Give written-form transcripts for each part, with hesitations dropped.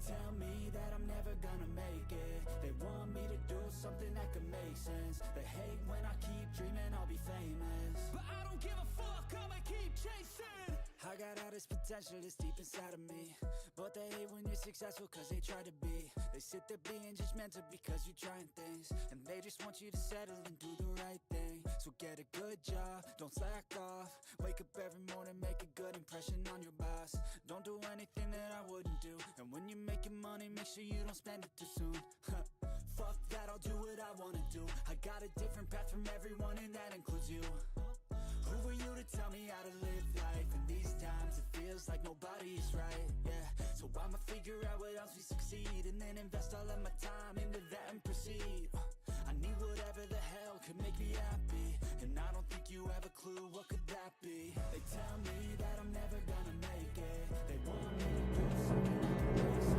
tell me that I'm never gonna make it. They want me to do something that could make sense. They hate when I keep dreaming I'll be famous, but I don't give a fuck, I'ma keep chasing. I got all this potential that's deep inside of me, but they hate when you're successful cause they try to be. They sit there being judgmental because you're trying things, and they just want you to settle and do the right thing. So get a good job, don't slack off. Wake up every morning, make a good impression on your boss. Don't do anything that I wouldn't do, and when you're making money, make sure you don't spend it too soon. Fuck that, I'll do what I wanna do. I got a different path from everyone, and that includes you. Who are you to tell me how to live life? In these times it feels like nobody is right, yeah. So I'ma figure out what else we succeed, and then invest all of my time into that and proceed. I need whatever the hell could make me happy, and I don't think you have a clue what could that be. They tell me that I'm never gonna make it. They want me to do something that can make sense.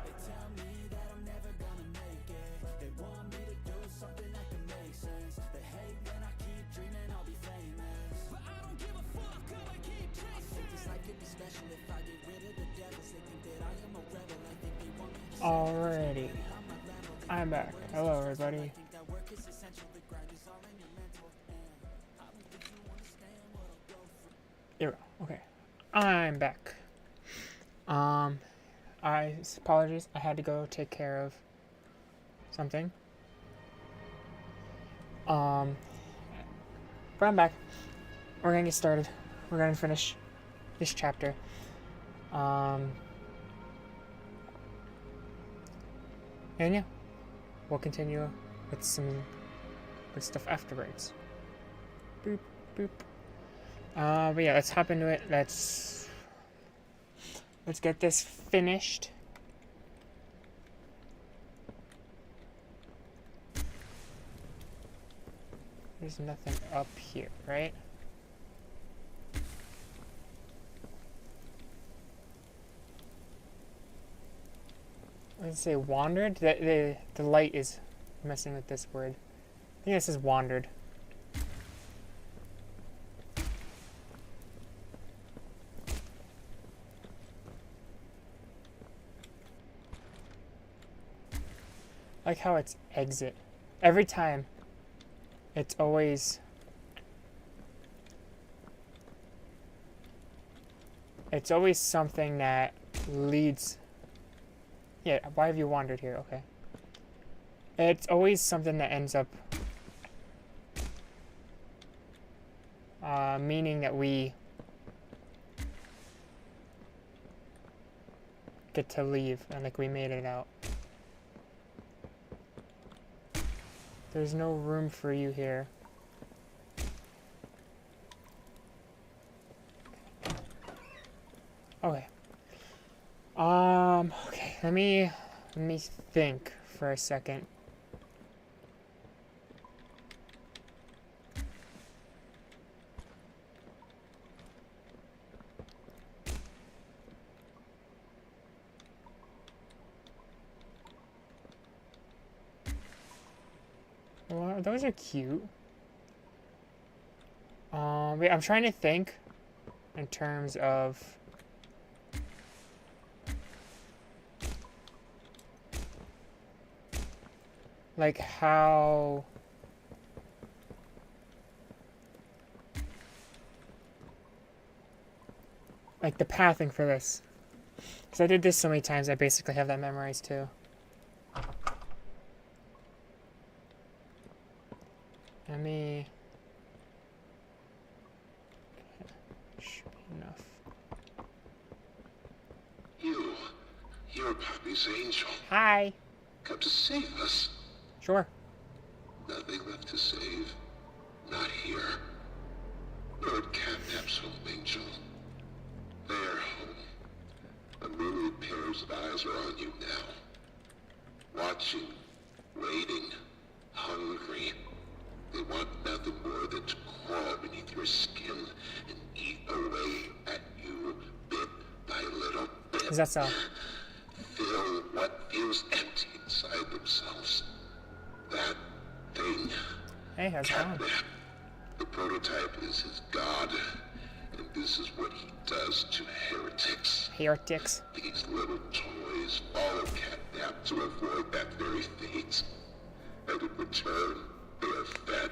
They tell me that I'm never gonna make it. They want me to do something that can make sense. They hate when I keep dreaming I'll be famous, but I don't give a fuck, I'ma keep chasing. I think this life could be special if I get rid of the devils. They think that I am a rebel. I think they want me to say Alrighty, I'm back. Hello, everybody. I think that work is essential. The grind is all in your mental. I don't think you understand what I'll go through. There we go. Okay, I'm back. Apologies. I had to go take care of something. But I'm back. We're gonna get started. We're gonna finish this chapter. And yeah, we'll continue with some good stuff afterwards. Boop, boop. But yeah, let's hop into it. Let's get this finished. There's nothing up here, right? Let's say wandered. The light is messing with this word. I think this is wandered. I like how it's exit. Every time, it's always something that leads. Yeah, why have you wandered here? Okay. It's always something that ends up meaning that we get to leave, and like we made it out. There's no room for you here. Okay. Okay, let me think for a second. Well, those are cute. Wait, I'm trying to think in terms of like how like the pathing for this, because I did this so many times I basically have that memorized too. Let me should be enough. You're Poppy's angel. Hi. Come to save us. Sure. Nothing left to save. Not here. Lord Catnap's home, angel. Their home. A myriad pairs of eyes are on you now. Watching, waiting, hungry. They want nothing more than to crawl beneath your skin and eat away at you bit by little bit. Is that so? Fill what feels empty inside themselves. That thing. Hey, how's it going? Catnap. The prototype is his god. And this is what he does to heretics. Heretics. These little toys follow Catnap to avoid that very fate. And in return, they are fed.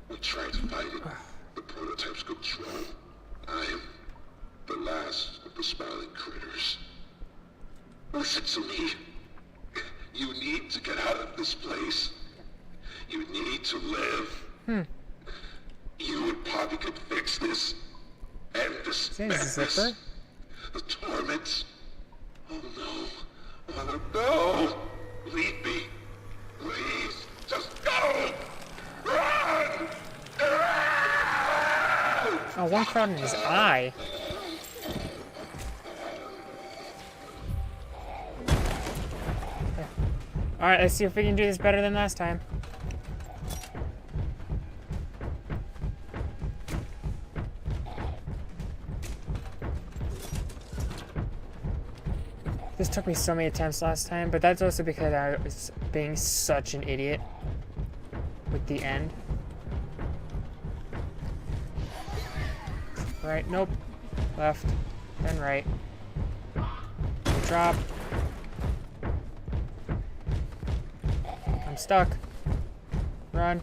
We try to fight it. The prototype's control. I am the last of the smiling critters. Listen to me. You need to get out of this place. You need to live. You and Poppy could fix this. End this madness. The torments. Oh no. Oh no. Leave me. Please. Just go. Run. Oh, one crowd in his eye. Alright, let's see if we can do this better than last time. This took me so many attempts last time, but that's also because I was being such an idiot with the end. Right, nope. Left, then right. Drop. I'm stuck. Run.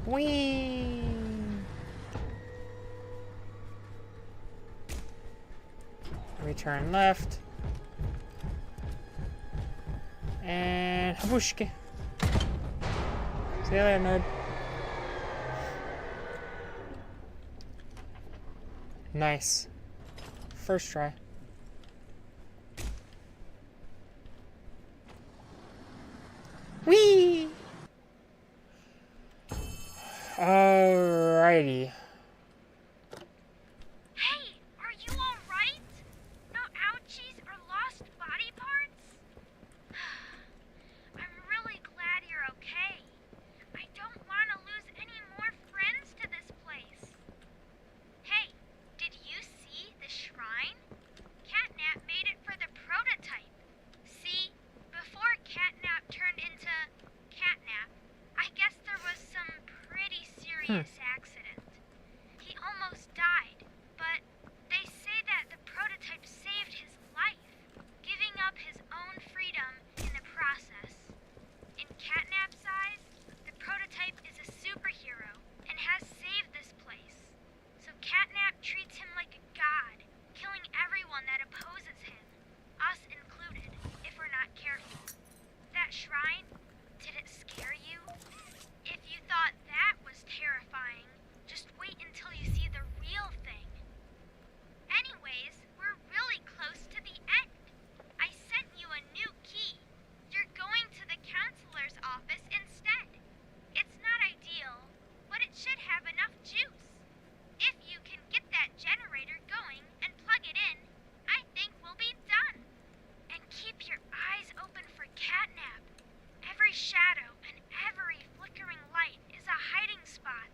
Whee! Return left. And habushke. See you later, nerd. Nice. First try. Whee! Alrighty. Hey, are you alright? No ouchies or lost body parts? I'm really glad you're okay. I don't want to lose any more friends to this place. Hey, did you see the shrine? Catnap made it for the prototype. See, before Catnap turned into Catnap, I guess there was some pretty serious accident. He almost died, but they say that the prototype saved his life, giving up his own freedom in the process. In Catnap's eyes, the prototype is a superhero and has saved this place. So Catnap treats him like a god, killing everyone that opposes him, us included, if we're not careful. That shrine, did it scare you? If you thought that was terrifying, just wait until you see the real thing. Anyways, we're really close to the end. I sent you a new key. You're going to the counselor's office instead. It's not ideal, but it should have enough juice. If you can get that generator going and plug it in, I think we'll be done. And keep your eyes open for Catnap. Every shadow and every flickering light is a hiding spot.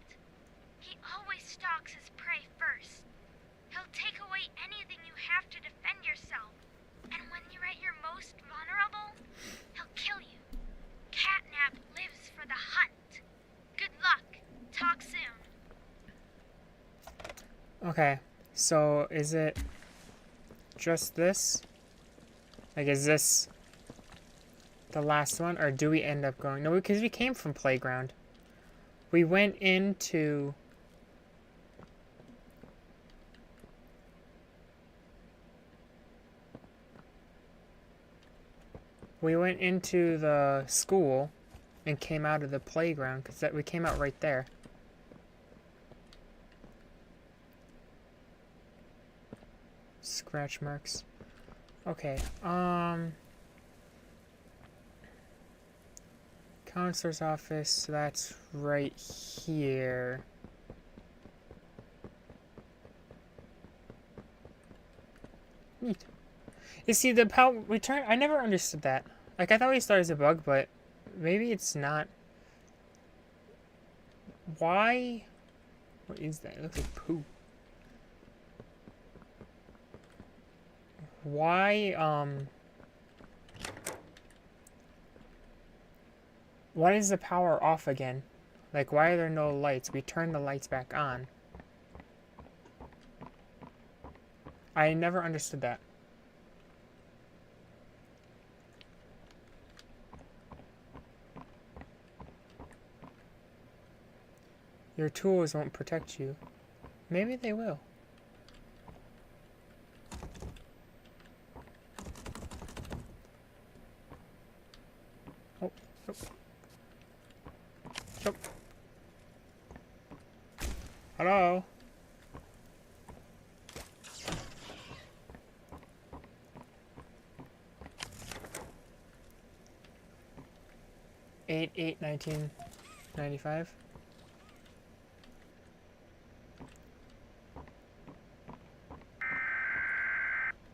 He always stalks his prey first. He'll take away anything you have to defend yourself. And when you're at your most vulnerable, he'll kill you. Catnap lives for the hunt. Good luck. Talk soon. Okay, so is it just this? Like, is this the last one, or do we end up going? No, because we came from Playground. We went into... We went into the school and came out of the playground, because we came out right there. Scratch marks. Okay, counselor's office, that's right here. Neat. You see, the power return, I never understood that. Like, I thought we started as a bug, but maybe it's not. Why? What is that? It looks like poo. Why is the power off again? Like, why are there no lights? We turned the lights back on. I never understood that. Your tools won't protect you. Maybe they will. Oh, oh. Oh. Hello? Eight 1995.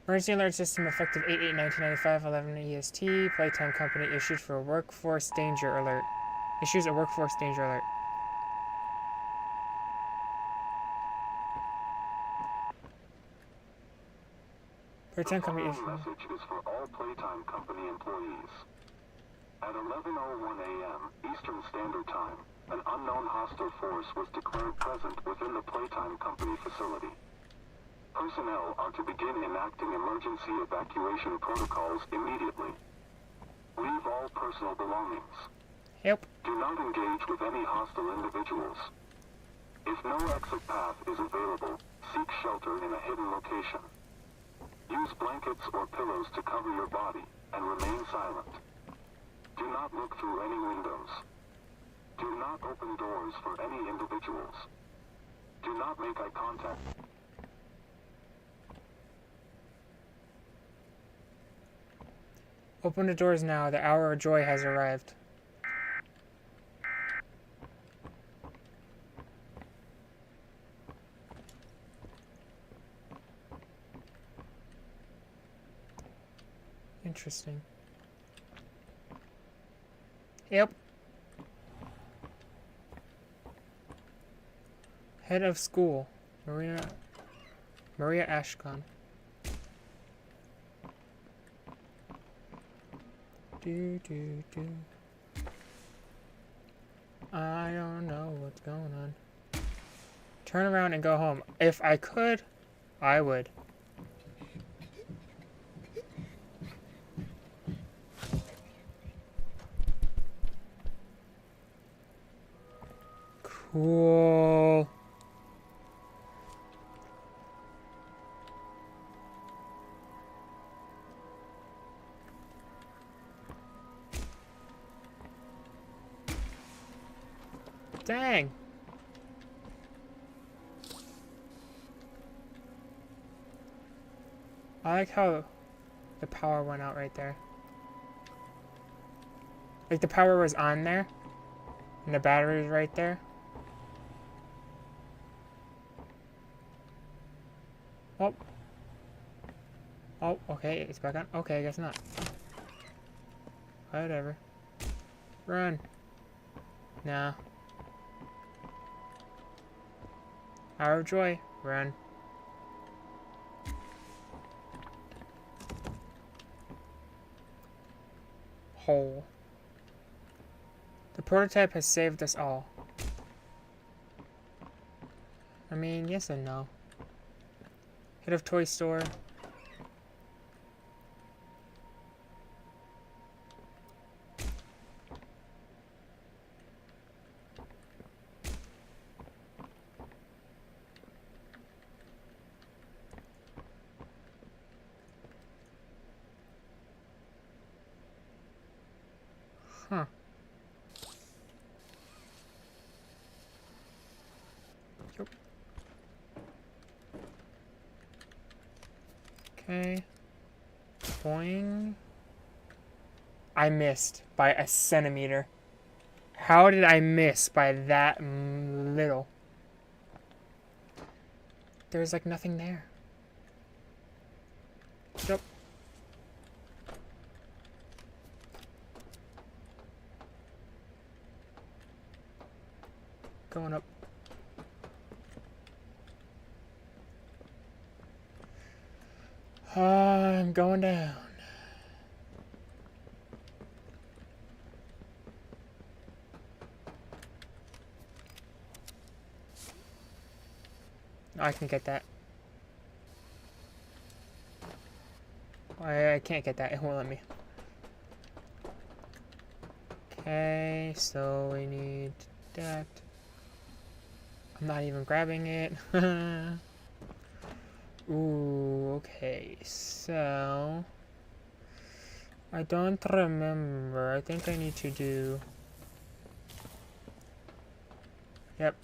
Emergency alert system effective 8/8/1995, 11 EST. Playtime company issued for workforce danger alert. Issues a workforce danger alert. Playtime company The issued. message is for all Playtime Company employees. At 11:01 a.m. Eastern Standard Time, an unknown hostile force was declared present within the Playtime Company facility. Personnel are to begin enacting emergency evacuation protocols immediately. Leave all personal belongings. Yep. Do not engage with any hostile individuals. If no exit path is available, seek shelter in a hidden location. Use blankets or pillows to cover your body and remain silent. Do not look through any windows. Do not open doors for any individuals. Do not make eye contact. Open the doors now. The hour of joy has arrived. Interesting. Yep. Head of school, Maria Ashcon. Do. I don't know what's going on. Turn around and go home. If I could, I would. Cool. Dang. I like how the power went out right there. Like the power was on there and the battery was right there. Oh. Oh, okay, it's back on. Okay, I guess not. Whatever. Run. Nah. Hour of joy. Run. Hole. The prototype has saved us all. I mean, yes and no. Head of toy store. Huh. Yep. Okay. Boing. I missed by a centimeter. How did I miss by that little? There's like nothing there. Yep. Going up. I'm going down. I can get that. I can't get that. It won't let me. Okay, so we need that. I'm not even grabbing it. Ooh, okay, so I don't remember. I think I need to do. Yep.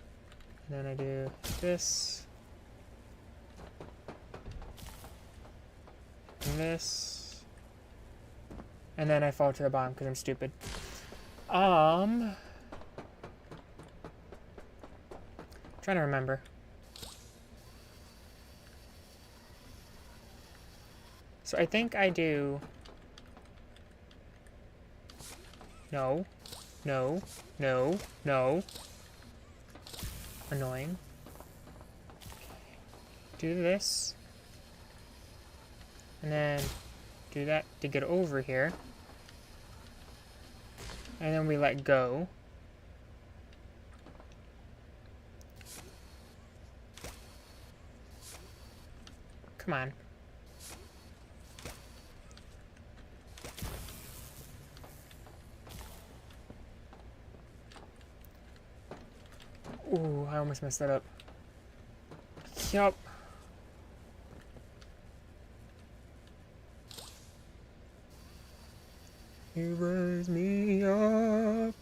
And then I do this. And this. And then I fall to the bottom because I'm stupid. Trying to remember. So I think I do. No. No. No. No. Annoying. Do this. And then do that to get over here. And then we let go. Come on. Ooh, I almost messed that up. Yup. You raise me up.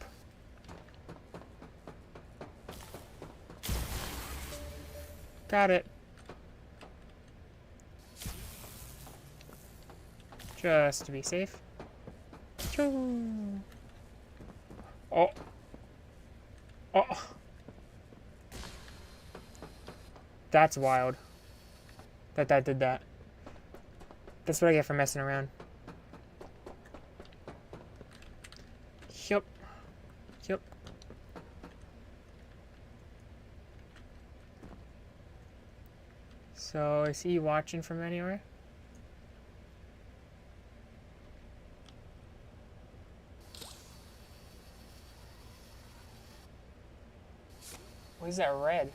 Got it. Just to be safe. Choo. Oh. Oh. That's wild. That did that. That's what I get for messing around. Yup. Yup. So, is he watching from anywhere? What is that red?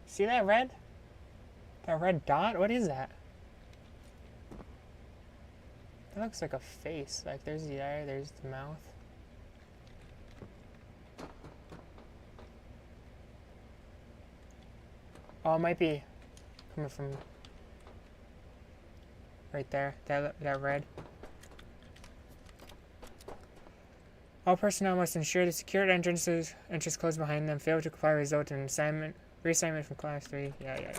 See that red? That red dot? What is that? That looks like a face. Like there's the eye, there's the mouth. Oh, it might be coming from right there. That red. All personnel must ensure the secured entrance closed behind them. Fail to comply result in reassignment from class 3. Yeah.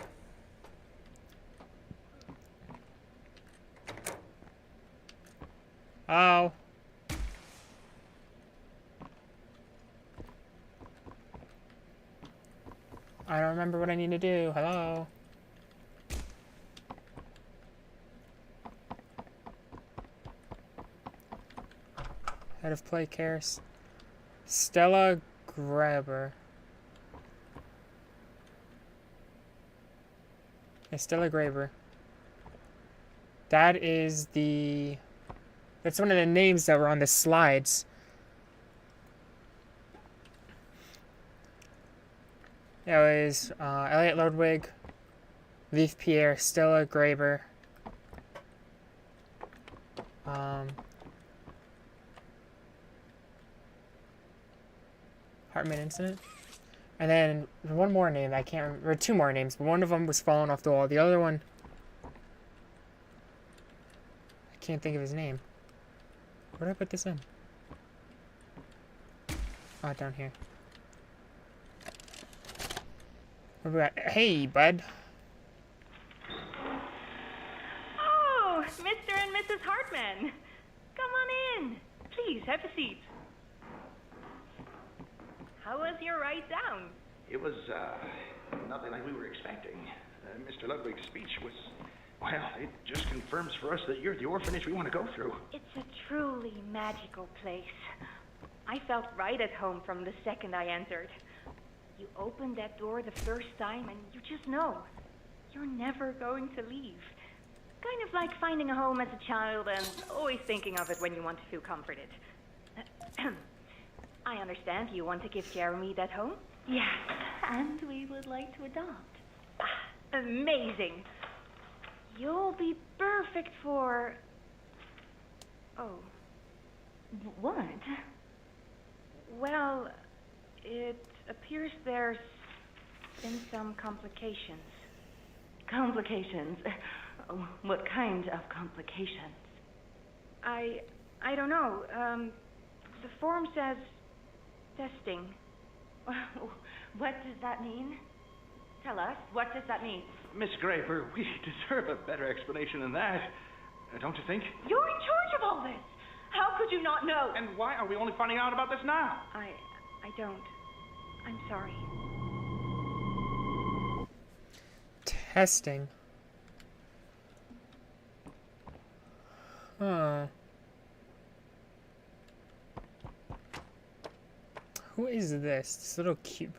Oh. I don't remember what I need to do. Hello. Head of play cares. Stella Graber. Yeah, Stella Graber. That is the... That's one of the names that were on the slides. It was Elliot Ludwig, Leaf Pierre, Stella Graber. Hartman incident. And then one more name, I can't remember, or two more names, but one of them was falling off the wall. The other one, I can't think of his name. Where did I put this in? Oh, down here. What do we got? Hey, bud. Oh, Mr. and Mrs. Hartman. Come on in. Please, have a seat. How was your ride down? It was, nothing like we were expecting. Mr. Ludwig's speech was, well, it just confirms for us that you're the orphanage we want to go through. It's a truly magical place. I felt right at home from the second I entered. You open that door the first time and you just know you're never going to leave. Kind of like finding a home as a child and always thinking of it when you want to feel comforted. I understand you want to give Jeremy that home? Yes, and we would like to adopt. Amazing. You'll be perfect for... Oh. What? Well, it appears there's been some complications. Complications? Oh, what kind of complications? I don't know. The form says testing. What does that mean? Tell us, what does that mean? Miss Graver, we deserve a better explanation than that. Don't you think? You're in charge of all this. How could you not know? And why are we only finding out about this now? I don't. I'm sorry. Testing. Huh. Who is this? This little cube,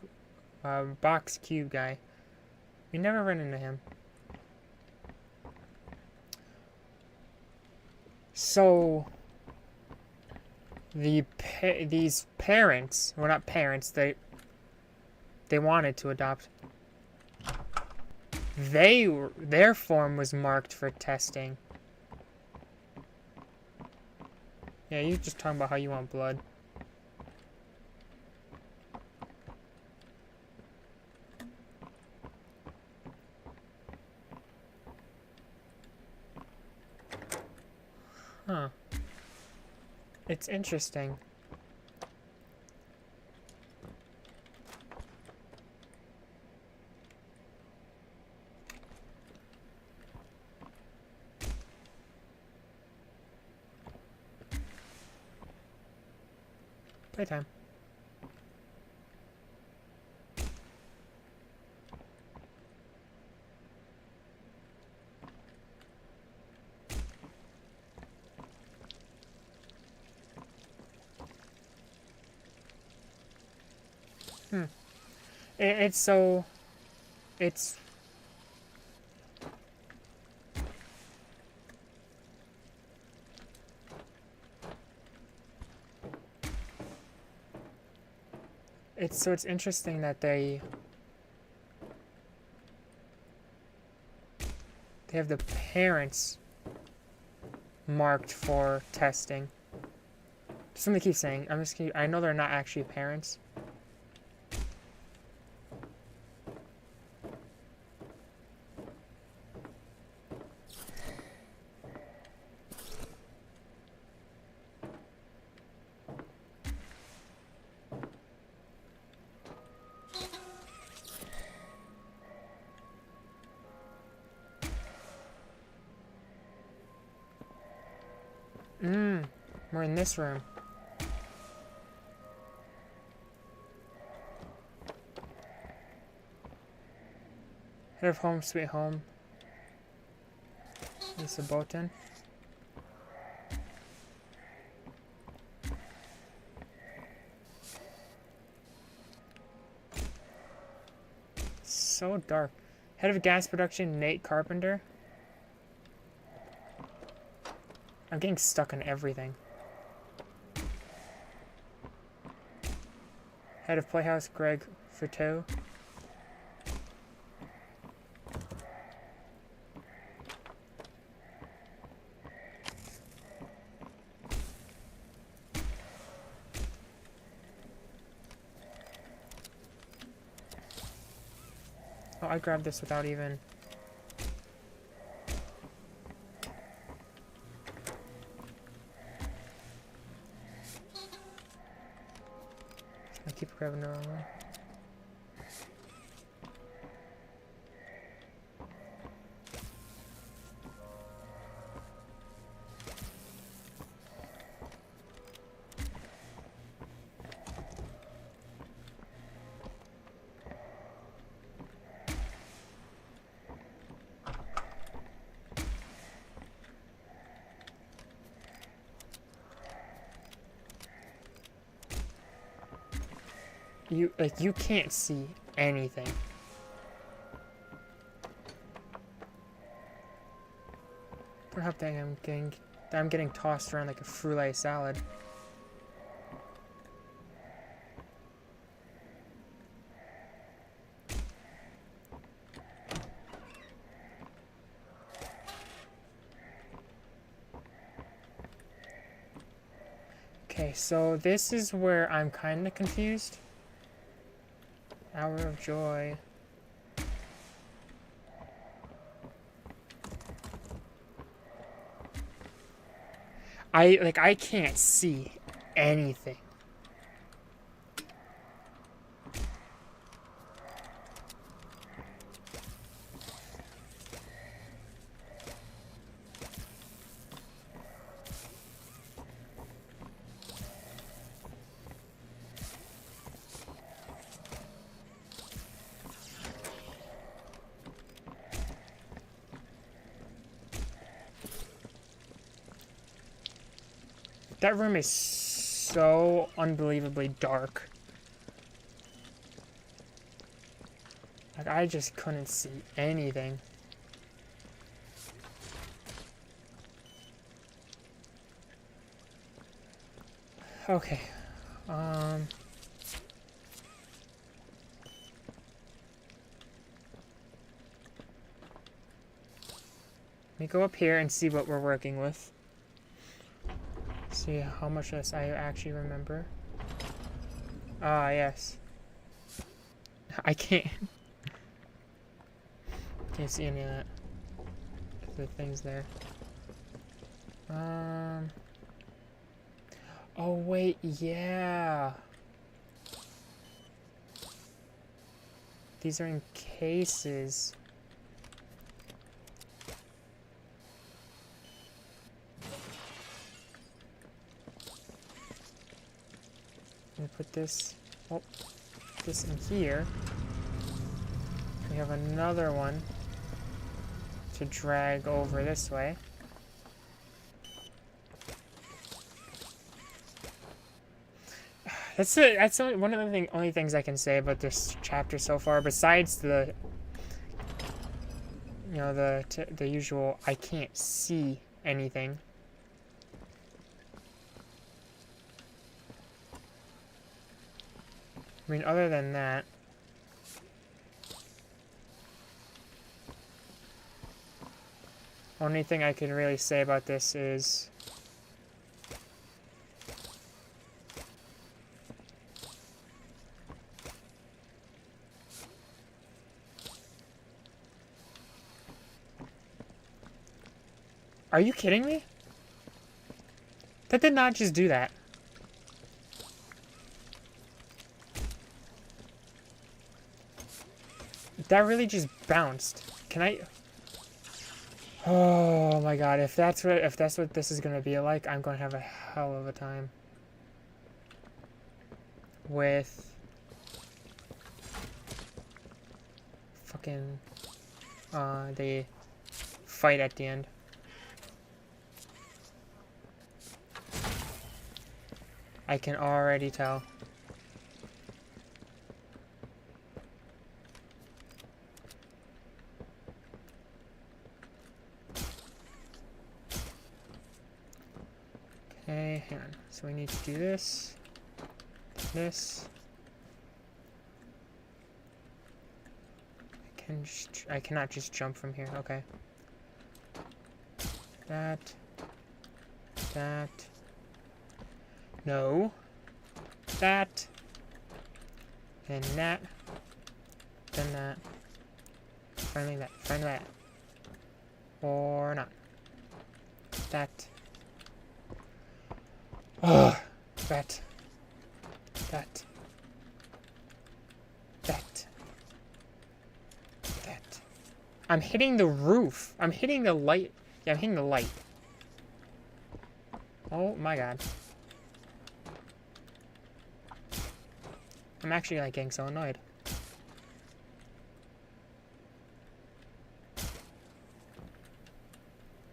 box cube guy. We never run into him. So, these parents, well, not parents, they wanted to adopt. Their form was marked for testing. Yeah, you just talking about how you want blood. Huh. It's interesting. Playtime. It's so... It's... It's interesting that they have the parents marked for testing. Something keeps saying, I know they're not actually parents. We're in this room. Head of home, sweet home. This is a button. So dark. Head of gas production, Nate Carpenter. I'm getting stuck on everything. Head of Playhouse, Greg Furteau. Oh, I grabbed this without even... I keep grabbing the wrong one. You can't see anything. Perhaps I'm getting tossed around like a fruit salad. Okay, so this is where I'm kind of confused. Hour of Joy. I can't see anything. That room is so unbelievably dark. Like, I just couldn't see anything. Okay. Let me go up here and see what we're working with. See how much of this I actually remember. Ah, yes. I can't see any of that. The things there. Oh wait, yeah. These are in cases. I'm gonna put this, this in here. We have another one to drag over this way. That's one of the only things I can say about this chapter so far, besides the, you know, the usual I can't see anything. I mean, other than that, only thing I can really say about this is are you kidding me? That did not just do that. That really just bounced. Can I? Oh my god! If that's what this is gonna be like, I'm gonna have a hell of a time with fucking the fight at the end. I can already tell. Okay, hang on. So we need to do this. This. I cannot just jump from here. Okay. That. That. No. That. Then that. Then that. Finally that. Finally that. Or not. That. Ugh. That. That. That. That. I'm hitting the roof. I'm hitting the light. Yeah, I'm hitting the light. Oh my god. I'm actually like getting so annoyed.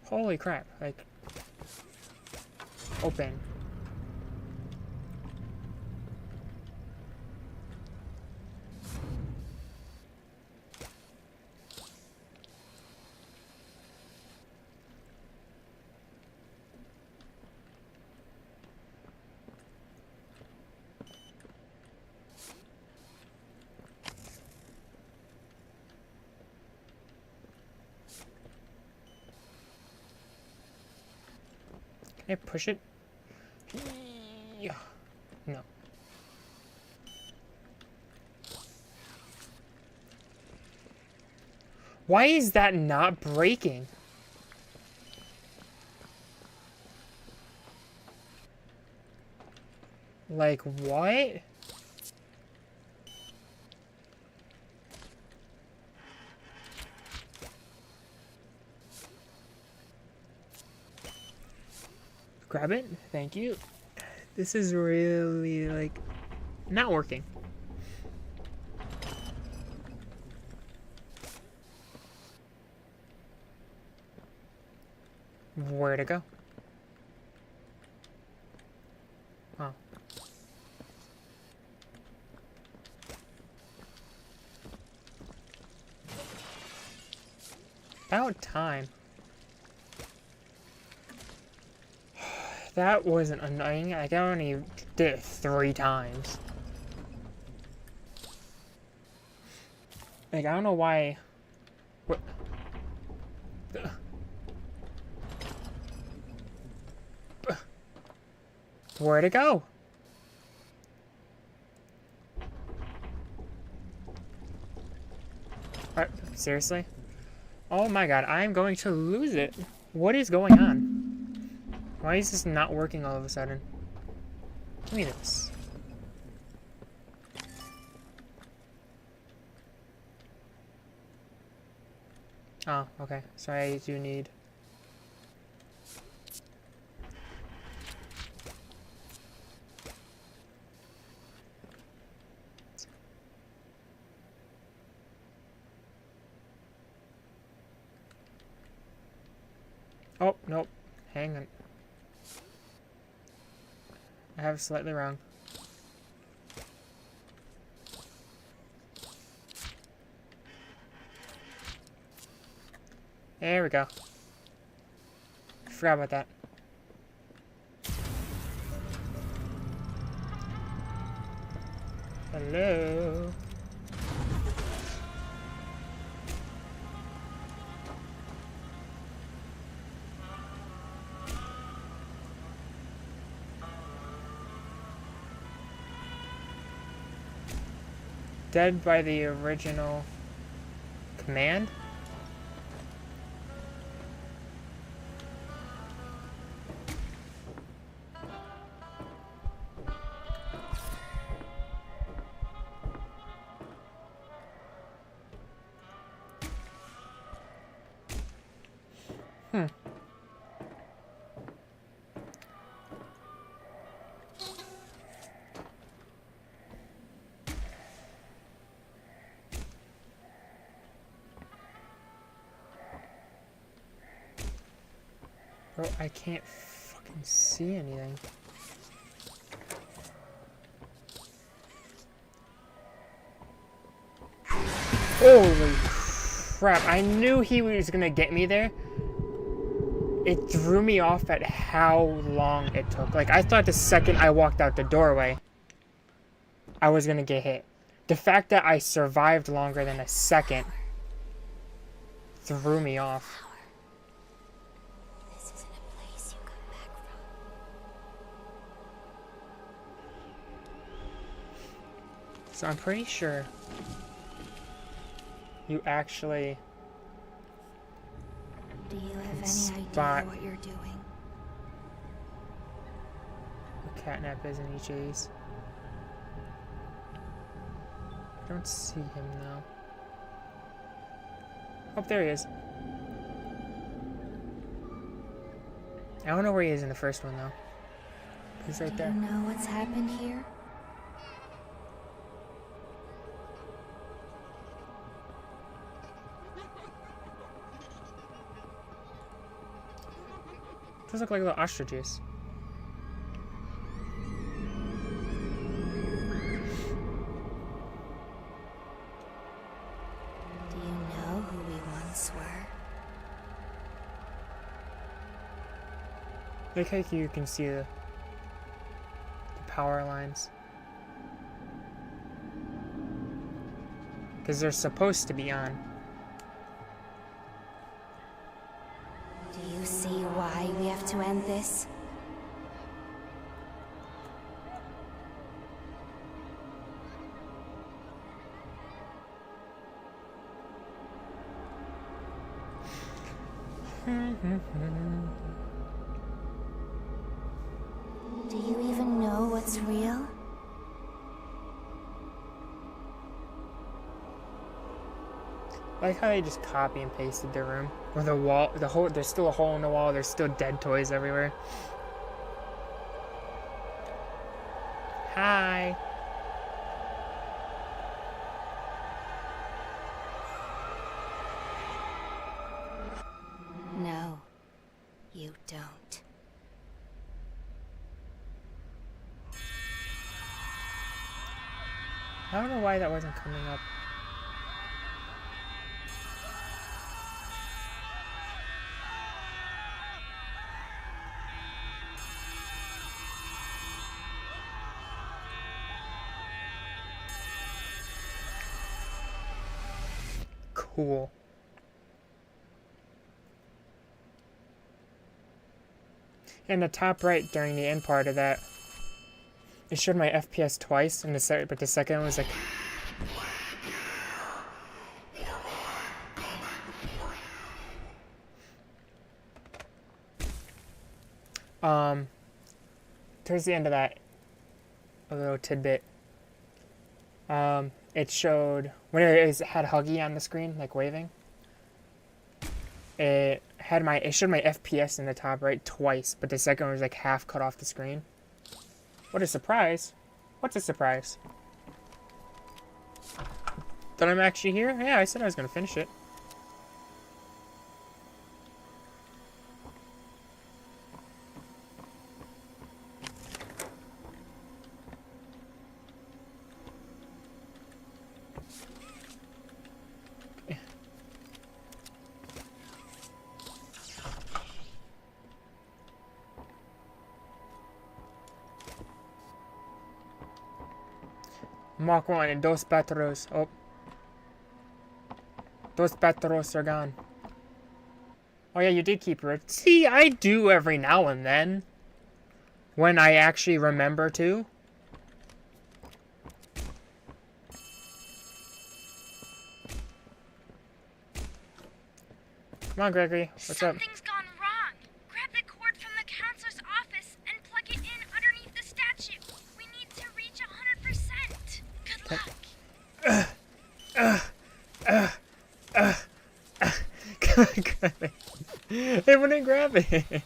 Holy crap, like open. Can I push it? Yeah. No. Why is that not breaking? Like, what? Grab it. Thank you. This is really, like, not working. Where to go? Oh. About time. That wasn't annoying. I only did it 3 times. Like, I don't know why. What? Where'd it go? Seriously? Oh my god, I'm going to lose it. What is going on? Why is this not working all of a sudden? Give me this. Oh, okay. So I do need... Oh, nope. Hang on. I have it slightly wrong. There we go. Forgot about that. Hello. Dead by the original command? Bro, I can't fucking see anything. Holy crap, I knew he was gonna get me there. It threw me off at how long it took. Like, I thought the second I walked out the doorway, I was gonna get hit. The fact that I survived longer than a second threw me off. This isn't a place you come back from. So I'm pretty sure you actually... Do you have any Spot. idea what you're doing? The catnap is in each of these. I don't see him now. Oh, there he is. I don't know where he is in the first one, though. He's right Do there. you know what's happened here? Those look like little ostriches. Do you know who we once were? Look how you can see the power lines. Because they're supposed to be on. Do you see why we have to end this? I like how they just copy and pasted their room. Or the wall, there's still a hole in the wall, there's still dead toys everywhere. Hi. No, you don't. I don't know why that wasn't coming up. Cool. In the top right, during the end part of that, it showed my FPS twice, and but the second one was like... Towards the end of that, a little tidbit, it showed, when it had Huggy on the screen, like waving, it showed my FPS in the top right twice, but the second one was like half cut off the screen. What a surprise. What's a surprise? That I'm actually here? Yeah, I said I was going to finish it. Mark 1 and dos patros. Oh. Dos patros are gone. Oh yeah, you did keep it. See, I do every now and then. When I actually remember to. Come on, Gregory. What's up? Something's gone wrong. Grab the cord from the counselor's office and plug it in underneath the statue. We need to reach 100%. Good luck. It wouldn't grab it.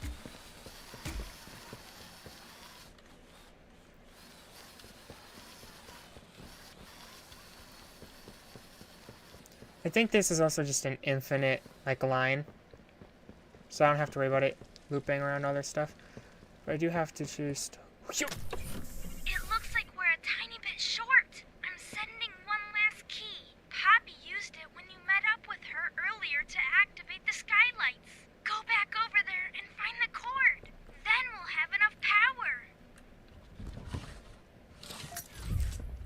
I think this is also just an infinite, like, line. So I don't have to worry about it looping around other stuff. But I do have to choose... It looks like we're a tiny bit short. I'm sending one last key. Poppy used it when you met up with her earlier to activate the skylights. Go back over there and find the cord. Then we'll have enough power.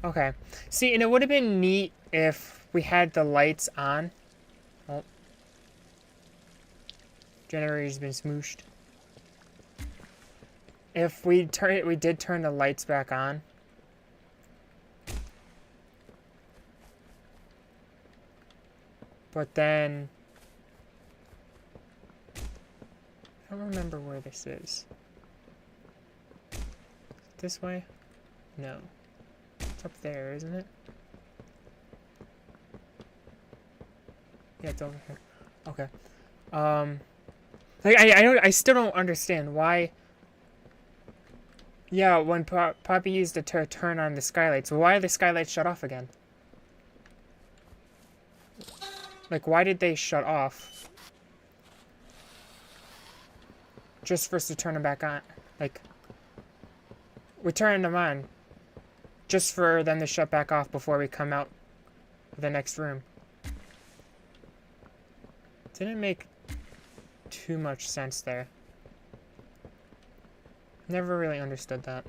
Okay. See, and it would have been neat if we had the lights on. Oh. Generator's been smooshed. If we did turn the lights back on. But then I don't remember where this is. This way? No. It's up there, isn't it? Yeah, it's over here. Okay. Like I still don't understand why. Yeah, when Poppy used it to turn on the skylights, why are the skylights shut off again? Like, why did they shut off? Just for us to turn them back on. Like, we turned them on just for them to shut back off before we come out of the next room. Didn't make too much sense there. Never really understood that.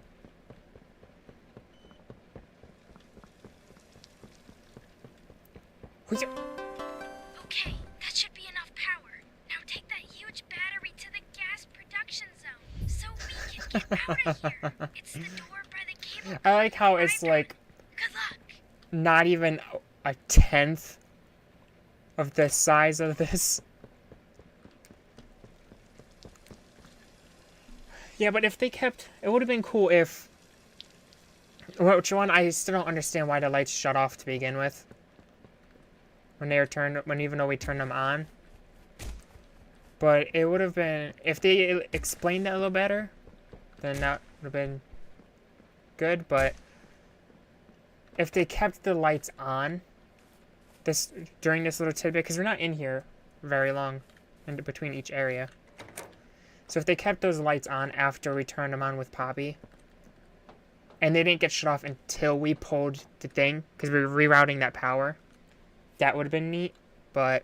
Okay, that should be enough power. Now take that huge battery to the gas production zone so we can get out of here. It's the door by the cable. I like how it's like Good luck. not even a tenth of the size of this. Yeah, but if they kept... It would have been cool if... Which one? I still don't understand why the lights shut off to begin with. even though we turned them on. But it would have been, if they explained that a little better, then that would have been good. But if they kept the lights on during this little tidbit, because we're not in here very long in between each area. So if they kept those lights on after we turned them on with Poppy, and they didn't get shut off until we pulled the thing, because we were rerouting that power, that would have been neat. But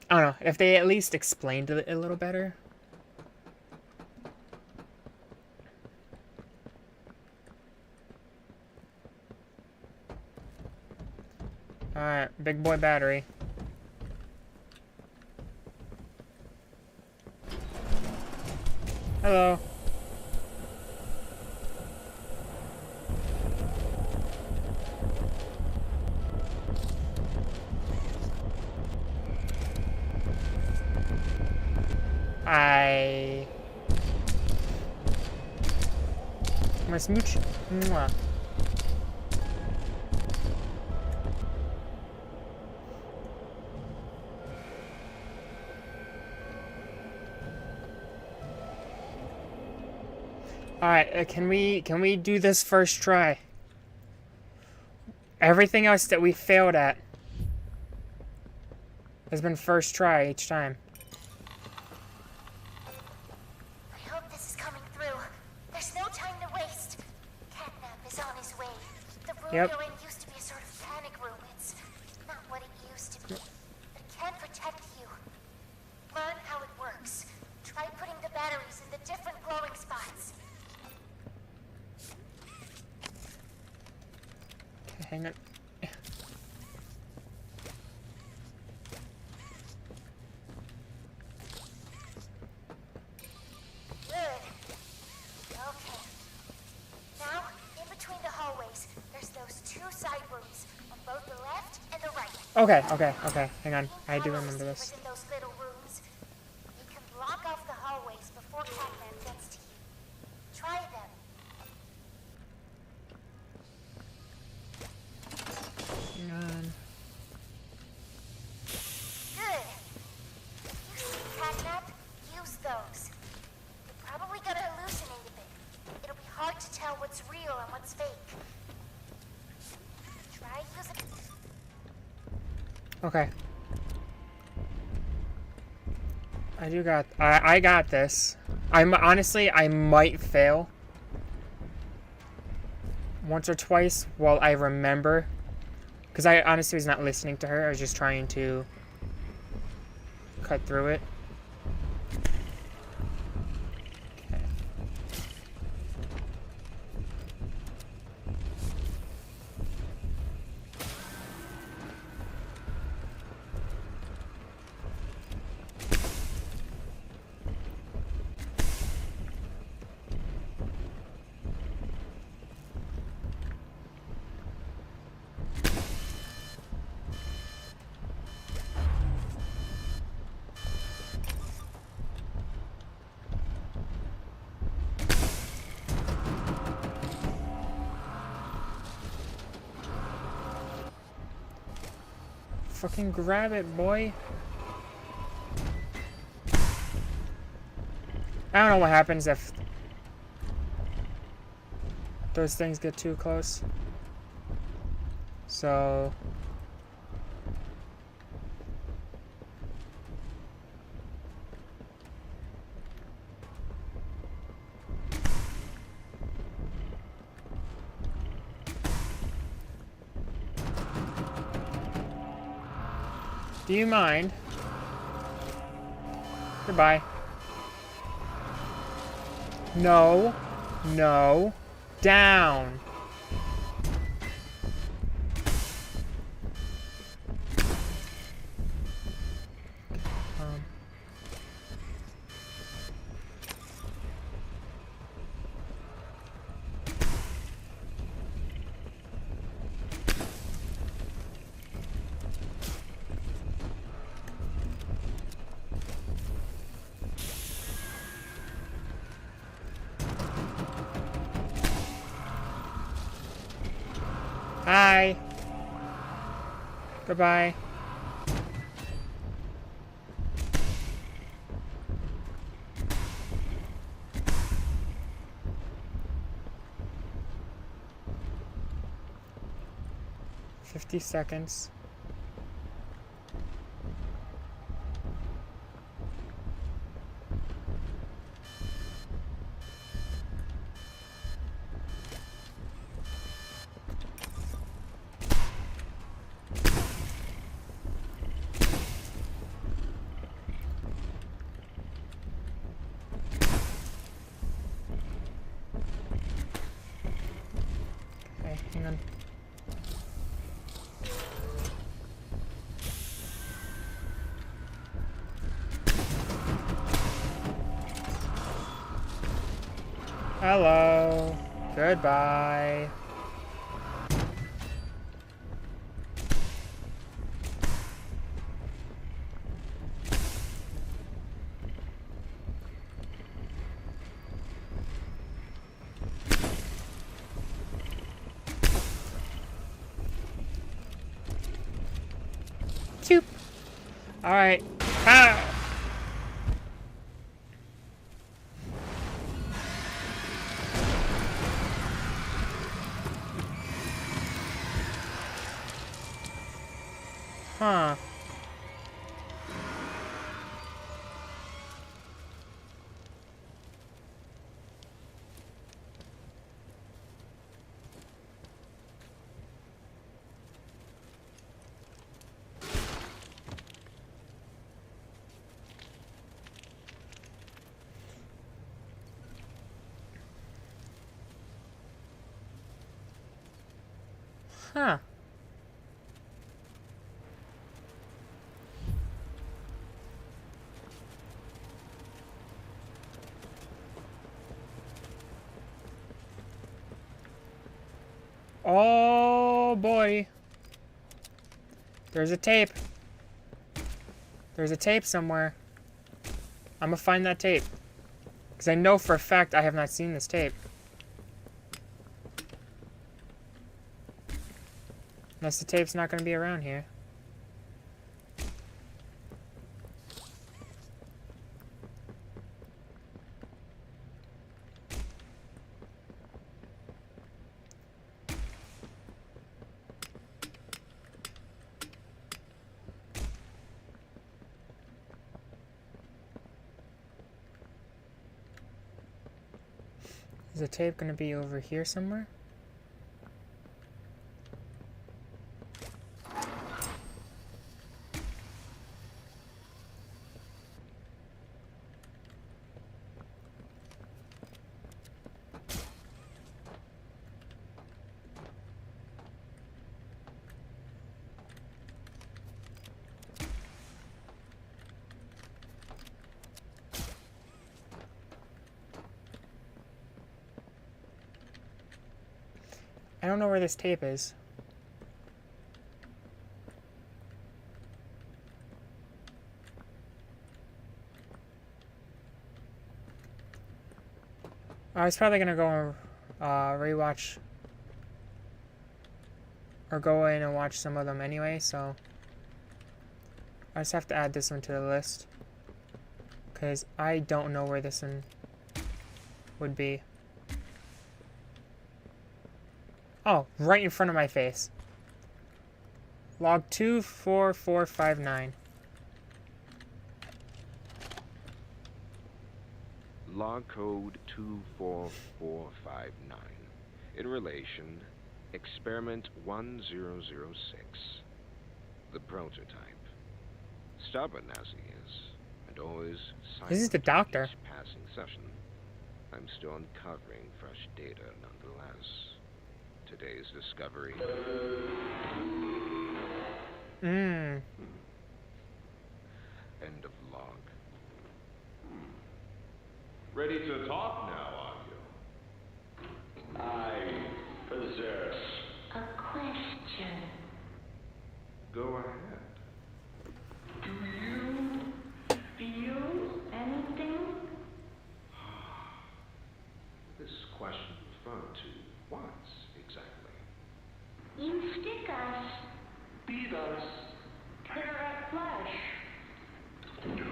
I don't know, if they at least explained it a little better. Alright, big boy battery. Hello. My smooch. Mwah. Alright, can we do this first try? Everything else that we failed at has been first try each time. I hope this is coming through. There's no time to waste. Catnap is on his way. The room Yep. you're in used to be a sort of panic room. It's not what it used to be. But it can protect you. Learn how it works. Try putting the batteries in the different glowing spots. Okay, hang on. Good. Okay. Now, in between the hallways, there's those two side rooms on both the left and the right. Okay. Hang on. I do Tunnels remember this. within those little rooms. You can block off the hallways before Catman gets to you. Try them. Hang on. Good. If you see Catnap, use those. You're probably gonna hallucinate a bit. It'll be hard to tell what's real and what's fake. Try using... Okay. I got this. Honestly, I might fail once or twice while I remember. Because I honestly was not listening to her. I was just trying to cut through it. Okay. Fucking grab it, boy. I don't know what happens if those things get too close. So... Do you mind? Goodbye. No. No. Down. Hi. Goodbye. $50. Okay, hang on. Hello. Goodbye. Choop. All right. Ah. Huh. Huh. Oh boy. There's a tape. There's a tape somewhere. I'm gonna find that tape. Because I know for a fact I have not seen this tape. Unless the tape's not gonna be around here. Is the tape gonna be over here somewhere? I don't know where this tape is. I was probably gonna go rewatch or go in and watch some of them anyway, so I just have to add this one to the list because I don't know where this one would be. Oh, right in front of my face. Log 24459. Log code 24459. In relation, experiment 1006. The prototype. Stubborn as he is, and always silent. This is the doctor. Each passing session. I'm still uncovering fresh data nonetheless. Today's discovery. End of log. Ready to talk now, are you? I possess. A question. Go ahead. Do you feel anything? This question referred to what exactly? You stick us. Be Feed us. Purr of flesh. Do you feel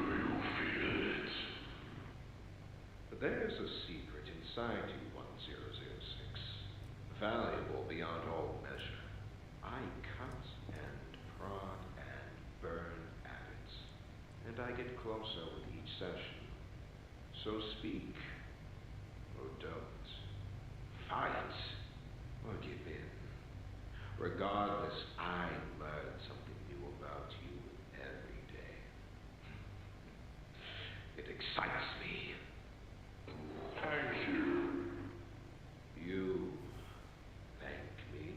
it? There's a secret inside you, 1006. Valuable beyond all measure. I cut and prod and burn at it. And I get closer with each session. So speak. Or don't. Fight. Or give in. Regardless, I learn something new about you every day. It excites me. Thank you. You thank me?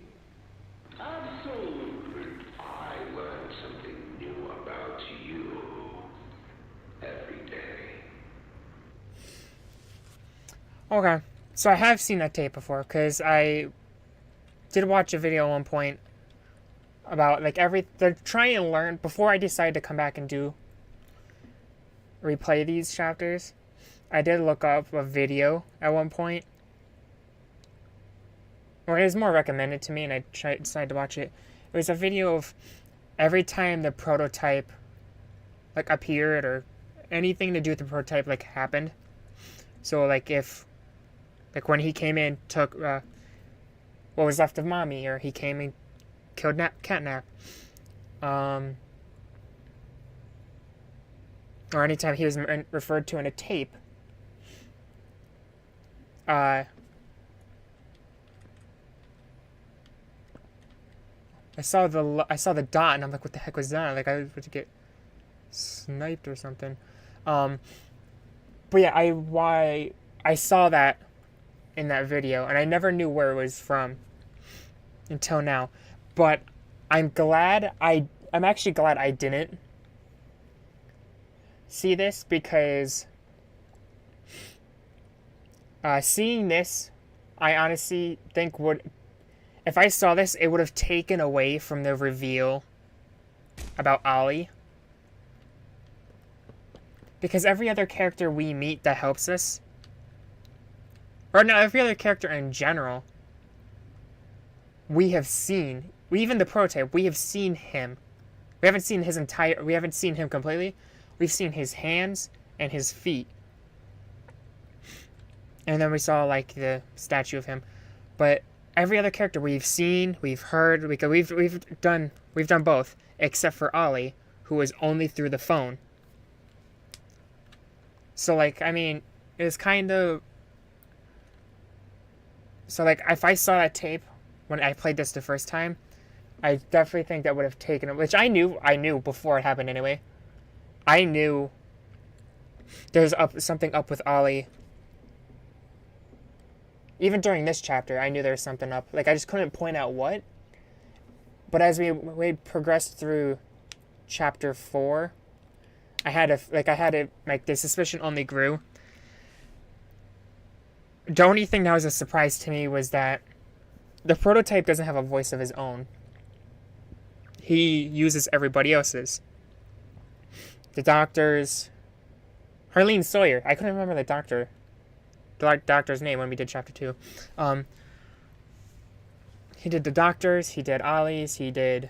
Absolutely. I learn something new about you every day. Okay, so I have seen that tape before, because I did watch a video at one point about, like, they're trying to learn, before I decided to come back and replay these chapters, I did look up a video at one point, or it was more recommended to me, and I decided to watch it. It was a video of every time the prototype, like, appeared, or anything to do with the prototype, like, happened. So, like, if, like, when he came in, took, what was left of Mommy, or he came and killed Catnap. Or anytime he was referred to in a tape. I saw the dot, and I'm like, what the heck was that? Like, I was about to get sniped or something. But yeah, I saw that in that video, and I never knew where it was from until now. But I'm actually glad I didn't see this, because seeing this, I honestly think if I saw this, it would have taken away from the reveal about Ollie. Because every other character we meet that helps us, or no, every other character in general, we have seen. Even the prototype, we have seen him. We haven't seen him completely. We've seen his hands and his feet. And then we saw, like, the statue of him. But every other character we've seen, we've heard, we've done both, except for Ollie, who was only through the phone. So, like, I mean, it was kind of... So, like, if I saw that tape when I played this the first time, I definitely think that would have taken it, which I knew before it happened anyway. I knew there's something up with Ollie. Even during this chapter, I knew there was something up. Like, I just couldn't point out what. But as we progressed through chapter 4, the suspicion only grew. The only thing that was a surprise to me was that the prototype doesn't have a voice of his own. He uses everybody else's. The doctors... Harleen Sawyer. I couldn't remember the doctor's name when we did chapter 2. He did the doctors, he did Ollie's, he did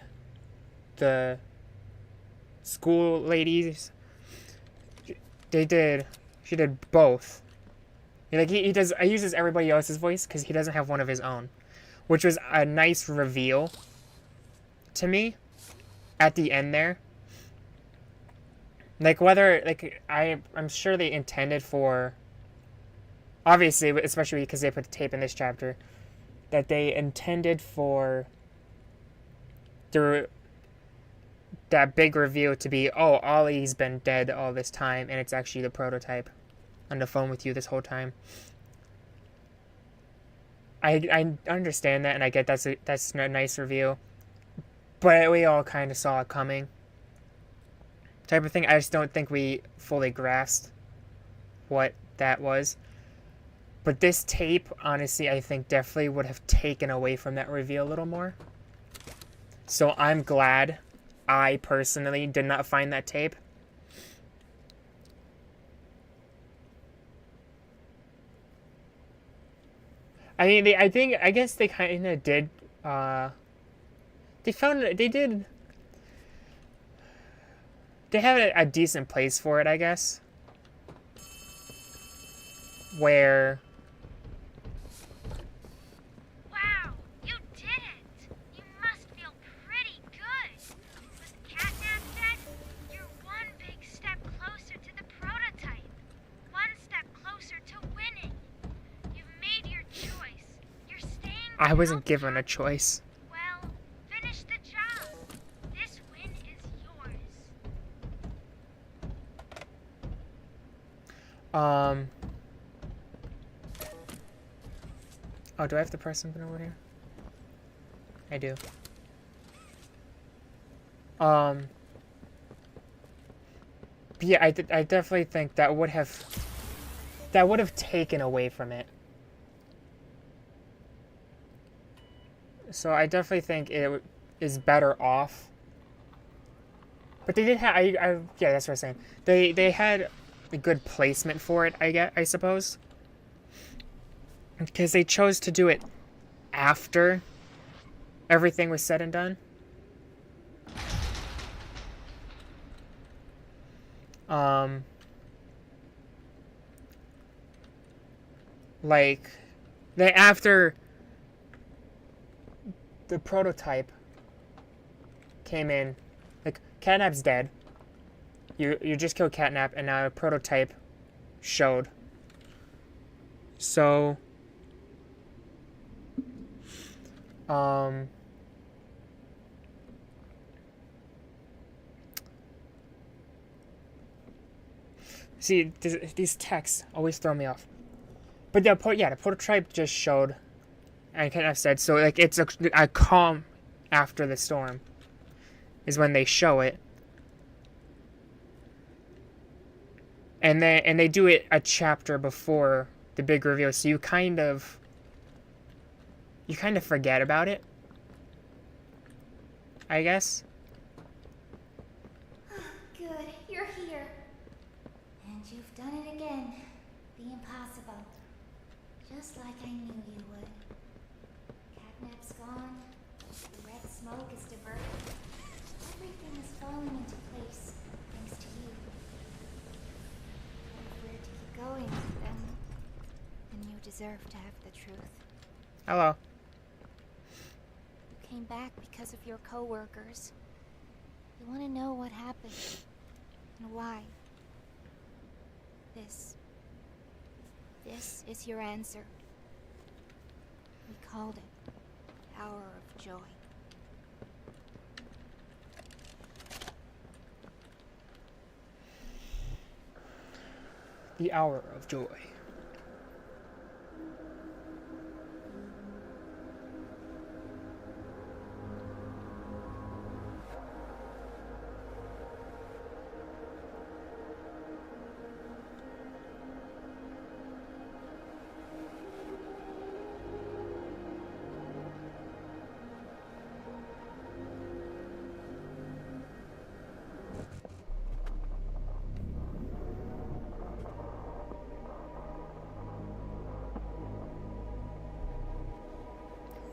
the school ladies. She did both. Like, he uses everybody else's voice because he doesn't have one of his own. Which was a nice reveal to me at the end there. Like, I'm sure they intended for, obviously, especially because they put the tape in this chapter, that they intended for that big reveal to be, oh, Ollie's been dead all this time, and it's actually the prototype on the phone with you this whole time. I understand that, and I get that's a nice reveal, but we all kind of saw it coming. Type of thing. I just don't think we fully grasped what that was. But this tape, honestly, I think definitely would have taken away from that reveal a little more. So I'm glad I personally did not find that tape. I mean, I guess they kind of did, they did they have a decent place for it, I guess. Where... Wow, you did it! You must feel pretty good. With Catnap dead, you're one big step closer to the prototype. One step closer to winning. You've made your choice. You're staying to I wasn't help given a Cat- choice. Well, finish the job. This win is yours. Oh, do I have to press something over here? I do. But yeah, I definitely think that would have taken away from it. So I definitely think it is better off. But they did have, yeah, that's what I was saying. They had a good placement for it, I suppose. Because they chose to do it after everything was said and done. Like, after the prototype came in, like, Catnap's dead. You just killed Catnap, and now a prototype showed. So, see, these texts always throw me off. But the prototype just showed, and Catnap said, so, like, it's a calm after the storm is when they show it. And they do it a chapter before the big reveal, so you kind of forget about it, I guess. Good, you're here. And you've done it again. The impossible. Just like I knew you would. Catnap's gone. The red smoke is diverted. Everything is falling into place, thanks to you. If we're to keep going, then you deserve to have the truth. Hello. You came back because of your co-workers. You want to know what happened and why. This is your answer. We called it Hour of Joy. The Hour of Joy.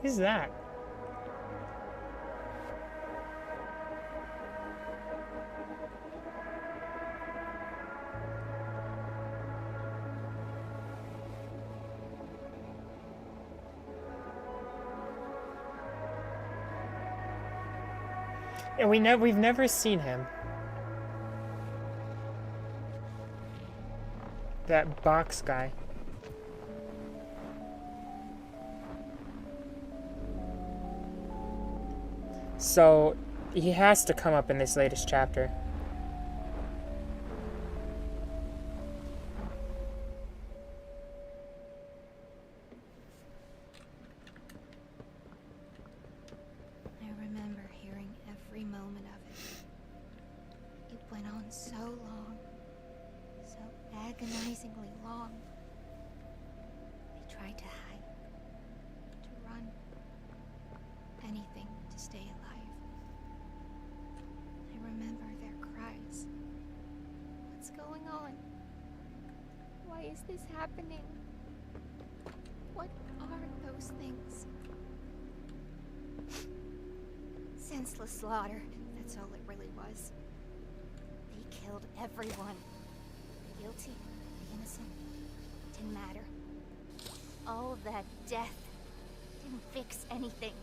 Who's that? And we've never seen him. That box guy. So, he has to come up in this latest chapter. I remember hearing every moment of it. It went on so long, so agonizingly long. They tried to hide, to run, anything to stay alive. I remember their cries. What's going on? Why is this happening? What are those things? Senseless slaughter, that's all it really was. killed everyone. The guilty, the innocent, didn't matter. All of that death didn't fix anything.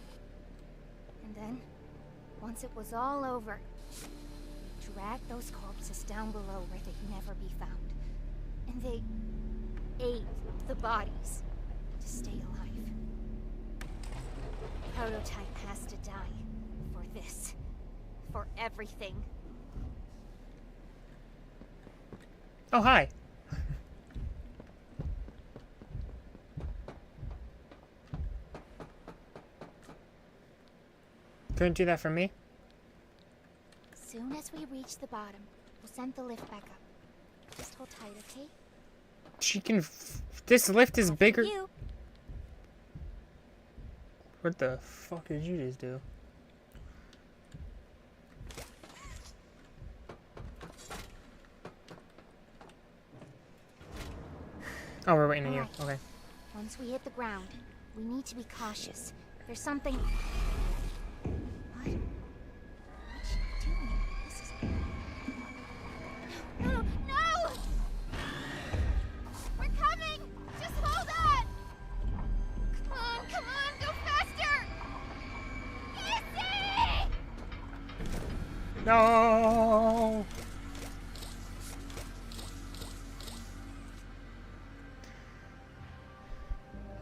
And then, once it was all over, they dragged those corpses down below where they'd never be found. And they ate the bodies to stay alive. Prototype has to die for this. For everything. Oh, hi. Couldn't do that for me? Soon as we reach the bottom, we'll send the lift back up. Just hold tight, okay? She can. This lift is bigger. You. What the fuck did you just do? Oh, we're waiting on you. Alright. Okay. Once we hit the ground, we need to be cautious. There's something. What? What's she doing? This is. No! No! We're coming! Just hold on! Come on, go faster! Easy! No!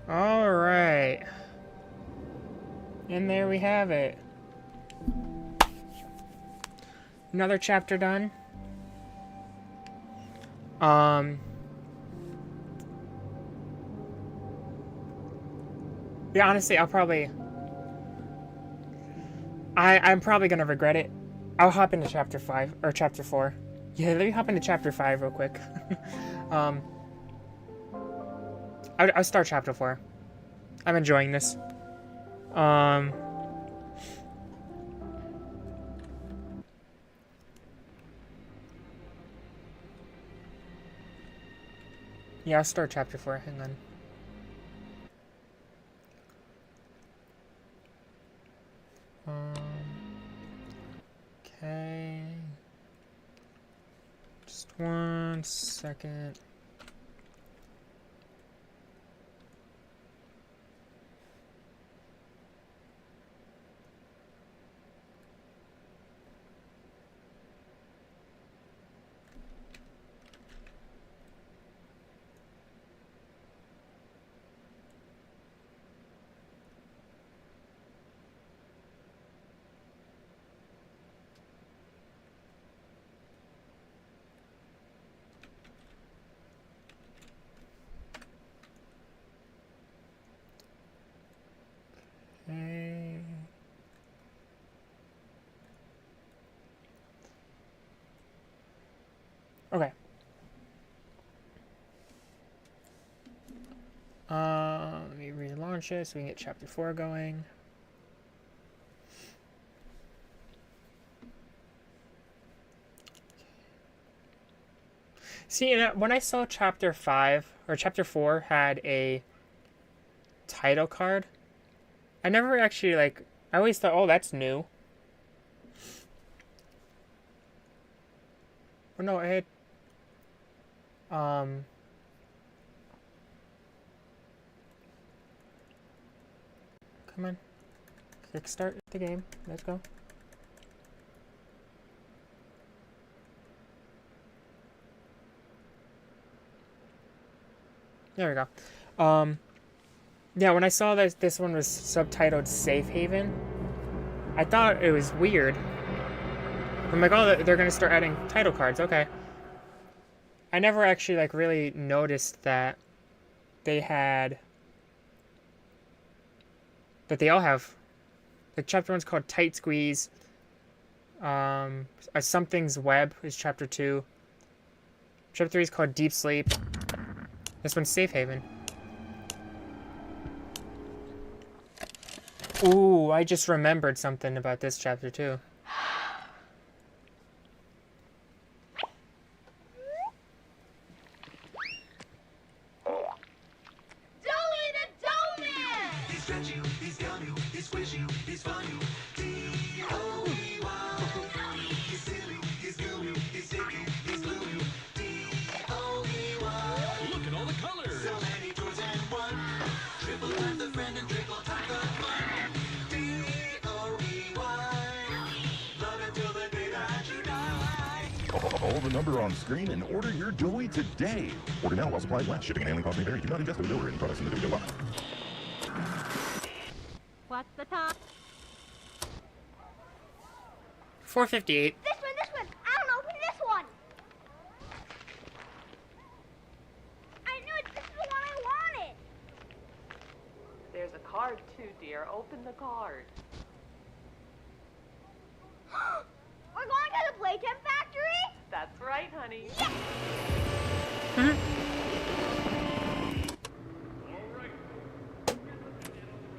All right. And there we have it. Another chapter done. Yeah, honestly, I'm probably gonna regret it. I'll hop into chapter 5 or chapter 4. Yeah, let me hop into chapter 5 real quick. I'll start chapter 4. I'm enjoying this. Yeah, I'll start chapter 4. Hang on. Okay. Just 1 second. Okay. Let me relaunch it so we can get chapter 4 going. See, when I saw chapter 5 or chapter 4 had a title card, I never actually I always thought, oh, that's new. But no, it had come on. Kickstart the game. Let's go. There we go. Yeah, when I saw that this one was subtitled Safe Haven, I thought it was weird. I'm like, oh, they're gonna start adding title cards. Okay. I never actually really noticed that they had that they all have. Like chapter 1's called Tight Squeeze. Something's Web is chapter 2. Chapter 3 is called Deep Sleep. This one's Safe Haven. Ooh, I just remembered something about this chapter too. Call the number on screen and order your joy today. Order now while supplies last. Shipping and handling costs may vary. Do not ingest the or any products in the video box. What's the time? 4:58. This one! I don't open this one! I knew it! This is the one I wanted! There's a card too, dear. Open the card. We're going to the Playtime Factory? That's right, honey. Yes!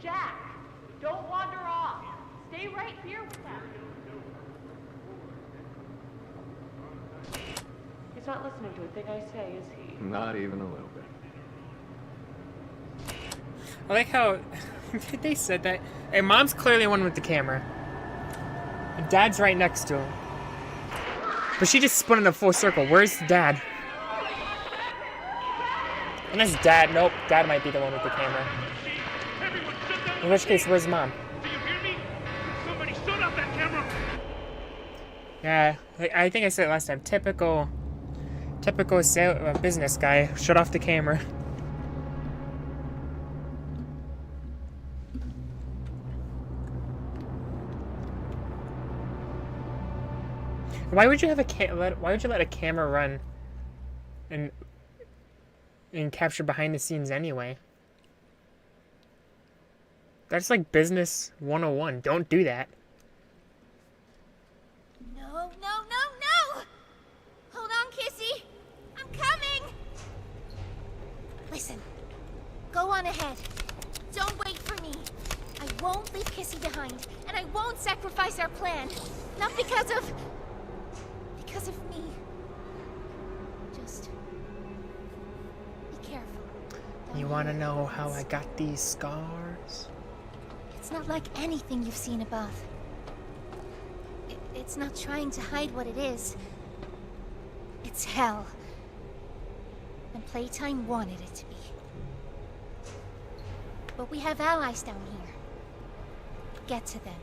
Jack, don't wander off. Stay right here with us. He's not listening to a thing I say, is he? Not even a little bit. I like how they said that. Hey, Mom's clearly the one with the camera. And Dad's right next to him. But she just spun in a full circle. Where's Dad? Unless Dad. Nope, Dad might be the one with the camera. In which case, where's Mom? Somebody shut off that camera! Yeah, I think I said it last time. Typical business guy. Shut off the camera. Why would you have why would you let a camera run and capture behind the scenes anyway? That's like business 101. Don't do that. No! Hold on, Kissy. I'm coming. Listen. Go on ahead. Don't wait for me. I won't leave Kissy behind, and I won't sacrifice our plan. Not because of me. Just be careful. You want to know how I got these scars? It's not like anything you've seen above. It's not trying to hide what it is. It's hell. And Playtime wanted it to be. But we have allies down here. Get to them.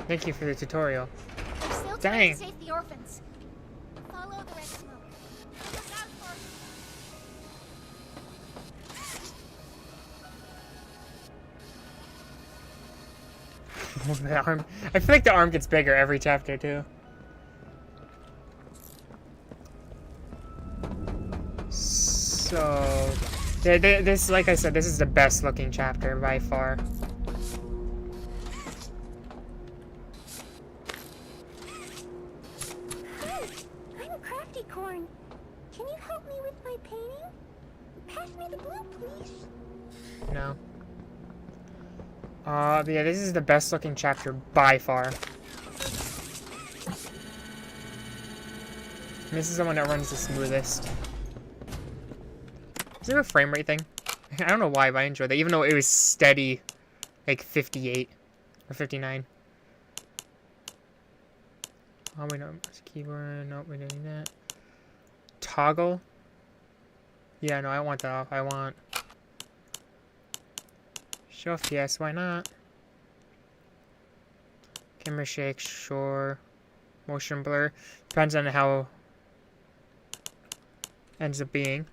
Thank you for the tutorial. They're still Dang. trying to save the orphans. Follow the red smoke. Look out for... The arm. I feel like the arm gets bigger every chapter too. So, this, like I said, this is the best looking chapter by far. I'm a crafty corn. Can you help me with my painting? Pass me the glue, please. No. But yeah, this is the best looking chapter by far. This is the one that runs the smoothest. Is there a frame rate thing? I don't know why, but I enjoyed that, even though it was steady, like 58 or 59. Oh, wait, no, it's keyboard. Nope, we don't need that. Toggle? Yeah, no, I want that off. I want show FPS, why not? Camera shake, sure. Motion blur. Depends on how it ends up being.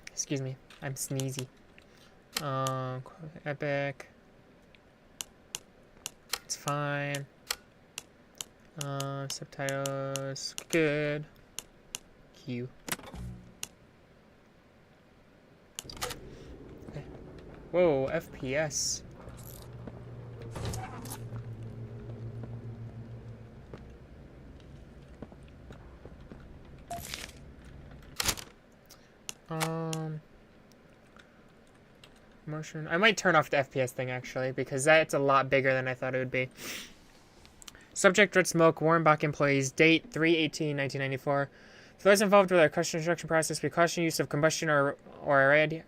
Excuse me, I'm sneezy. Epic. It's fine. Subtitles, good. Q. Okay. Whoa, FPS. Motion. I might turn off the FPS thing actually, because that's a lot bigger than I thought it would be. Subject: Red Smoke, Warrenbach employees, date 3/18/1994. For those involved with our construction process, we caution use of combustion or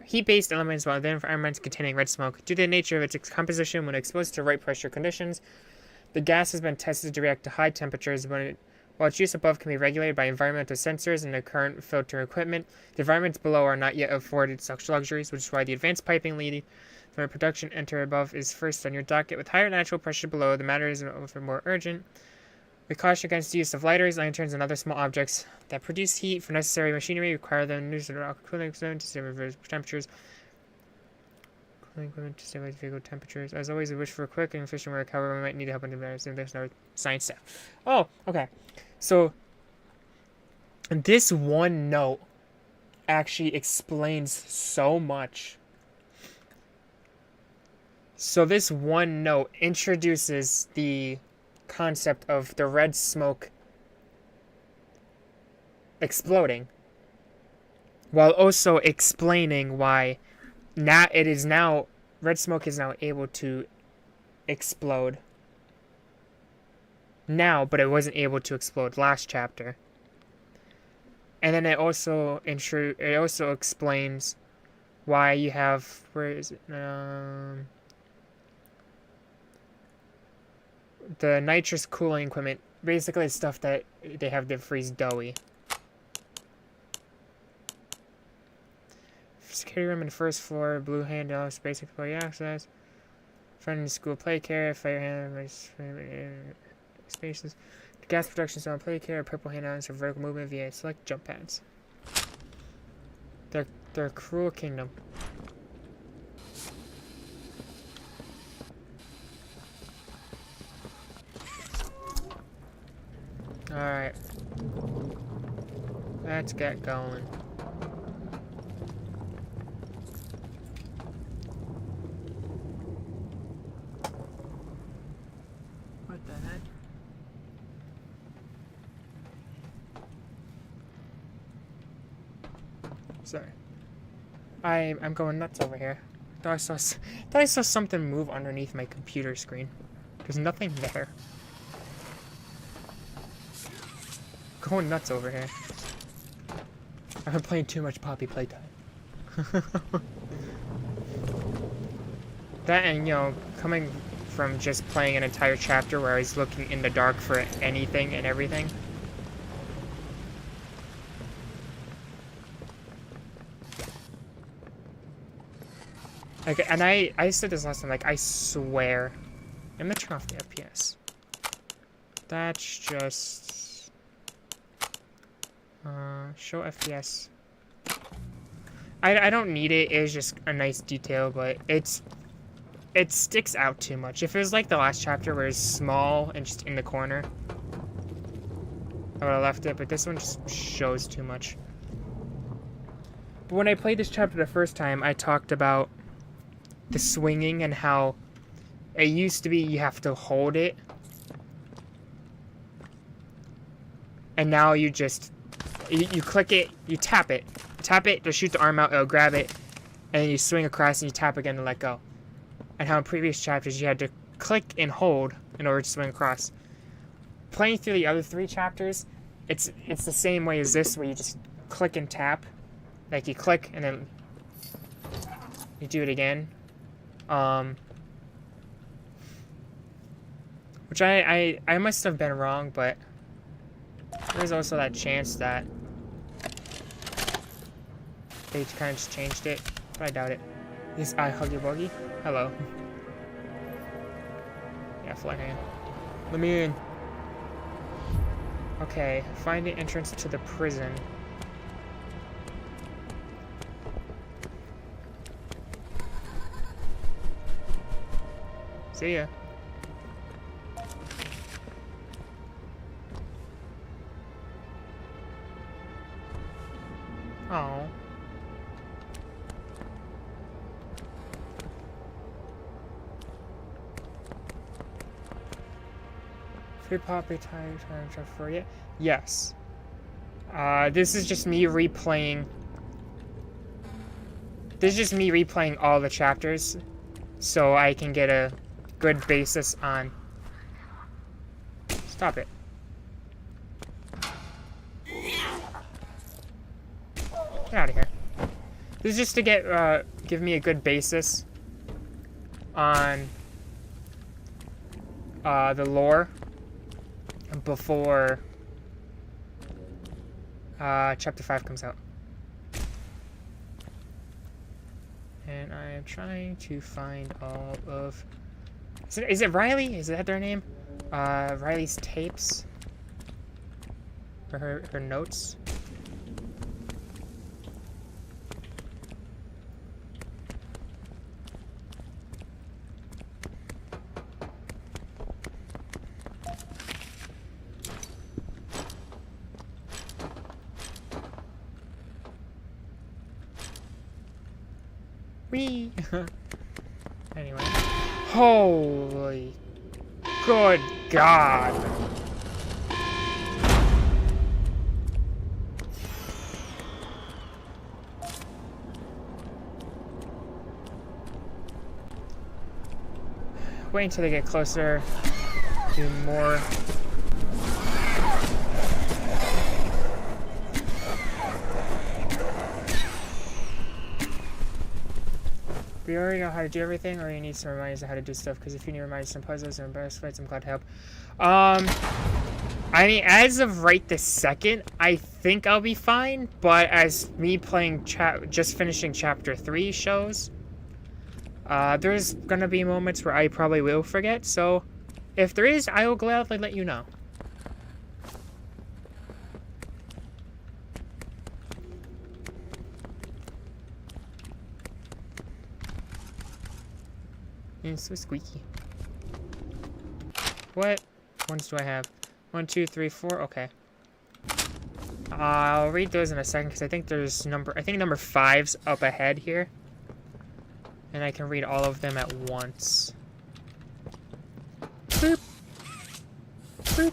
heat-based elements while within environments containing red smoke. Due to the nature of its composition, when exposed to right pressure conditions, the gas has been tested to react to high temperatures. When While its use above can be regulated by environmental sensors and the current filter equipment, the environments below are not yet afforded such luxuries, which is why the advanced piping leading from production enter above is first on your docket. With higher natural pressure below, the matter is more urgent. We caution against the use of lighters, lanterns, and other small objects that produce heat for necessary machinery. Require them to use the cooling equipment to stabilize temperatures. Cooling equipment to stabilize vehicle temperatures. As always, we wish for a quick and efficient work. However, we might need help in developing there's no science staff. Oh, okay. So this one note actually explains so much. So this one note introduces the concept of the red smoke exploding, while also explaining why red smoke is now able to explode now, but it wasn't able to explode last chapter. And then it also explains why you have, where is it? The nitrous cooling equipment, basically it's stuff that they have to freeze doughy. Security room in the first floor, blue handout, space employee access, front of the school play care, fire hand, spaces, the gas production zone play care, purple handouts for vertical movement via select jump pads. They're a cruel kingdom. Alright. Let's get going. What the heck? Sorry. I'm going nuts over here. Thought I saw something move underneath my computer screen. There's nothing there. Going nuts over here. I've been playing too much Poppy Playtime. That and, you know, coming from just playing an entire chapter where I was looking in the dark for anything and everything. Like, and I said this last time, like, I swear. I'm gonna turn off the FPS. That's just... show FPS. I don't need it. It's just a nice detail, but it sticks out too much. If it was like the last chapter where it's small and just in the corner, I would have left it, but this one just shows too much. But when I played this chapter the first time, I talked about the swinging and how it used to be you have to hold it, and now you just you click it, you tap it to shoot the arm out, it'll grab it, and then you swing across and you tap again to let go. And how in previous chapters you had to click and hold in order to swing across. Playing through the other 3 chapters, it's the same way as this, where you just click and tap. Like you click and then you do it again. Which I must have been wrong, but there's also that chance that they kind of just changed it, but I doubt it. Is I Huggy Wuggy? Hello. Yeah, flat hand. Let me in. Okay, find the entrance to the prison. See ya. Oh. Free Poppy time for you? Yes. This is just me replaying. This is just me replaying all the chapters, so I can get a good basis on. Stop it. Get out of here. This is just to give me a good basis on the lore before Chapter 5 comes out. And I am trying to find all of... Is it Riley? Is that their name? Riley's tapes? Or her notes? Whee! Anyway. Holy... Good God! Wait until they get closer. Do more. We already know how to do everything, or you need some reminders of how to do stuff, because if you need reminders, some puzzles or embarrassed fights, I'm glad to help. I mean, as of right this second, I think I'll be fine, but as me playing just finishing chapter 3 shows, there's gonna be moments where I probably will forget, so if there is, I will gladly let you know. It's so squeaky. What ones do I have? 1, 2, 3, 4. Okay. I'll read those in a second because I think there's number 5's up ahead here, and I can read all of them at once. Boop. Boop.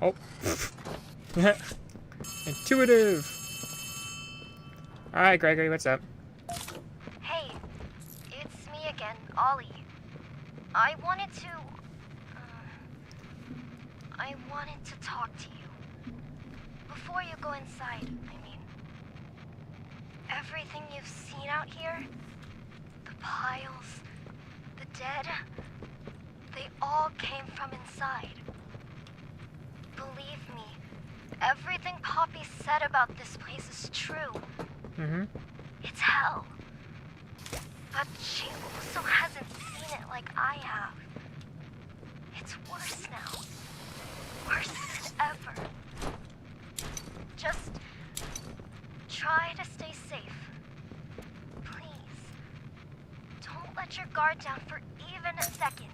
Oh. Intuitive. Alright, Gregory, what's up? Hey, it's me again, Ollie. I wanted to talk to you. Before you go inside, I mean. Everything you've seen out here, the piles, the dead, they all came from inside. Believe me, everything Poppy said about this place is true. Mm-hmm. It's hell. But she also hasn't seen it like I have. It's worse now. Worse than ever. Just try to stay safe. Please. Don't let your guard down for even a second.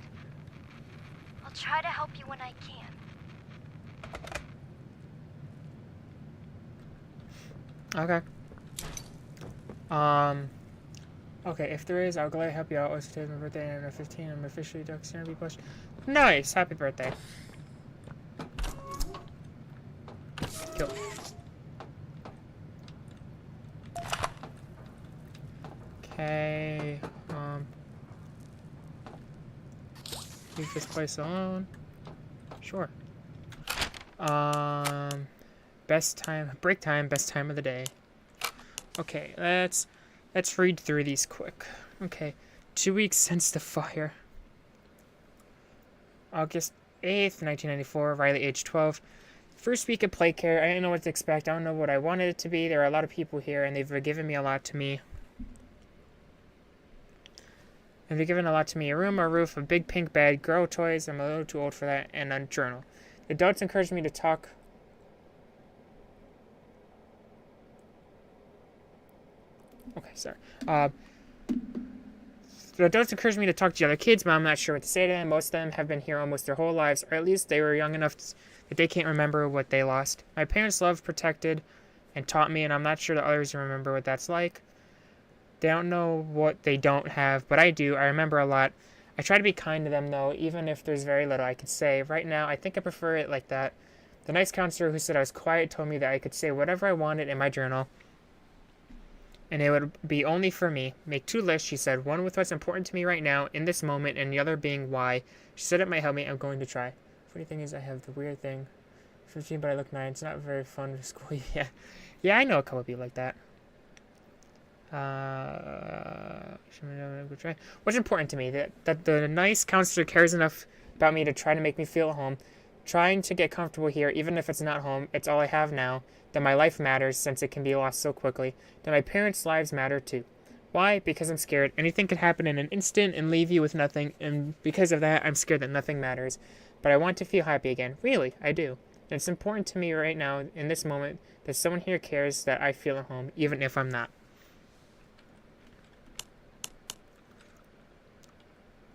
I'll try to help you when I can. Okay. Okay, if there is, I'll gladly help you out. Also, today's my birthday, and I'm 15. I'm officially Duck's gonna be pushed. Nice! Happy birthday. Cool. Okay, leave this place alone. Sure. Best time, break time, best time of the day. Okay, let's read through these quick. Okay, 2 weeks since the fire. August 8th, 1994, Riley, age 12. First week of play care, I didn't know what to expect. I don't know what I wanted it to be. There are a lot of people here, and they've given me a lot to me. And they've given a lot to me. A room, a roof, a big pink bed, girl toys. I'm a little too old for that, and a journal. The adults encouraged me to talk. Okay, sorry. The adults encouraged me to talk to the other kids, but I'm not sure what to say to them. Most of them have been here almost their whole lives, or at least they were young enough that they can't remember what they lost. My parents loved, protected, and taught me, and I'm not sure the others remember what that's like. They don't know what they don't have, but I do. I remember a lot. I try to be kind to them, though, even if there's very little I could say. Right now, I think I prefer it like that. The nice counselor who said I was quiet told me that I could say whatever I wanted in my journal, and it would be only for me. Make 2 lists, she said. One with what's important to me right now, in this moment, and the other being why. She said it might help me. I'm going to try. Funny thing is, I have the weird thing. 15, but I look 9. It's not very fun for school. Yeah, I know a couple of people like that. What's important to me? That the nice counselor cares enough about me to try to make me feel at home. Trying to get comfortable here, even if it's not home, it's all I have now. That my life matters since it can be lost so quickly. That my parents' lives matter too. Why? Because I'm scared. Anything could happen in an instant and leave you with nothing, and because of that, I'm scared that nothing matters. But I want to feel happy again. Really, I do. And it's important to me right now, in this moment, that someone here cares that I feel at home, even if I'm not.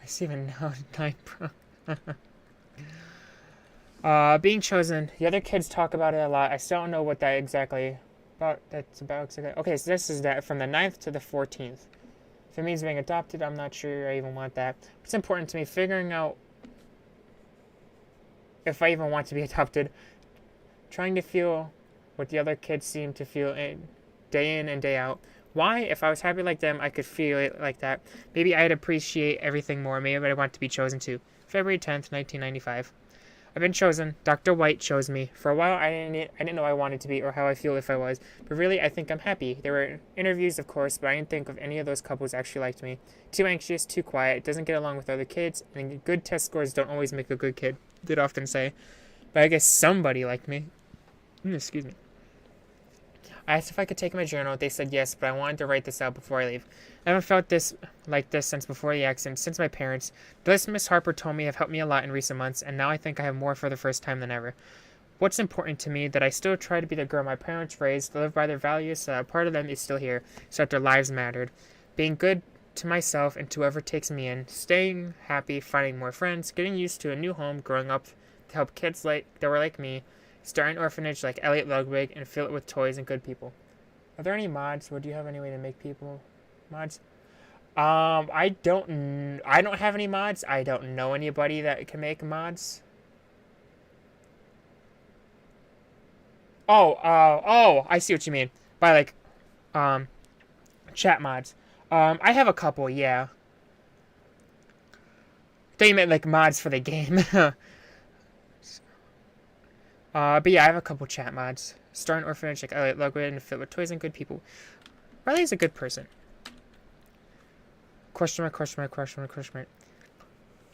I see even now, night, bro. Being chosen. The other kids talk about it a lot. I still don't know what that exactly about. That's about exactly. Okay, so this is that from the 9th to the 14th. If it means being adopted, I'm not sure I even want that. It's important to me figuring out if I even want to be adopted. Trying to feel what the other kids seem to feel day in and day out. Why? If I was happy like them, I could feel it like that. Maybe I'd appreciate everything more. Maybe I'd want to be chosen too. February 10th, 1995. I've been chosen. Dr. White chose me. For a while, I didn't know I wanted to be or how I feel if I was. But really, I think I'm happy. There were interviews, of course, but I didn't think of any of those couples actually liked me. Too anxious, too quiet, doesn't get along with other kids, and good test scores don't always make a good kid. They'd often say. But I guess somebody liked me. Excuse me. I asked if I could take my journal. They said yes, but I wanted to write this out before I leave. I haven't felt like this since before the accident, since my parents. The list Miss Harper told me have helped me a lot in recent months, and now I think I have more for the first time than ever. What's important to me, that I still try to be the girl my parents raised, to live by their values, so that a part of them is still here, so that their lives mattered. Being good to myself and to whoever takes me in, staying happy, finding more friends, getting used to a new home, growing up to help kids that were like me, start an orphanage like Elliot Ludwig, and fill it with toys and good people. Are there any mods? Would you have any way to make people mods? I don't have any mods. I don't know anybody that can make mods. Oh, I see what you mean. By like, chat mods. I have a couple, yeah. I thought you meant like mods for the game. But yeah, I have a couple chat mods. Start an orphanage like Elliot Ludwig and fill it with toys and good people. Riley's a good person. Question mark, question mark, question mark, question mark.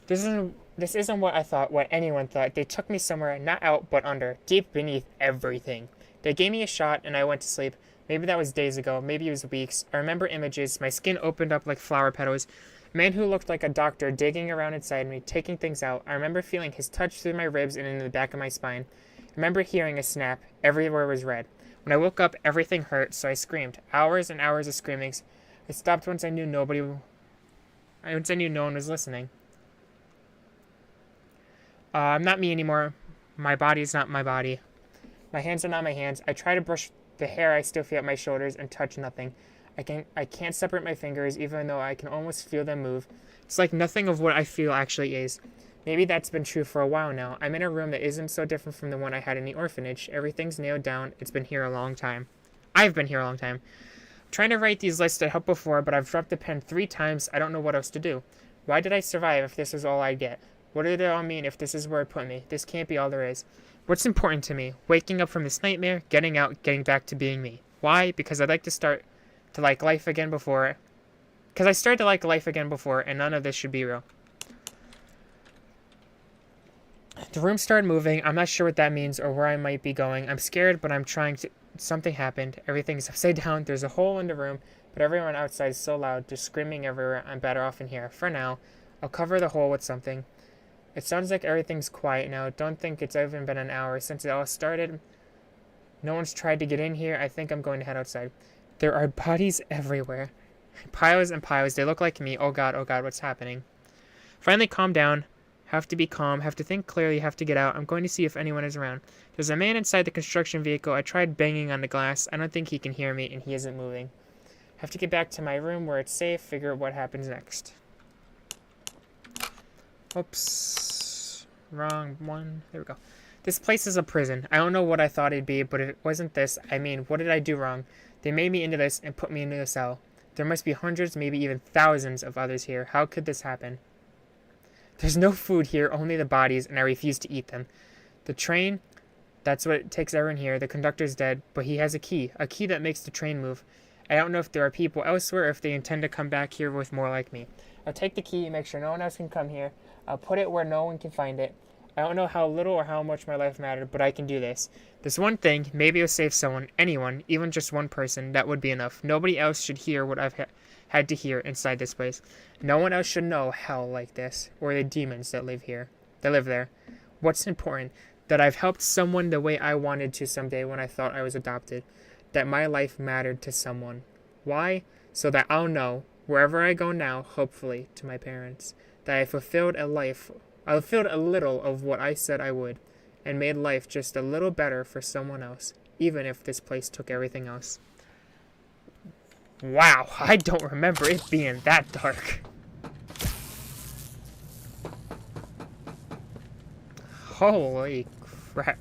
This isn't what I thought, what anyone thought. They took me somewhere, not out, but under, deep beneath everything. They gave me a shot, and I went to sleep. Maybe that was days ago, maybe it was weeks. I remember images, my skin opened up like flower petals. A man who looked like a doctor digging around inside me, taking things out. I remember feeling his touch through my ribs and in the back of my spine. I remember hearing a snap. Everywhere was red. When I woke up, everything hurt, so I screamed. Hours and hours of screaming. I stopped once I knew no one was listening. I'm not me anymore. My body is not my body. My hands are not my hands. I try to brush the hair I still feel at my shoulders and touch nothing. I can't separate my fingers, even though I can almost feel them move. It's like nothing of what I feel actually is. Maybe that's been true for a while now. I'm in a room that isn't so different from the one I had in the orphanage. Everything's nailed down. It's been here a long time. I've been here a long time. I'm trying to write these lists I helped before, but I've dropped the pen 3 times. I don't know what else to do. Why did I survive if this was all I'd get? What did it all mean if this is where it put me? This can't be all there is. What's important to me? Waking up from this nightmare, getting out, getting back to being me. Why? Because I'd like to start to like life again before. Because I started to like life again before, and none of this should be real. The room started moving. I'm not sure what that means or where I might be going. I'm scared, but I'm trying to... Something happened. Everything's upside down. There's a hole in the room, but everyone outside is so loud, just screaming everywhere. I'm better off in here. For now, I'll cover the hole with something. It sounds like everything's quiet now. Don't think it's even been an hour since it all started. No one's tried to get in here. I think I'm going to head outside. There are bodies everywhere. Piles and piles. They look like me. Oh god, what's happening? Finally calm down. Have to be calm. Have to think clearly. Have to get out. I'm going to see if anyone is around. There's a man inside the construction vehicle. I tried banging on the glass. I don't think he can hear me, and he isn't moving. Have to get back to my room where it's safe. Figure out what happens next. Oops. Wrong one. There we go. This place is a prison. I don't know what I thought it'd be, but it wasn't this. I mean, what did I do wrong? They made me into this and put me into a cell. There must be hundreds, maybe even thousands of others here. How could this happen? There's no food here, only the bodies, and I refuse to eat them. The train, that's what takes everyone here. The conductor's dead, but he has a key that makes the train move. I don't know if there are people elsewhere or if they intend to come back here with more like me. I'll take the key and make sure no one else can come here. I'll put it where no one can find it. I don't know how little or how much my life mattered, but I can do this. This one thing, maybe it'll save someone, anyone, even just one person, that would be enough. Nobody else should hear what I've had to hear inside this place. No one else should know hell like this, or the demons that live there. What's important? That I've helped someone the way I wanted to someday when I thought I was adopted. That my life mattered to someone. Why? So that I'll know, wherever I go now, hopefully, to my parents, that I fulfilled a little of what I said I would, and made life just a little better for someone else, even if this place took everything else. Wow, I don't remember it being that dark. Holy crap.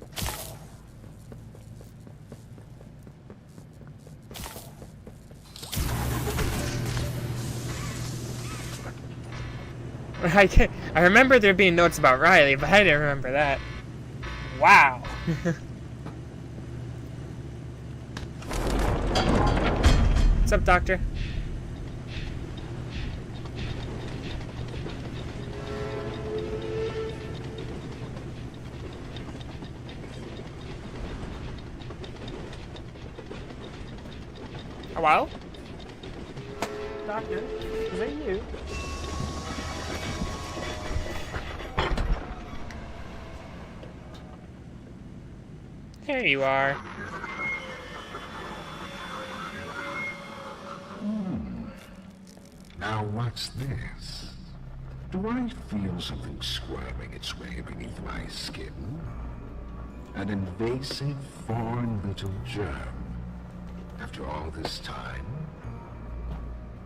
I remember there being notes about Riley, but I didn't remember that. Wow. What's up, Doctor? Hello? Doctor, is that you? There you are. Now what's this? Do I feel something squirming its way beneath my skin? An invasive foreign little germ. After all this time?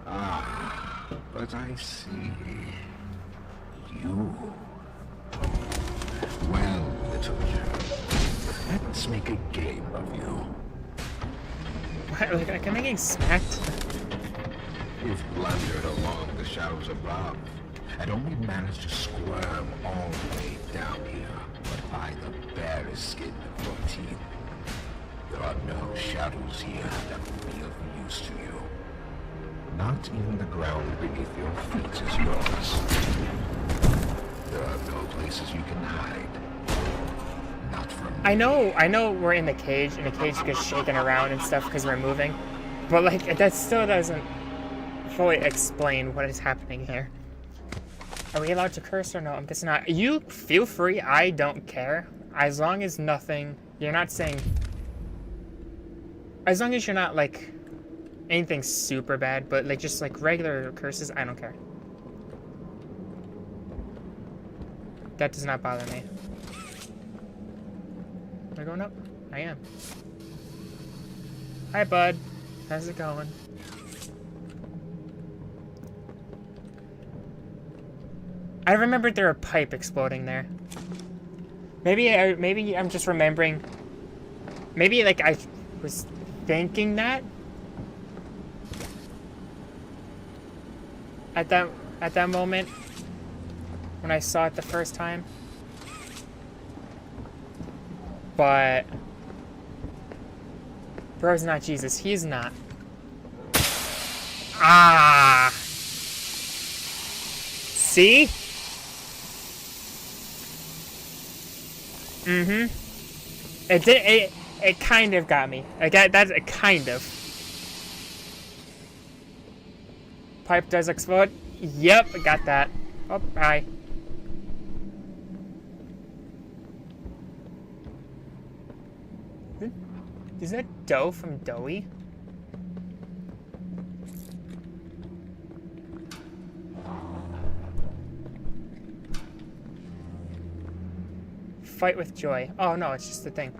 Ah, but I see. You. Well, little germ, let's make a game of you. What? Like I'm getting smacked? You've blundered along the shadows above, and only managed to squirm all the way down here, but by the barest skin of your teeth. There are no shadows here that will be of use to you. Not even the ground beneath your feet is yours. There are no places you can hide. Not from me. I know we're in the cage, and the cage gets shaken around and stuff because we're moving, but like that still doesn't fully explain what is happening here. Are we allowed to curse or no? I'm guessing not. You feel free, I don't care. As long as you're not saying, as long as you're not like anything super bad, but like just like regular curses, I don't care. That does not bother me. Am I going up? I am. Hi, bud. How's it going? I remembered there a pipe exploding there. Maybe I'm just remembering. Maybe like I was thinking that at that moment when I saw it the first time. But bro's not Jesus. He's not. Ah. See? Mm-hmm. It kind of got me. That's a kind of. Pipe does explode. Yep, I got that. Oh, bye. Is that Doe from Doey? Fight with joy. Oh no, it's just a thing.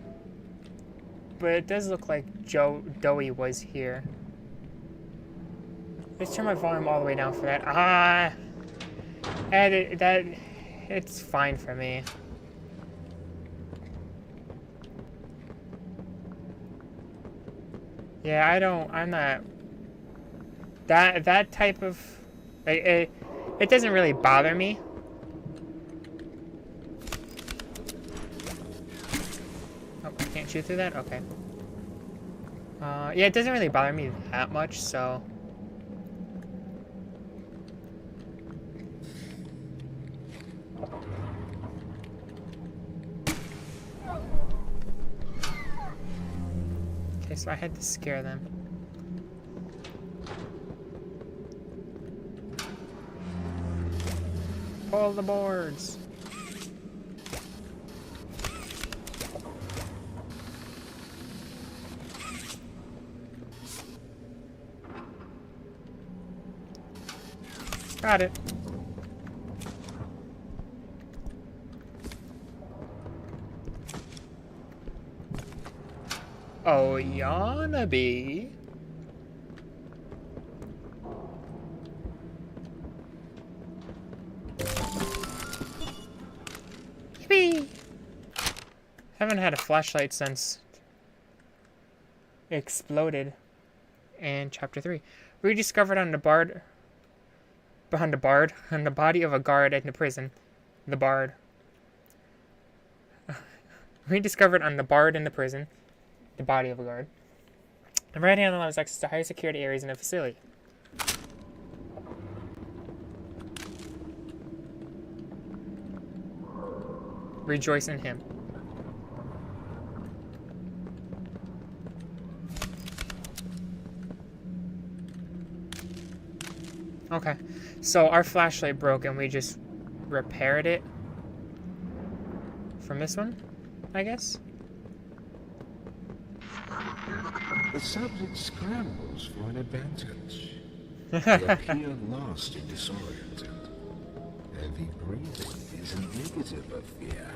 But it does look like Doey was here. Let's turn my volume all the way down for that. Ah! It's fine for me. Yeah, I'm not... That type of... It doesn't really bother me. Oh, I can't shoot through that? Okay. Yeah, it doesn't really bother me that much, so... Okay, so I had to scare them. Pull the boards! Got it. Oh, Yanabe. Yippee! Haven't had a flashlight since it exploded in chapter 3. Rediscovered on the body of a guard in the prison. The bard. Rediscovered on the bard in the prison. The body of a guard. The right hand allows access to high security areas in the facility. Rejoice in him. Okay, so our flashlight broke and we just repaired it from this one, I guess? The subject scrambles for an advantage. They appear lost and disoriented. Heavy breathing is indicative of fear.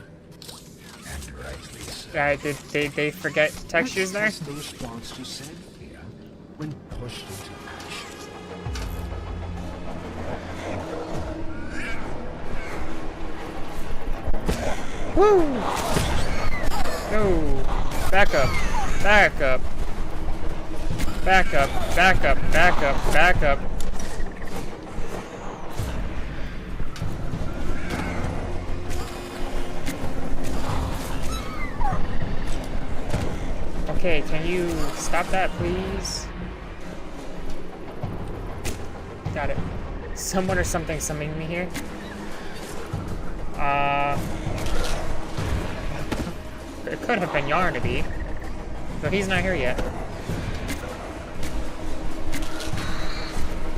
And rightly so. Yeah, did they forget textures there? What's the response to said fear when pushed into action? Woo! No! Back up! Back up! Back up! Back up! Back up! Back up! Okay, can you stop that, please? Got it. Someone or something summoning me here. It could have been Yarnaby, but he's not here yet.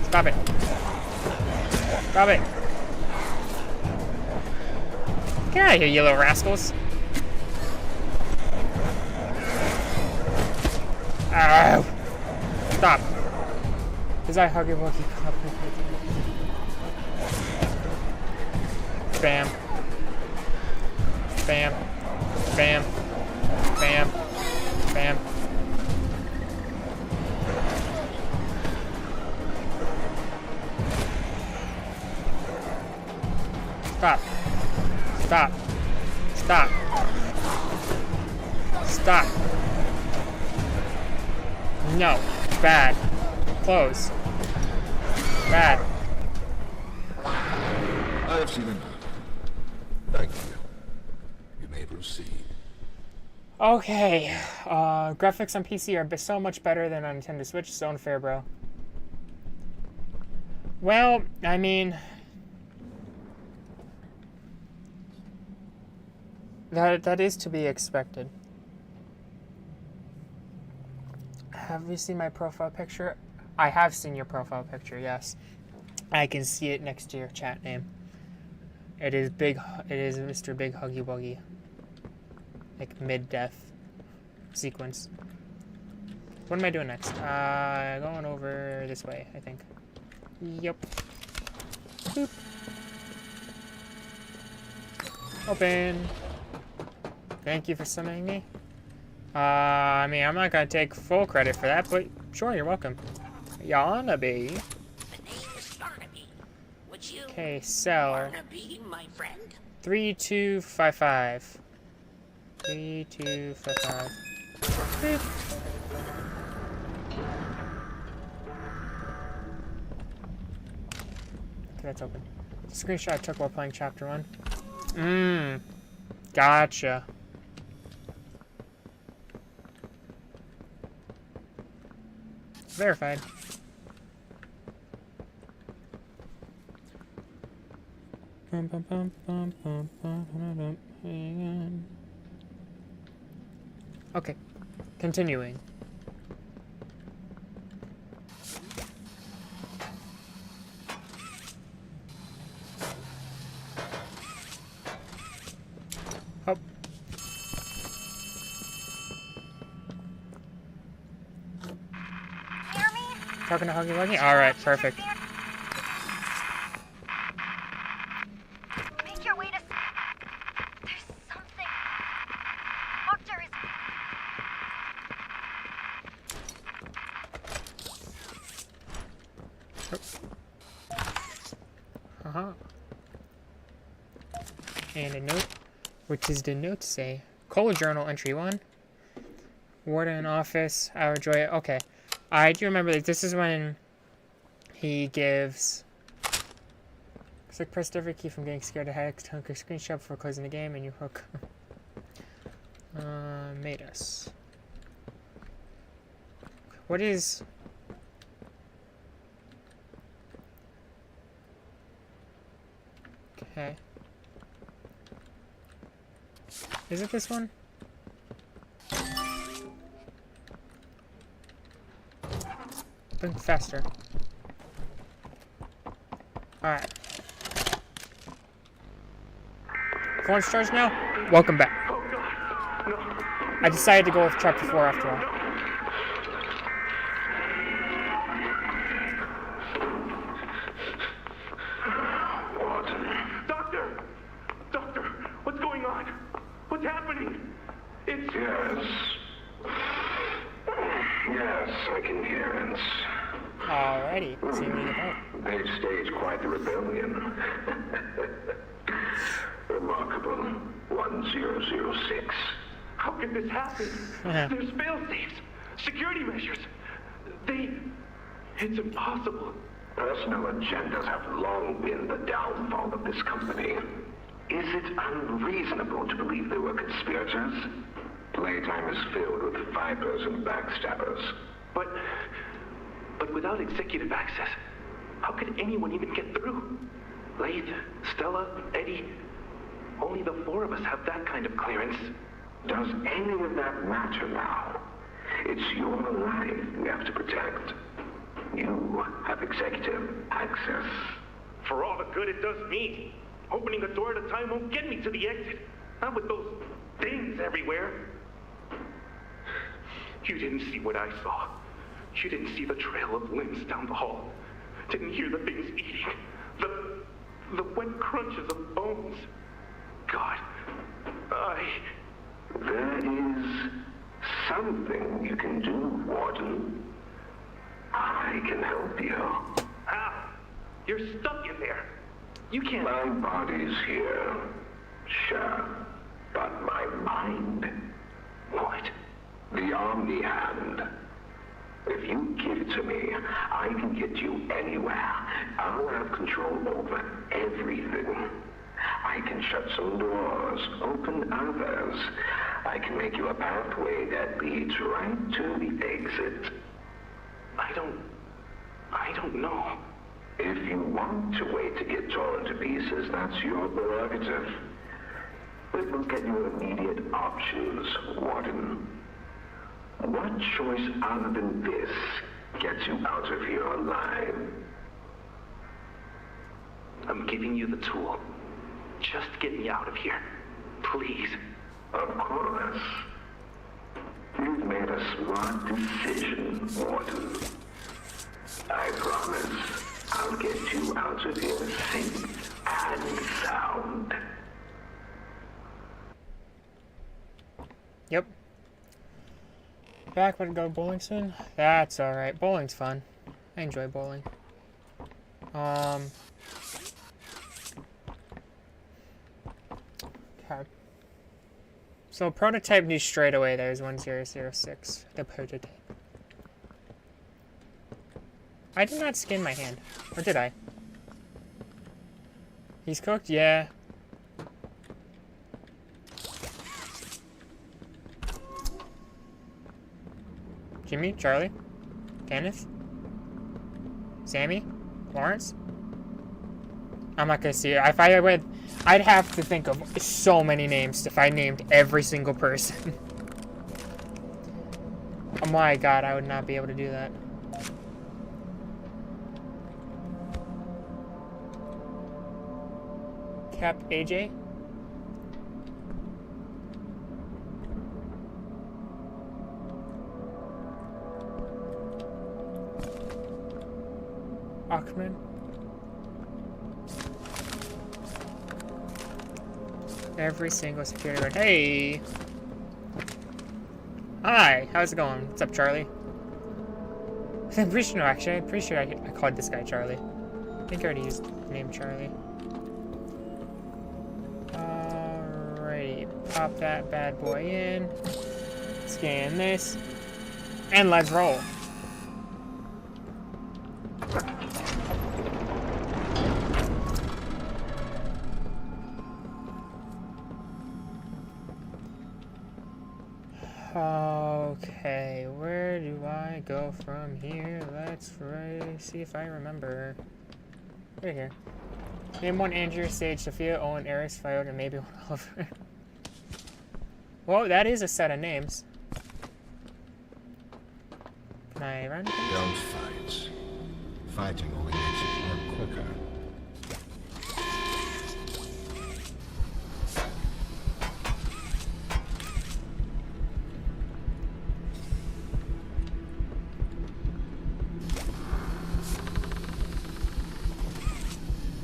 Stop it. Stop it. Get out of here, you little rascals. Ow! Stop. Is I Huggy Wuggy Poppy Playtime? Bam. Bam. Bam. Bam. Bam. Stop. Stop. Stop. Stop. No. Bad. Close. Bad. I have seen enough. Thank you. You may proceed. Okay. Graphics on PC are so much better than on Nintendo Switch. So unfair, bro. Well, I mean... That is to be expected. Have you seen my profile picture? I have seen your profile picture, yes. I can see it next to your chat name. It is big. It is Mr. Big Huggy Wuggy. Like mid-death sequence. What am I doing next? Going over this way, I think. Yep. Boop. Open. Thank you for summoning me. I mean, I'm not gonna take full credit for that, but sure, you're welcome. Yarnaby. The name is Yarnaby. Would you Okay, sell. wanna be my friend? 3255. 3255. Boop. Okay, that's open. Screenshot I took while playing chapter 1. Gotcha. Verified. Okay, continuing. Oh. Hear me? Talking to Huggy Wuggy? Alright, perfect. Make your way to... There's something... Doctor is... Uh-huh. And a note. What does the note say? Cola Journal Entry 1. Warden Office. Our Joy. Okay. I do remember that this is when he gives... Click pressed every key from getting scared ahead. Hunk a screenshot before closing the game and you hook. Made us. What is... Okay. Is it this one? Think faster. Alright. Phone's charged now? Welcome back. I decided to go with chapter 4 after all. Doctor, what's going on? What's happening? It's... Yes, I can hear it. Alrighty. See what you about. They've staged quite the rebellion. Remarkable. 1006. How could this happen? There's fail-safes, security measures. It's impossible. Personal agendas have long been the downfall of this company. Is it unreasonable to believe there were conspirators? Playtime is filled with vipers and backstabbers. But without executive access, how could anyone even get through? Lathe, Stella, Eddie, only the 4 of us have that kind of clearance. Does any of that matter now? It's your life we have to protect. You have executive access. For all the good it does me, opening a door at a time won't get me to the exit. Not with those things everywhere. You didn't see what I saw. You didn't see the trail of limbs down the hall. Didn't hear the things eating. The wet crunches of bones. God, There is something you can do, Warden. I can help you. How? You're stuck in there. You can't... My body's here, sure, but my mind... What? The Omni Hand. If you give it to me, I can get you anywhere. I'll have control over everything. I can shut some doors, open others. I can make you a pathway that leads right to the exit. I don't know. If you want to wait to get torn to pieces, that's your prerogative. But look at your immediate options, Warden. What choice other than this gets you out of here alive? I'm giving you the tool. Just get me out of here. Please. Of course. You've made a smart decision, Warden. I promise I'll get you out of here safe and sound. Yep. Back when I go bowling soon? That's alright. Bowling's fun. I enjoy bowling. Okay. So prototype knew straight away there's 1006. The prototype. I did not skin my hand. Or did I? He's cooked? Yeah. Jimmy? Charlie? Kenneth? Sammy? Lawrence? I'm not gonna see it. If I would, I'd have to think of so many names if I named every single person. Oh my god, I would not be able to do that. Cap AJ? Achman? Every single security guard. Hey! Hi, how's it going? What's up, Charlie? I'm pretty sure, no, actually, I'm pretty sure I called this guy Charlie. I think I already used the name Charlie. Alrighty, pop that bad boy in. Scan this. And let's roll. Okay, where do I go from here? Let's see if I remember. Right here. Name one Andrew, Sage, Sophia, Owen, Eris, Fiona, and maybe one Oliver. Well, that is a set of names. Can I run? Don't fight. Fighting only makes it work quicker.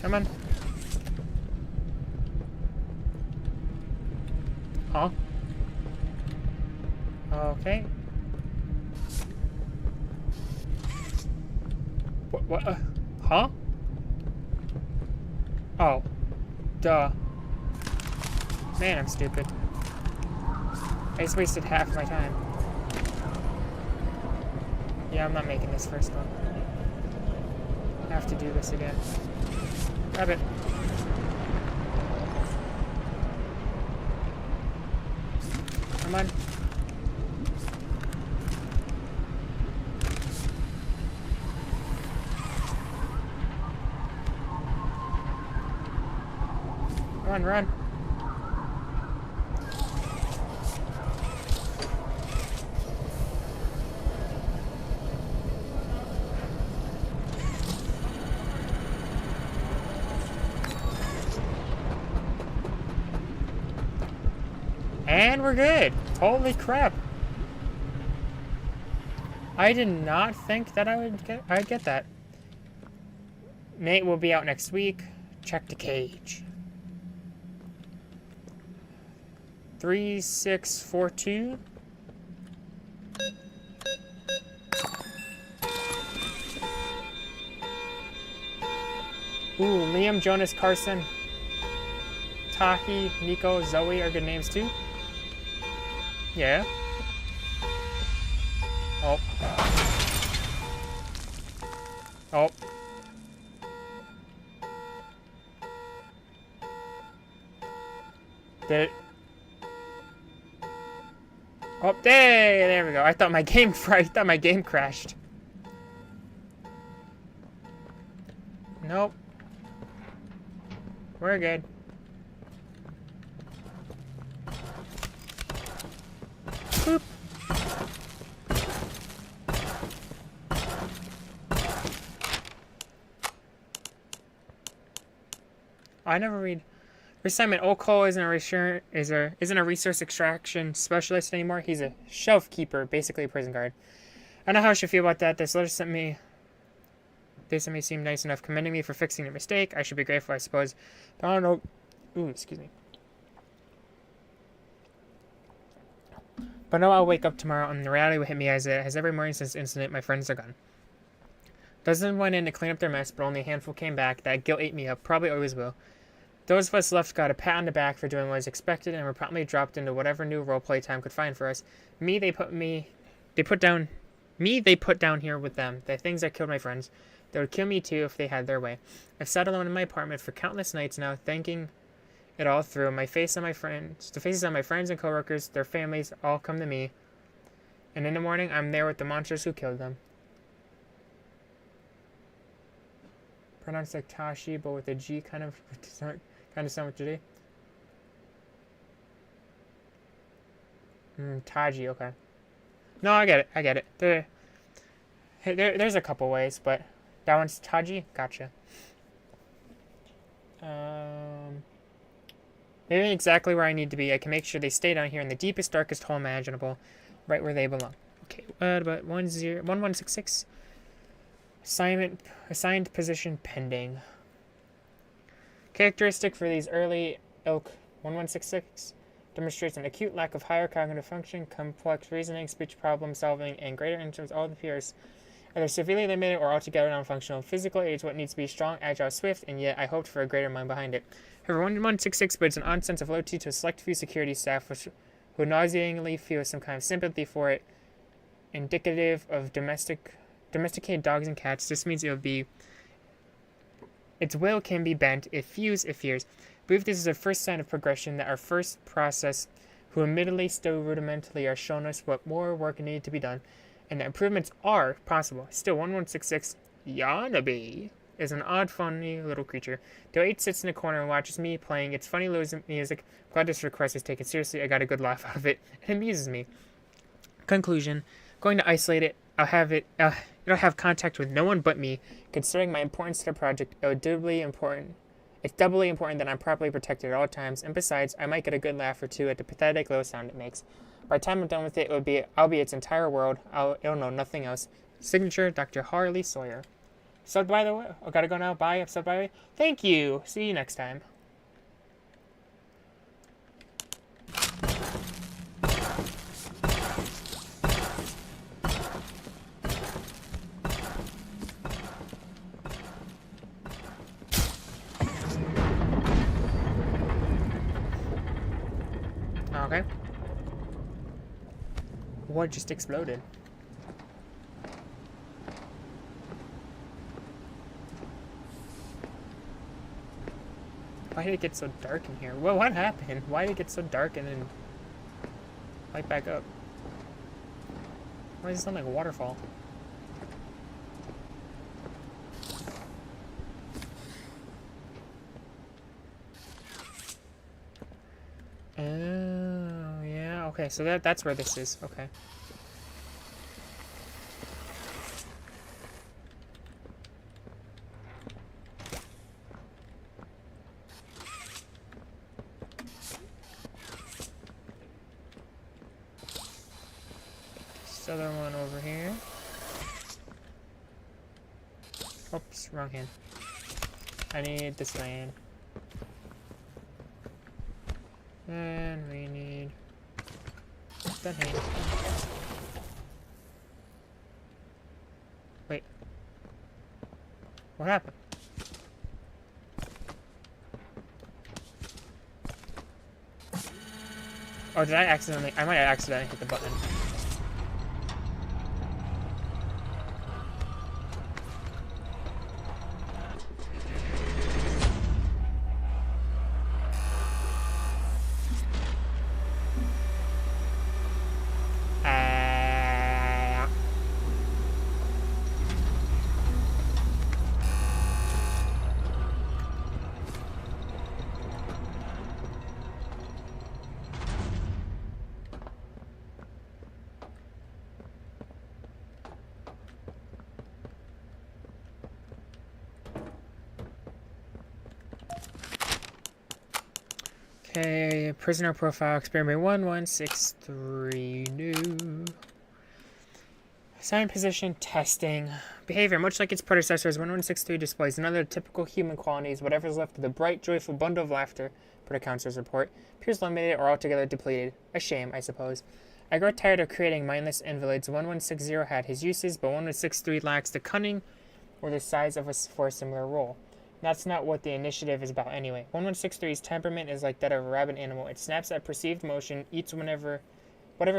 Come on. Huh? Okay. What? Huh? Oh. Duh. Man, I'm stupid. I just wasted half my time. Yeah, I'm not making this first one. I have to do this again. Grab it. Come on. Run, run. And we're good. Holy crap. I did not think that I'd get that. Nate will be out next week. Check the cage. 3642. Ooh, Liam, Jonas, Carson, Tahi, Nico, Zoe are good names too. Yeah. Oh. Oh. Did it? Oh, there we go. I thought my game crashed. Nope. We're good. Boop. I never read. Reassignment. Cole isn't a resource extraction specialist anymore. He's a shelf keeper, basically a prison guard. I don't know how I should feel about that. This letter they sent me seemed nice enough, commending me for fixing their mistake. I should be grateful, I suppose. But I don't know. Ooh, excuse me. But no, I'll wake up tomorrow and the reality will hit me as it has every morning since the incident. My friends are gone. Dozens went in to clean up their mess, but only a handful came back. That guilt ate me up. Probably always will. Those of us left got a pat on the back for doing what was expected and were promptly dropped into whatever new role playtime could find for us. They put down here with them. The things that killed my friends. They would kill me too if they had their way. I've sat alone in my apartment for countless nights now, thinking it all through. The faces on my friends and coworkers, their families, all come to me. And in the morning, I'm there with the monsters who killed them. Pronounced like Tashi, but with a G kind of sound with G. Taji, okay. No, I get it. There's a couple ways, but that one's Taji? Gotcha. Maybe exactly where I need to be. I can make sure they stay down here in the deepest, darkest hole imaginable, right where they belong. Okay, what about 1166? Assigned position pending. Characteristic for these early ilk 1166 demonstrates an acute lack of higher cognitive function, complex reasoning, speech problem solving, and greater interest. All the peers either severely limited or altogether non-functional. Physical age, what needs to be strong, agile, swift, and yet I hoped for a greater mind behind it. However, 1166 builds an odd sense of loyalty to a select few security staff who nauseatingly feel some kind of sympathy for it, indicative of domesticated dogs and cats. This means its will can be bent, if fused, if fears. I believe this is a first sign of progression that our first process, who admittedly still rudimentarily are shown us what more work needed to be done, and that improvements are possible. Still, 1166 Yanabe is an odd, funny little creature. Though 8 sits in a corner and watches me playing its funny little music, I'm glad this request is taken seriously. I got a good laugh out of it. It amuses me. Conclusion. Going to isolate it. It'll have contact with no one but me. Considering my importance to the project, it's doubly important that I'm properly protected at all times, and besides, I might get a good laugh or two at the pathetic little sound it makes. By the time I'm done with it, I'll be its entire world. It'll know nothing else. Signature, Dr. Harley Sawyer. Sub by the way. I gotta go now. Bye. Sub by the way. Thank you. See you next time. Okay. What just exploded? Why did it get so dark in here? Well, what happened? Why did it get so dark and then light back up? Why does it sound like a waterfall? Oh, yeah. Okay, so that's where this is. Okay. This other one over here. Oops, wrong hand. I need this land. And we need that hand. Wait. What happened? Oh, did I accidentally? I might have accidentally hit the button. Okay, prisoner profile, experiment 1163, new. Assigned position, testing. Behavior, much like its predecessors, 1163 displays another typical human qualities. Whatever is left of the bright, joyful bundle of laughter, per the counselor's report, appears limited or altogether depleted. A shame, I suppose. I grow tired of creating mindless invalids. 1160 had his uses, but 1163 lacks the cunning or the size of for a similar role. That's not what the initiative is about anyway. 1163's temperament is like that of a rabid animal. It snaps at perceived motion, eats whatever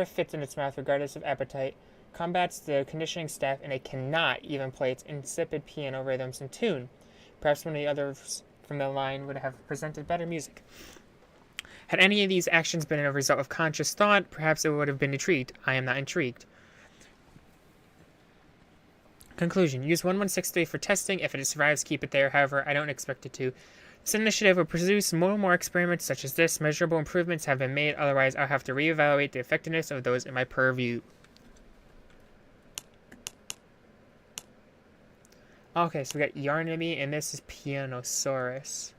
fits in its mouth regardless of appetite, combats the conditioning staff, and it cannot even play its insipid piano rhythms in tune. Perhaps one of the others from the line would have presented better music. Had any of these actions been a result of conscious thought, perhaps it would have been intrigued. I am not intrigued. Conclusion. Use 1163 for testing. If it survives, keep it there. However, I don't expect it to. This initiative will produce more experiments such as this. Measurable improvements have been made. Otherwise, I'll have to reevaluate the effectiveness of those in my purview. Okay, so we got Yarnamy, and this is Pianosaurus.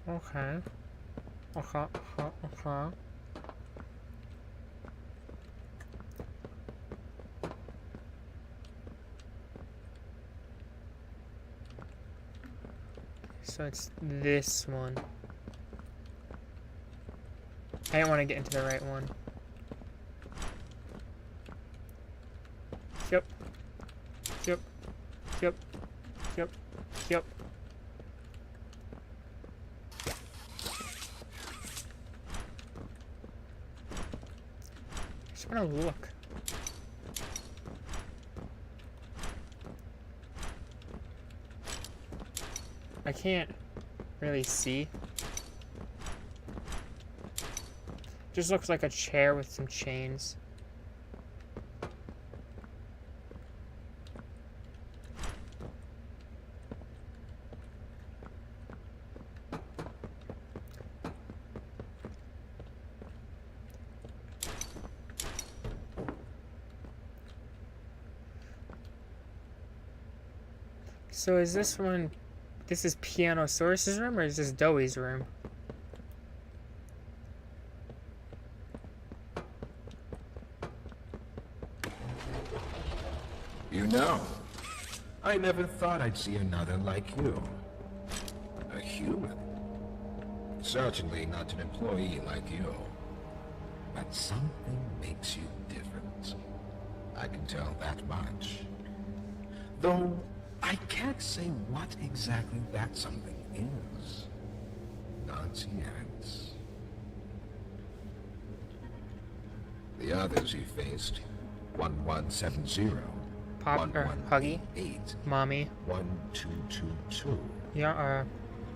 Okay. Okay. So it's this one. I didn't want to get into the right one. Yep. Yep. Yep. Yep. Yep. I just want to look. I can't really see. Just looks like a chair with some chains. So is this one, this is Pianosaurus's room, or is this Doey's room? You know, I never thought I'd see another like you. A human. Certainly not an employee like you. But something makes you different. I can tell that much. Though, I can't say what exactly that something is. Not yet. The others you faced, 1170. Pop or Huggy, Mommy, 1222. Yeah,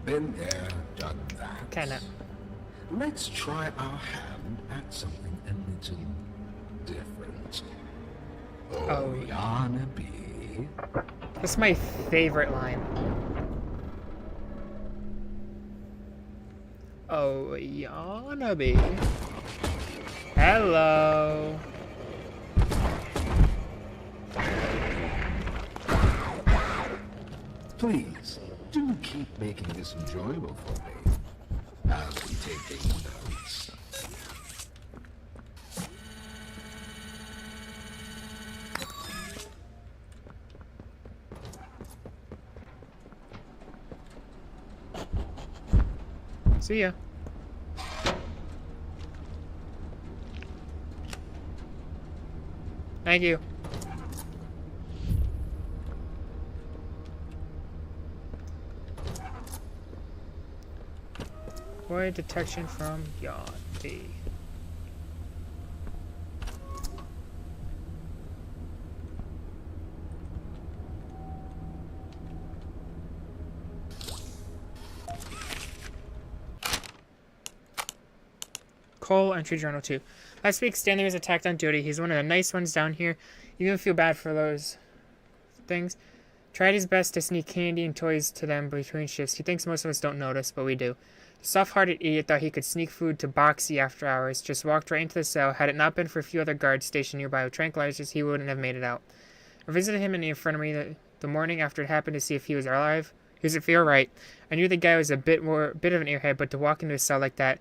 Been there, done that. Kinda. Let's try our hand at something a little different. Oh, Yarnaby. That's my favorite line. Oh, Yarnaby. Hello. Please, do keep making this enjoyable for me as we take notes. See ya. Thank you. Void detection from Yarnaby. Cole, entry journal 2. Last week, Stanley was attacked on duty. He's one of the nice ones down here. You don't feel bad for those things. Tried his best to sneak candy and toys to them between shifts. He thinks most of us don't notice, but we do. The soft-hearted idiot thought he could sneak food to Boxy after hours. Just walked right into the cell. Had it not been for a few other guards stationed nearby with tranquilizers, he wouldn't have made it out. I visited him in the infirmary the morning after it happened to see if he was alive. He doesn't feel right. I knew the guy was a bit of an airhead, but to walk into a cell like that,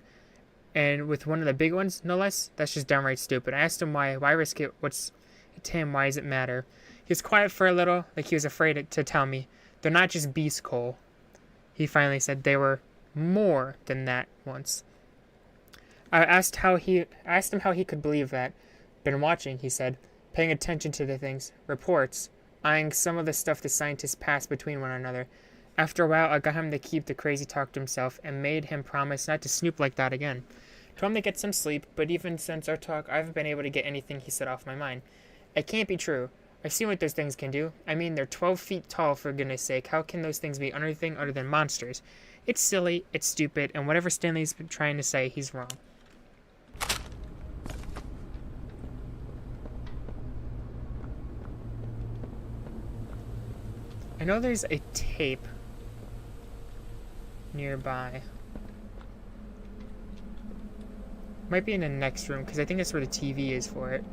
and with one of the big ones, no less, that's just downright stupid. I asked him why. Why risk it? What's to him? Why does it matter? He was quiet for a little, like he was afraid to tell me. They're not just beasts, Cole. He finally said they were more than that once. I asked him how he could believe that. Been watching, he said, paying attention to the things, reports, eyeing some of the stuff the scientists pass between one another. After a while, I got him to keep the crazy talk to himself and made him promise not to snoop like that again. Told him to get some sleep, but even since our talk, I haven't been able to get anything he said off my mind. It can't be true. I've seen what those things can do. I mean, they're 12 feet tall, for goodness sake. How can those things be anything other than monsters? It's silly, it's stupid, and whatever Stanley's been trying to say, he's wrong. I know there's a tape nearby. Might be in the next room, because I think that's where the TV is for it.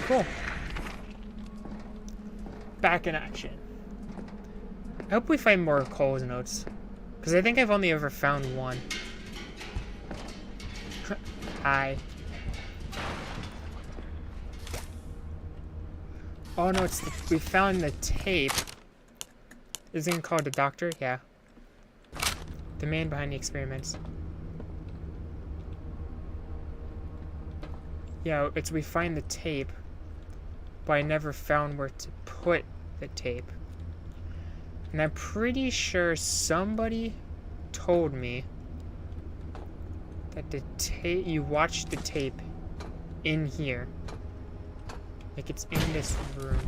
Cool. Back in action. I hope we find more Cole's notes. Because I think I've only ever found one. Hi. Oh no, we found the tape. Isn't it called the doctor? Yeah. The man behind the experiments. Yeah, we find the tape. But I never found where to put the tape. And I'm pretty sure somebody told me that the tape, you watch the tape in here. Like it's in this room.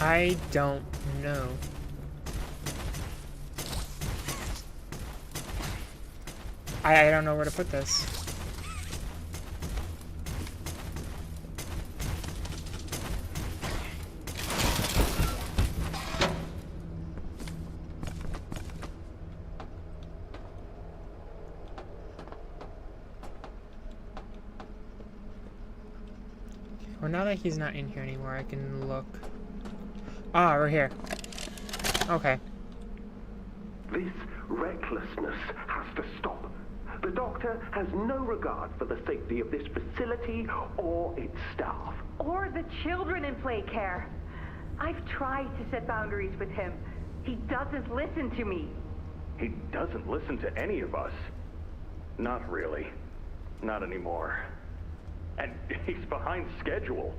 I don't know. I don't know where to put this. Well, now that he's not in here anymore, I can look. Ah, we're here. Okay. This recklessness has to stop. The doctor has no regard for the safety of this facility or its staff. Or the children in play care. I've tried to set boundaries with him. He doesn't listen to me. He doesn't listen to any of us. Not really. Not anymore. And he's behind schedule.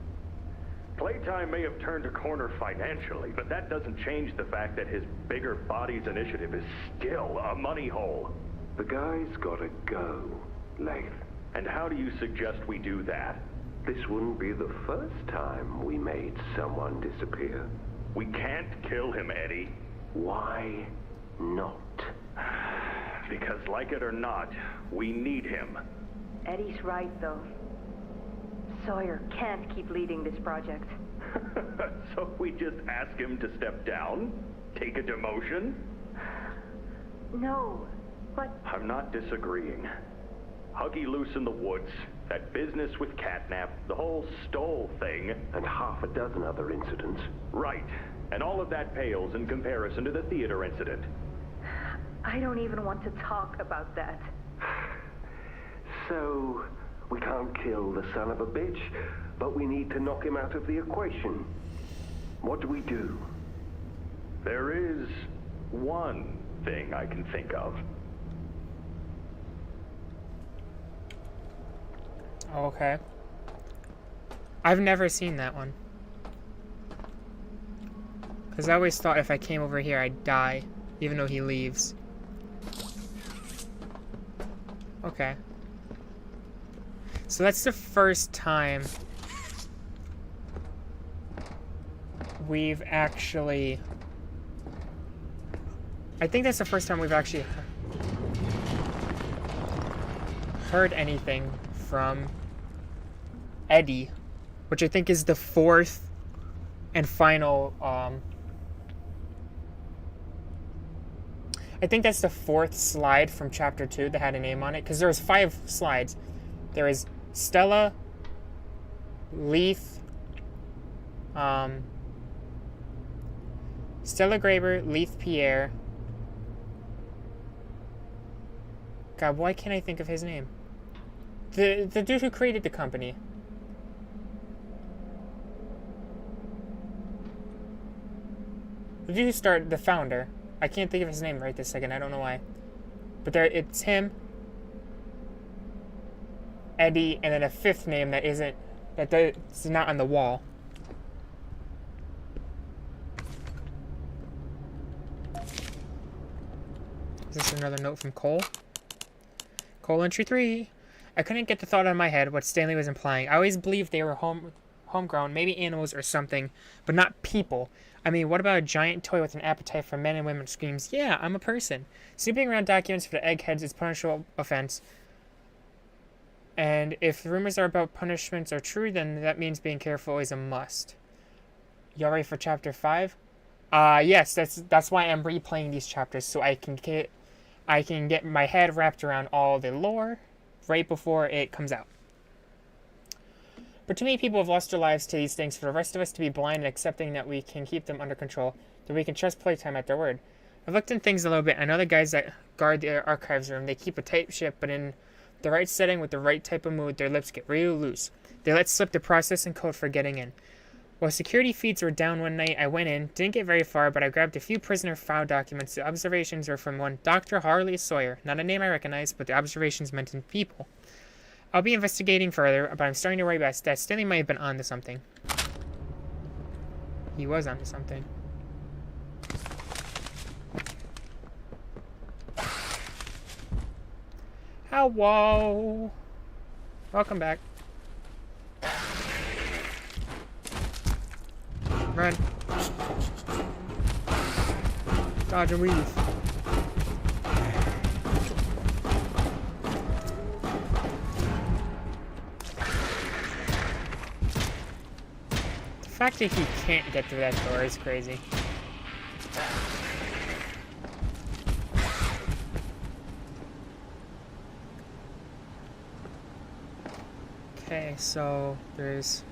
Playtime may have turned a corner financially, but that doesn't change the fact that his bigger bodies initiative is still a money hole. The guy's gotta go, Lath. And how do you suggest we do that? This wouldn't be the first time we made someone disappear. We can't kill him, Eddie. Why not? Because like it or not, we need him. Eddie's right, though. Sawyer can't keep leading this project. So we just ask him to step down? Take a demotion? No, but... I'm not disagreeing. Huggy loose in the woods, that business with Catnap, the whole Stoll thing... And half a dozen other incidents. Right. And all of that pales in comparison to the theater incident. I don't even want to talk about that. So... we can't kill the son of a bitch, but we need to knock him out of the equation. What do we do? There is one thing I can think of. Okay. I've never seen that one. Because I always thought if I came over here, I'd die. even though he leaves. Okay. So that's the first time we've actually... I think that's the first time we've actually heard anything from Eddie, which I think is the fourth and final, I think that's the fourth slide from Chapter 2 that had a name on it, because there was 5 slides. There was Stella, Leith, Stella Graber, Leith Pierre. God, why can't I think of his name? The dude who created the company. The dude who started, the founder. I can't think of his name right this second. I don't know why. But there, it's him, Eddie, and then a fifth name that's not on the wall. Is this another note from Cole? Cole entry 3. I couldn't get the thought out of my head what Stanley was implying. I always believed they were homegrown, maybe animals or something, but not people. I mean, what about a giant toy with an appetite for men and women screams, "Yeah, I'm a person." Snooping around documents for the eggheads is punishable offense. And if the rumors about punishments are true, then that means being careful is a must. Y'all ready for chapter 5? Yes, that's why I'm replaying these chapters, so I can get my head wrapped around all the lore right before it comes out. But too many people have lost their lives to these things for the rest of us to be blind and accepting that we can keep them under control, that we can trust Playtime at their word. I've looked into things a little bit. I know the guys that guard the archives room, they keep a tight ship, but in the right setting with the right type of mood, their lips get real loose. They let slip the processing code for getting in. While security feeds were down one night, I went in, didn't get very far, but I grabbed a few prisoner file documents. The observations were from one Dr. Harley Sawyer, not a name I recognize, but the observations mentioned people. I'll be investigating further, but I'm starting to worry about that Stanley might have been onto something. He was onto something. Hello! Welcome back. Run. Dodge and weave. The fact that he can't get through that door is crazy. Okay, so there's...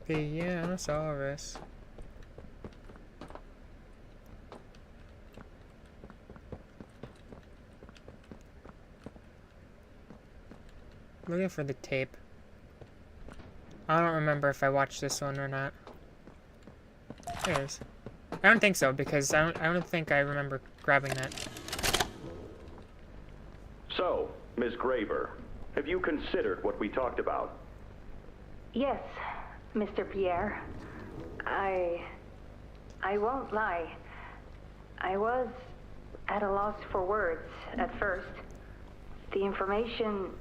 Pianosaurus. Looking for the tape. I don't remember if I watched this one or not. There it is. I don't think so, because I don't think I remember grabbing that. So, Ms. Graber, have you considered what we talked about? Yes, Mr. Pierre. I won't lie. I was at a loss for words at first. The information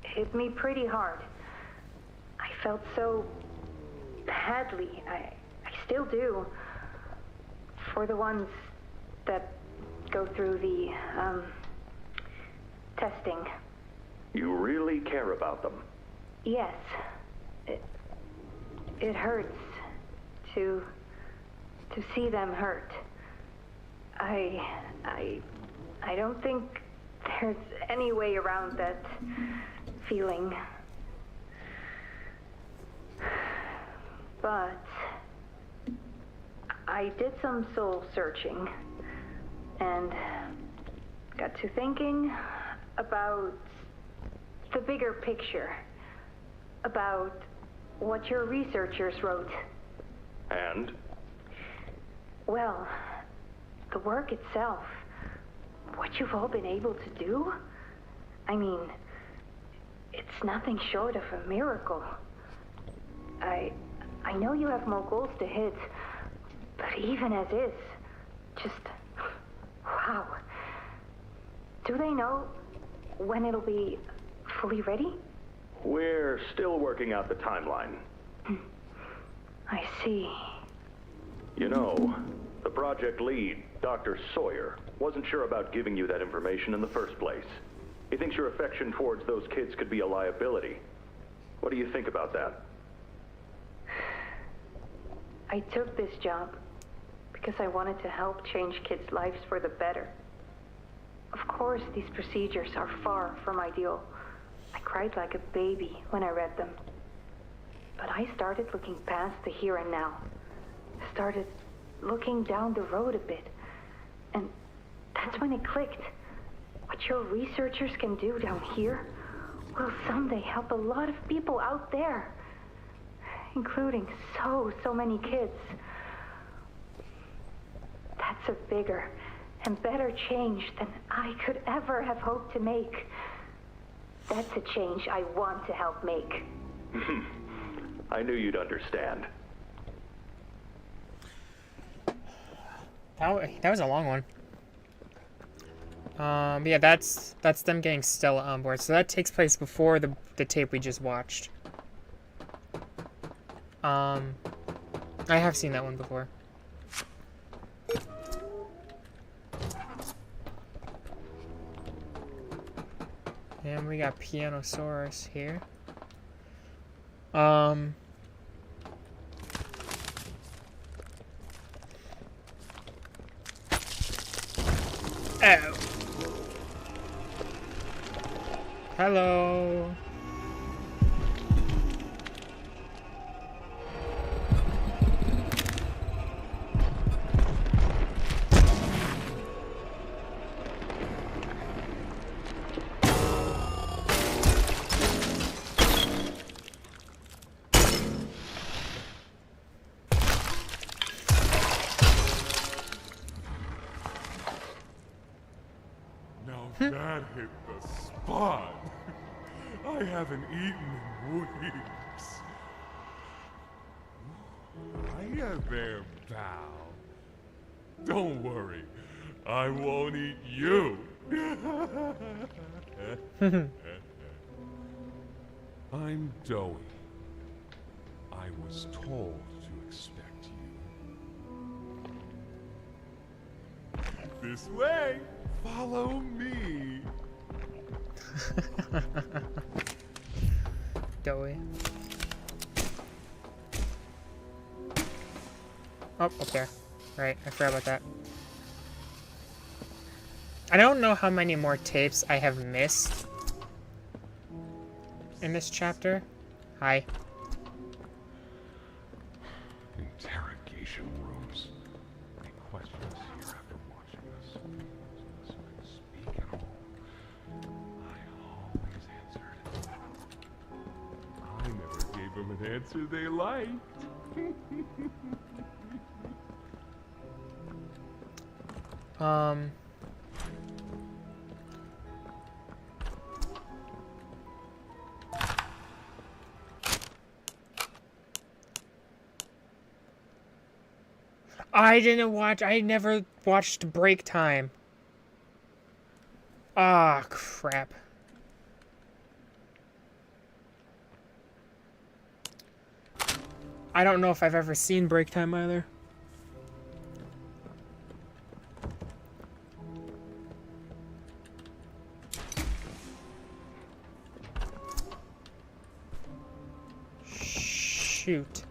hit me pretty hard. I felt so badly. I still do. For the ones that go through the, testing. You really care about them? Yes. It hurts to see them hurt. I don't think there's any way around that feeling. But I did some soul searching and got to thinking about the bigger picture, about what your researchers wrote. And? Well, the work itself, what you've all been able to do, I mean, it's nothing short of a miracle. I know you have more goals to hit, but even as is, just, wow. Do they know when it'll be fully ready? We're still working out the timeline. I see. You know, the project lead, Dr. Sawyer, wasn't sure about giving you that information in the first place. He thinks your affection towards those kids could be a liability. What do you think about that? I took this job because I wanted to help change kids' lives for the better. Of course, these procedures are far from ideal. I cried like a baby when I read them. But I started looking past the here and now. Started looking down the road a bit. And that's when it clicked. What your researchers can do down here will someday help a lot of people out there. Including so many kids. That's a bigger and better change than I could ever have hoped to make. That's a change I want to help make. I knew you'd understand. That was a long one. Yeah, that's them getting Stella on board. So that takes place before the tape we just watched. I have seen that one before. And we got Pianosaurus here. Oh. Hello. That hit the spot. I haven't eaten in weeks. Hiya there, pal. Don't worry, I won't eat you. I'm Doey. I was told to expect you. This way. Follow me. Doey. Oh, up there. Right, I forgot about that. I don't know how many more tapes I have missed in this chapter. Hi. Interrogation rooms. Any questions here after watching us? Speak at all. I always answered. I never gave them an answer they liked. I never watched Break Time. Ah, crap. I don't know if I've ever seen Break Time either. Shoot.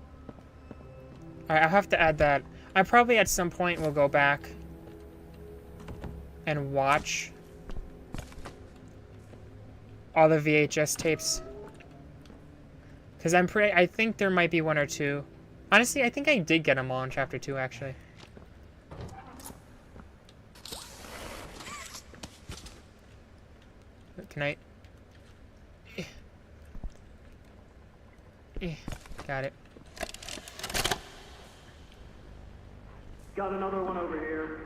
Alright, I'll have to add that. I probably at some point will go back and watch all the VHS tapes. Because I think there might be one or two. Honestly, I think I did get them all in Chapter 2, actually. Can I... Got it. Got another one over here.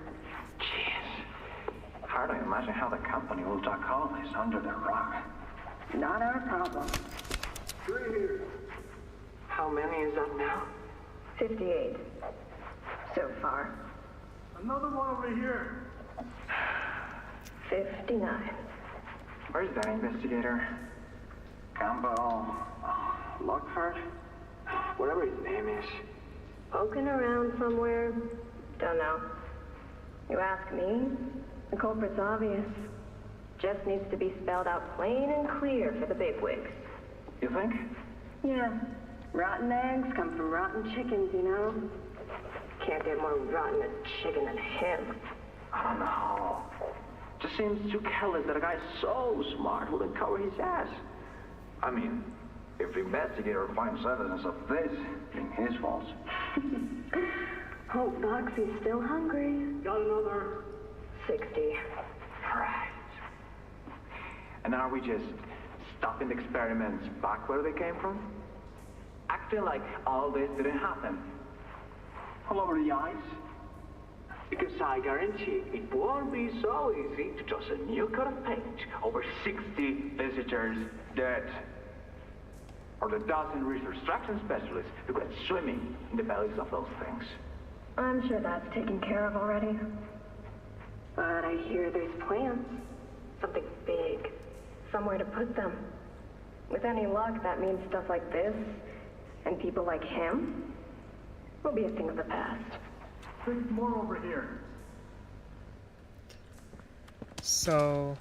Jeez. Hard to imagine how the company will duck all this under their rock. Not our problem. 3 here. How many is that now? 58. So far. Another one over here. 59. Where's that investigator? Campbell, Lockhart? Whatever his name is. Poking around somewhere? Don't know. You ask me? The culprit's obvious. Just needs to be spelled out plain and clear for the bigwigs. You think? Yeah. Rotten eggs come from rotten chickens, you know? Can't get more rotten a chicken than him. I don't know. Just seems too careless that a guy so smart wouldn't cover his ass. I mean, if the investigator finds evidence of this, it's his fault. Hope Boxy's still hungry. Got another. 60. Right. And are we just stopping the experiments back where they came from? Acting like all this didn't happen. All over the ice? Because I guarantee it won't be so easy to toss a new coat of paint over 60 visitors dead. Or the dozen reconstruction specialists who went swimming in the bellies of those things. I'm sure that's taken care of already. But I hear there's plans. Something big. Somewhere to put them. With any luck, that means stuff like this, and people like him, will be a thing of the past. There's more over here. So,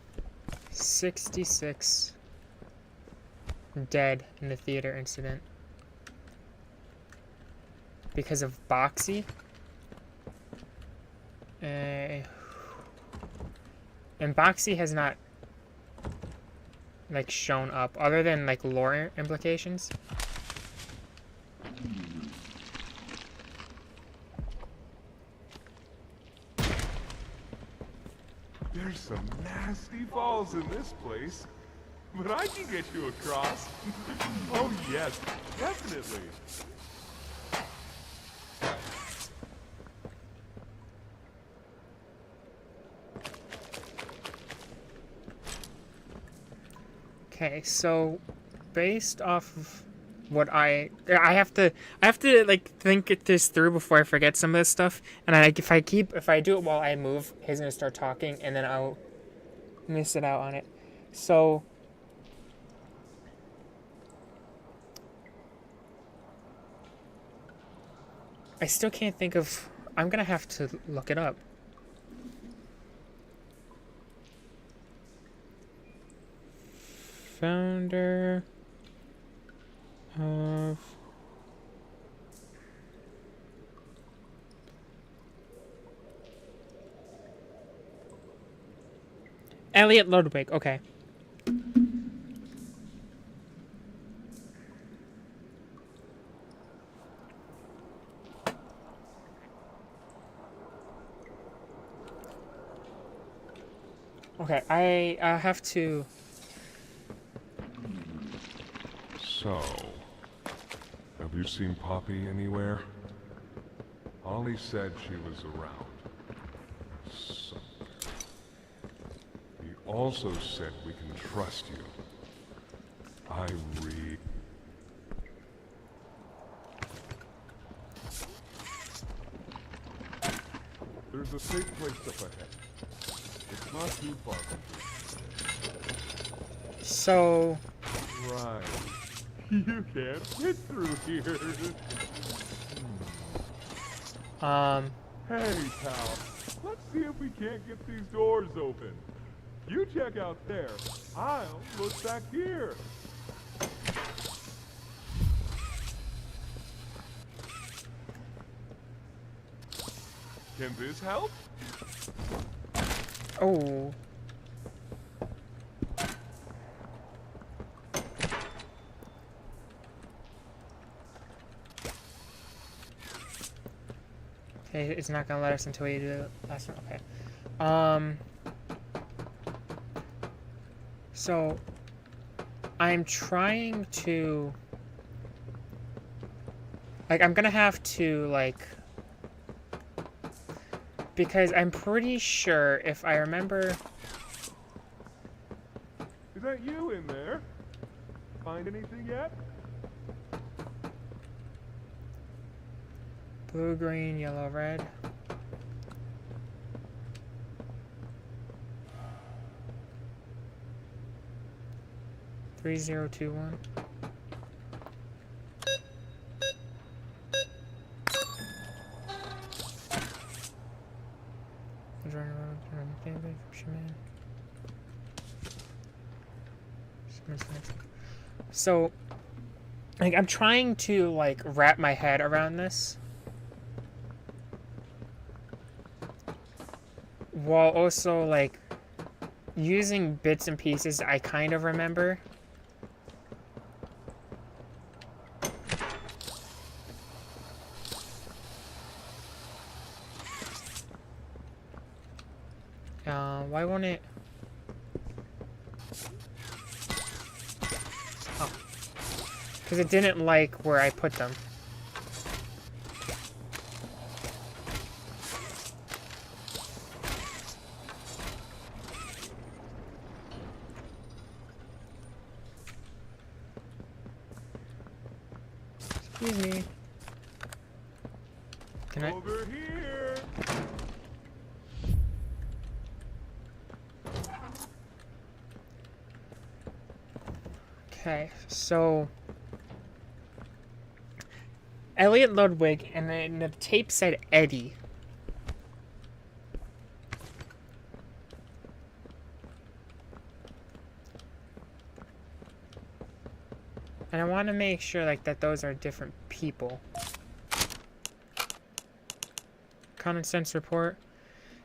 66 dead in the theater incident. Because of Boxy. And Boxy has not, like, shown up, other than, like, lore implications. There's some nasty falls in this place, but I can get you across. Oh yes, definitely. Okay, so based off of what I have to like think this through before I forget some of this stuff. And if I do it while I move, he's gonna start talking, and then I'll miss it out on it. So I still can't think of. I'm gonna have to look it up. Founder of Elliot Ludwig. Okay. Okay, I have to. So, have you seen Poppy anywhere? Ollie said she was around. Somewhere. He also said we can trust you. There's a safe place up ahead. It's not too far from here. So. Right. You can't fit through here. Hey, pal. Let's see if we can't get these doors open. You check out there. I'll look back here. Can this help? Oh. Okay, it's not gonna let us until we do the last one. Okay. So I'm trying to Like, I'm gonna have to, like... Because I'm pretty sure, if I remember... Is that you in there? Find anything yet? Blue, green, yellow, red. Three, 0, 2, 1. So, like, I'm trying to, like, wrap my head around this. While also, like, using bits and pieces I kind of remember. Why won't it? Oh. Because it didn't like where I put them. Excuse me. Can I? Over here. Okay, so Elliot Ludwig, and then the tape said Eddie. And I want to make sure, like, that those are different people. Common sense report.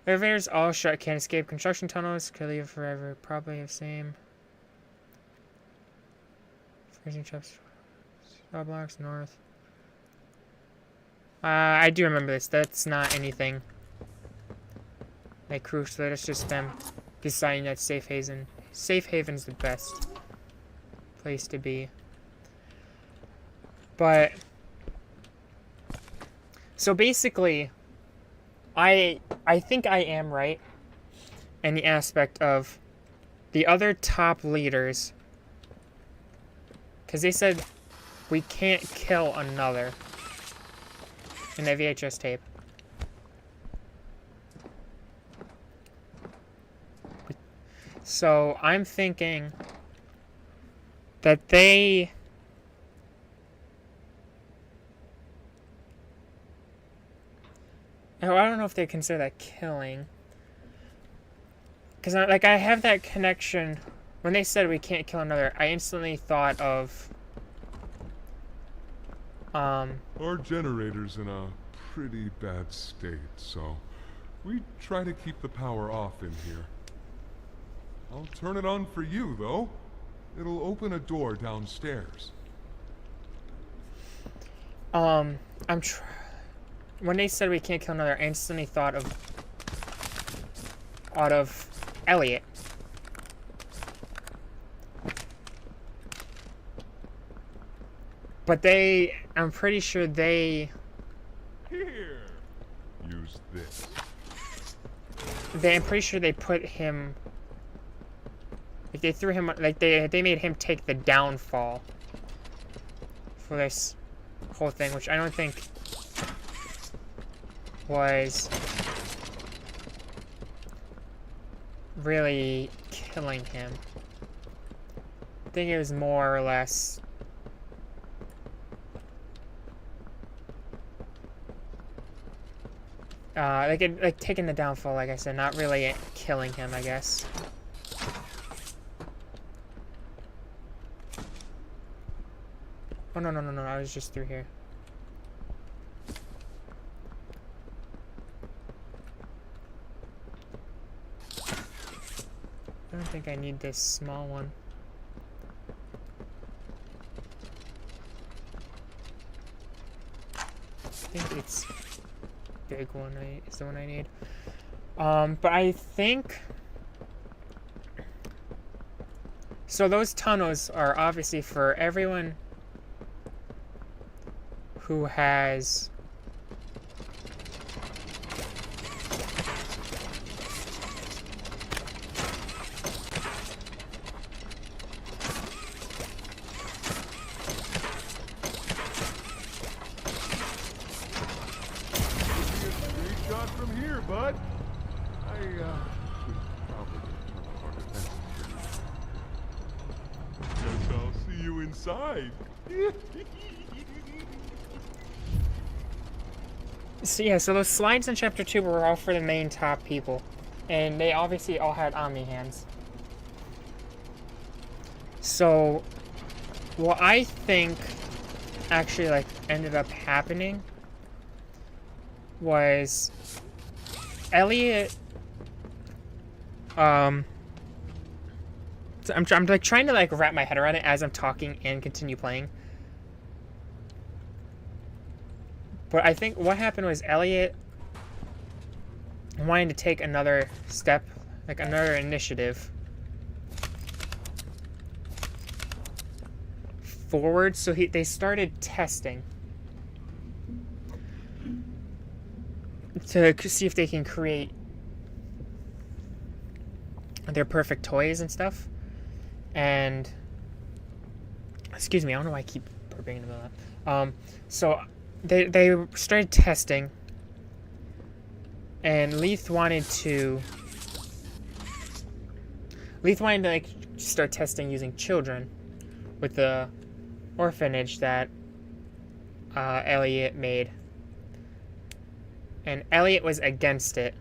Elevators all shut, can't escape. Construction tunnels, could leave forever. Probably the same. Freezing traps. Cell blocks north. I do remember this. That's not anything like crucial. That's just them deciding that Safe Haven's the best place to be. But so basically, I think I am right in the aspect of the other top leaders. Because they said we can't kill another in the VHS tape. So I'm thinking that they... Oh, I don't know if they consider that killing. Because I have that connection... When they said we can't kill another, I instantly thought of... Our generator's in a pretty bad state, so we try to keep the power off in here. I'll turn it on for you, though. It'll open a door downstairs. When they said we can't kill another, I instantly thought of... out of Elliot. But I'm pretty sure they... Here! Use this. I'm pretty sure they put him... Like, they threw him... Like, they made him take the downfall for this whole thing, which I don't think was really killing him. I think it was more or less... like taking the downfall, like I said, not really killing him, I guess. Oh, no, I was just through here. I don't think I need this small one. I think it's... big one is the one I need. But I think... So those tunnels are obviously for everyone who has Shot from here, bud. I should probably turn off our defenses here. Guess I'll see you inside. So yeah, so those slides in chapter 2 were all for the main top people. And they obviously all had Omni hands. So what I think actually like ended up happening was Elliot so I'm like trying to like wrap my head around it as I'm talking and continue playing. But I think what happened was Elliot wanted to take another step, like another initiative forward, so they started testing to see if they can create their perfect toys and stuff. And excuse me, I don't know why I keep burping in the middle of that. So they started testing, and Leith wanted to like start testing using children with the orphanage that Elliot made. And Elliot was against it.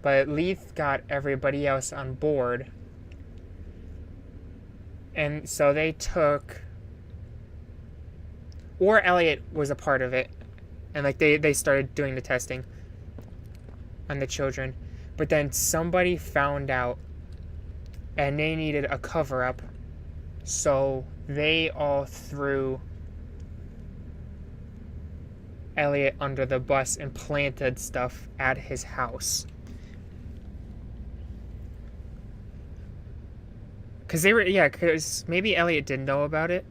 But Leith got everybody else on board. And so they took... Or Elliot was a part of it. And like they started doing the testing on the children. But then somebody found out. And they needed a cover-up. So they all threw Elliot under the bus and planted stuff at his house. Because maybe Elliot didn't know about it.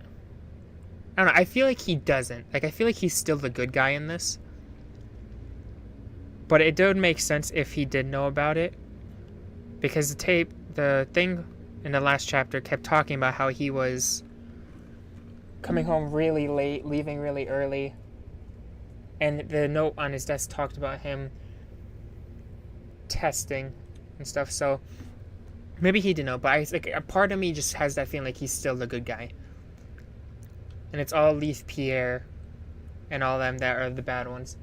I don't know, I feel like he doesn't. Like, I feel like he's still the good guy in this. But it would make sense if he did know about it. Because the thing in the last chapter kept talking about how he was coming home really late, leaving really early. And the note on his desk talked about him testing and stuff. So maybe he didn't know, but a part of me just has that feeling like he's still the good guy. And it's all Leith Pierre and all them that are the bad ones.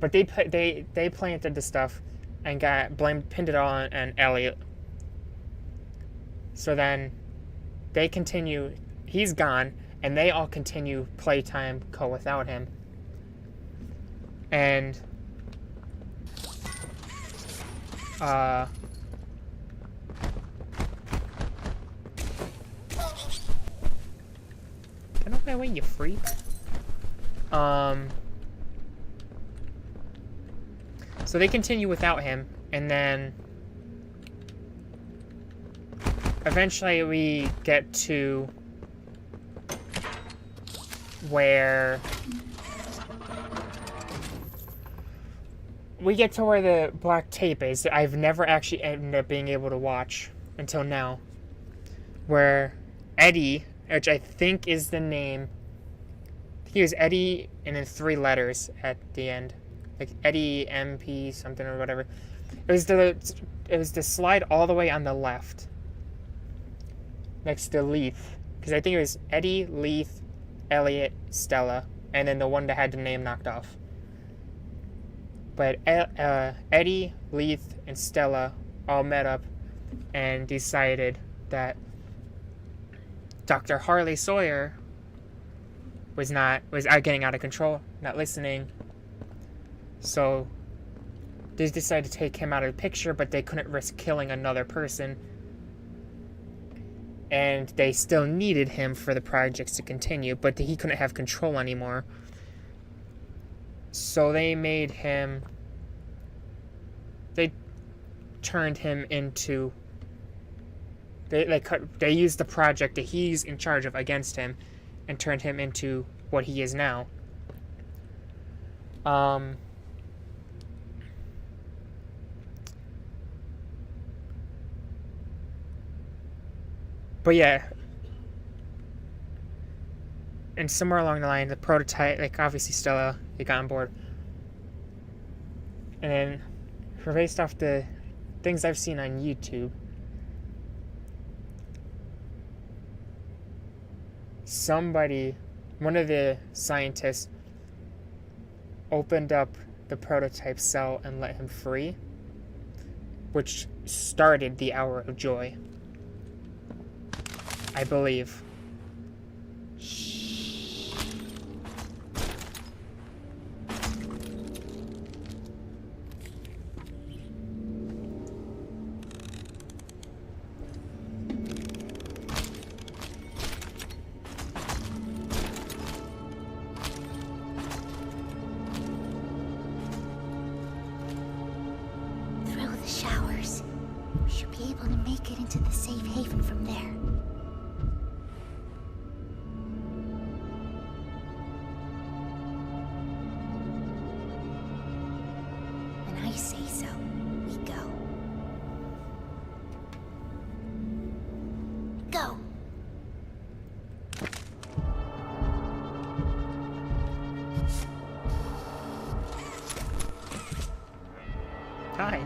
But they planted the stuff and pinned it all on Elliot. So then they continue. He's gone. And they all continue Playtime without him. And get off my way, you freak. So they continue without him, and then eventually we get to where the black tape is. I've never actually ended up being able to watch until now, where Eddie, which I think is the name, he was Eddie and then 3 letters at the end, like Eddie MP something or whatever. It was the slide all the way on the left next to Leith, because I think it was Eddie, Leith, Elliot, Stella, and then the one that had the name knocked off. But Eddie, Leith, and Stella all met up and decided that Dr. Harley Sawyer was getting out of control, not listening. So they decided to take him out of the picture, but they couldn't risk killing another person. And they still needed him for the projects to continue, but he couldn't have control anymore. So they turned him into They used the project that he's in charge of against him, and turned him into what he is now. But yeah, and somewhere along the line, the prototype, like obviously Stella, they got on board, and then, based off the things I've seen on YouTube, one of the scientists, opened up the prototype cell and let him free, which started the Hour of Joy, I believe. Hi.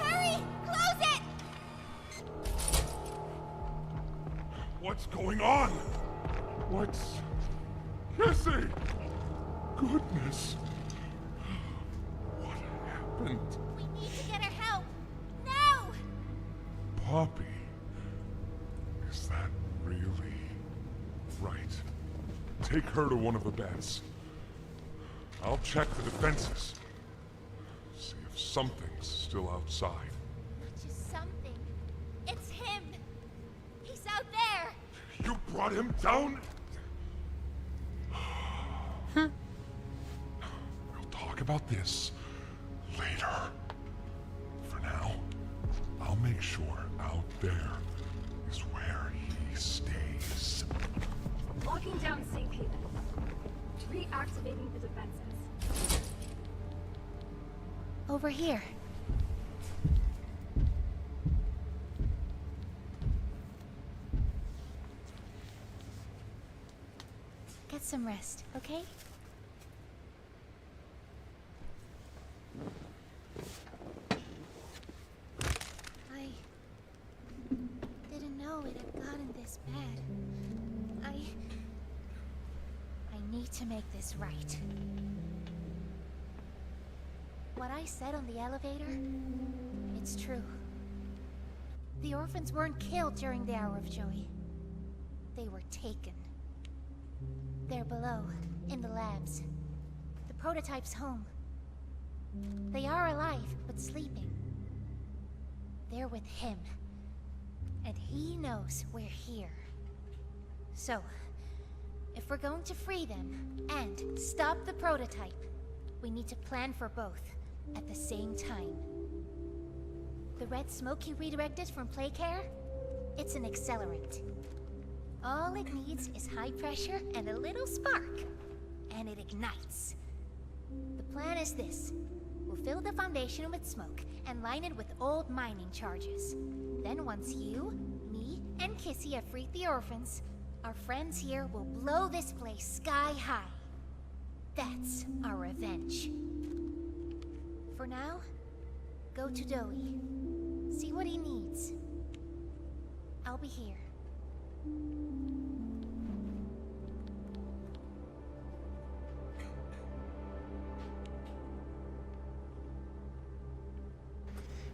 Hurry! Close it! What's going on? What's... Jesse! Goodness. What happened? We need to get her help. Now! Poppy. Is that really right? Take her to one of the beds. I'll check the defenses. See if something's still outside. Not just something. It's him. He's out there. You brought him down? We'll talk about this later. For now, I'll make sure out there is where he stays. Locking down safe haven. Reactivating the defenses. Over here. Get some rest, okay? I didn't know it had gotten this bad. I need to make this right. What I said on the elevator, it's true. The orphans weren't killed during the Hour of Joy. They were taken. They're below, in the labs. The prototype's home. They are alive, but sleeping. They're with him. And he knows we're here. So, if we're going to free them, and stop the prototype, we need to plan for both, at the same time. The red smoke you redirected from Playcare? It's an accelerant. All it needs is high pressure and a little spark, and it ignites. The plan is this. We'll fill the foundation with smoke and line it with old mining charges. Then once you, me, and Kissy have freed the orphans, our friends here will blow this place sky high. That's our revenge. For now, go to Doey. See what he needs. I'll be here.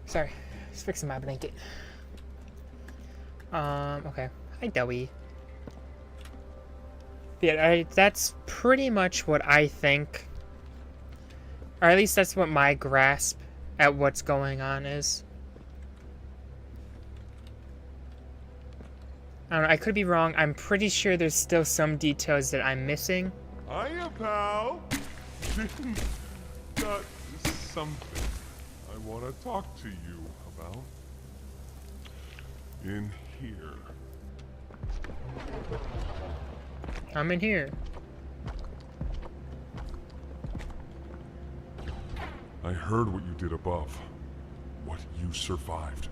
Sorry, just fixing my blanket. Okay. Hi, Doey. Yeah, that's pretty much what I think. Or at least that's what my grasp at what's going on is. I don't know, I could be wrong. I'm pretty sure there's still some details that I'm missing. Hiya, pal. Got something I want to talk to you about. In here. I'm in here. I heard what you did above. What you survived.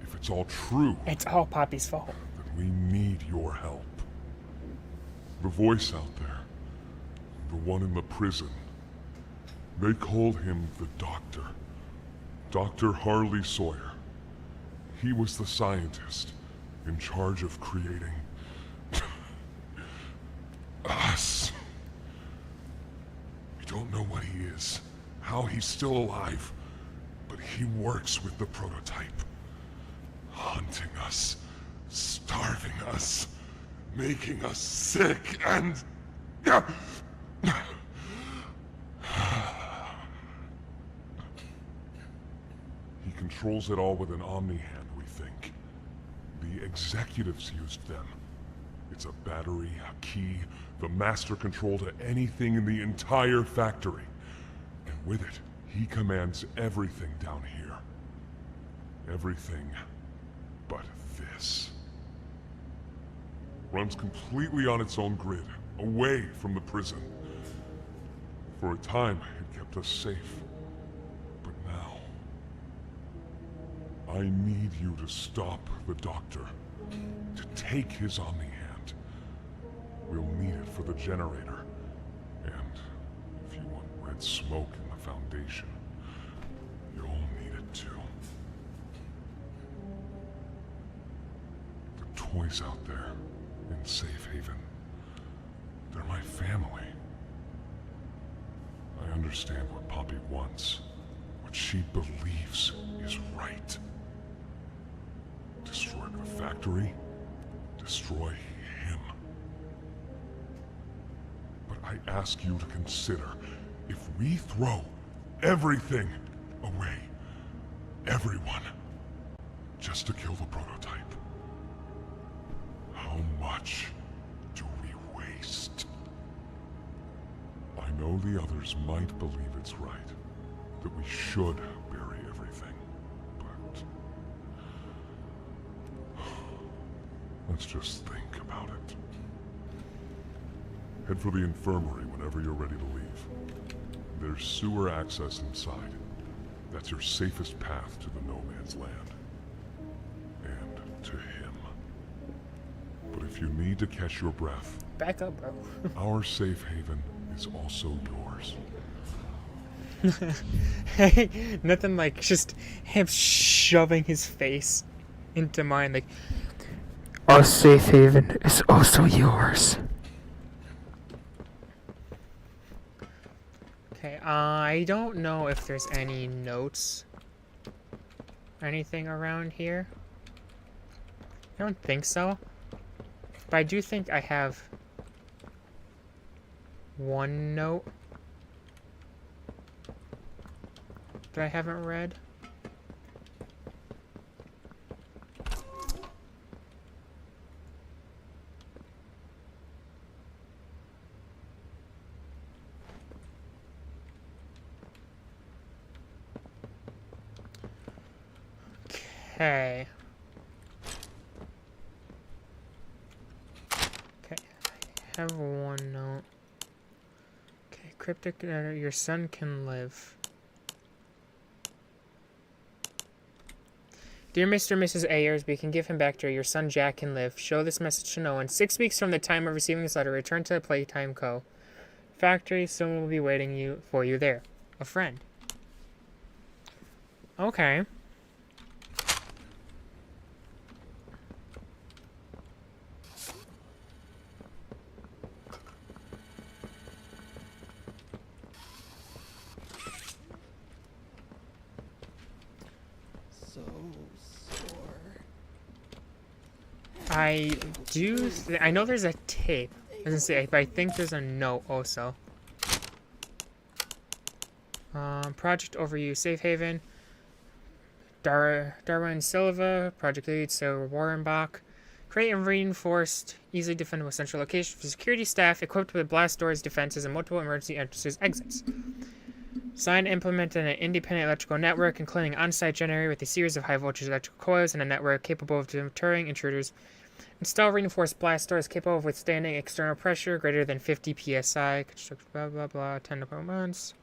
If it's all true... It's all Poppy's fault. Then we need your help. The voice out there. The one in the prison. They called him the Doctor. Dr. Harley Sawyer. He was the scientist in charge of creating... us. We don't know what he is, how he's still alive, but he works with the prototype. Hunting us, starving us, making us sick, and... He controls it all with an Omni-Hand, we think. The executives used them. It's a battery, a key, the master control to anything in the entire factory. And with it, he commands everything down here. Everything but this. Runs completely on its own grid, away from the prison. For a time, it kept us safe. But now... I need you to stop the Doctor. To take his Omni-Hand. We'll need it for the generator. And if you want red smoke in the Foundation, you'll need it too. The toys out there in Safe Haven, they're my family. I understand what Poppy wants, what she believes is right. Destroy the factory, destroy him. But I ask you to consider, if we throw everything away, everyone, just to kill the prototype, how much do we waste? I know the others might believe it's right, that we should bury everything, but... let's just think about it. Head for the infirmary whenever you're ready to leave. There's sewer access inside. That's your safest path to the No Man's Land. And to him. But if you need to catch your breath... Back up, bro. Our safe haven is also yours. Hey, nothing like just him shoving his face into mine like... Our safe haven is also yours. Okay, I don't know if there's any notes or anything around here. I don't think so. But I do think I have one note that I haven't read. Okay. Okay, I have one note. Okay, cryptic, your son can live. Dear Mr. and Mrs. Ayers, we can give him back to her. Your son Jack can live. Show this message to no one. 6 weeks from the time of receiving this letter, return to the Playtime Co. Factory, someone will be waiting for you there. A friend. Okay. I know there's a tape. I was gonna say, but I think there's a note also. Project overview, Safe Haven. Darwin Silva, Project Lead, Sarah Warrenbach. Create a reinforced, easily defendable central location for security staff equipped with blast doors, defenses, and multiple emergency entrances, exits. Design and implement an independent electrical network, including an on-site generator with a series of high-voltage electrical coils and a network capable of deterring intruders. Install reinforced blast doors capable of withstanding external pressure greater than 50 psi. Construct blah blah blah. 10 months.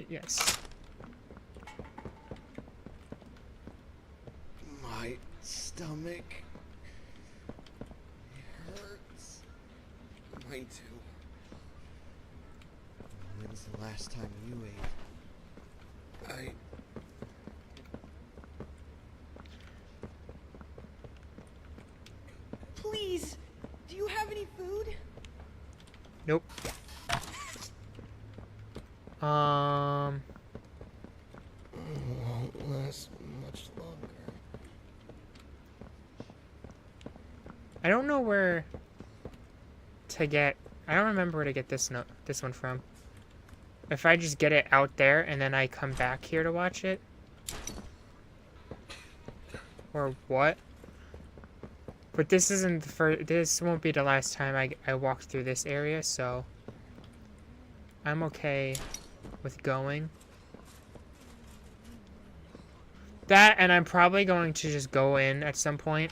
Yes. My stomach hurts. Mine too. When's the last time you ate? Please, do you have any food? Nope. Won't last much longer. I don't know where to get. I don't remember where to get this one from. If I just get it out there and then I come back here to watch it, or what? But this isn't the first. This won't be the last time I walk through this area, so I'm okay with going. That, and I'm probably going to just go in at some point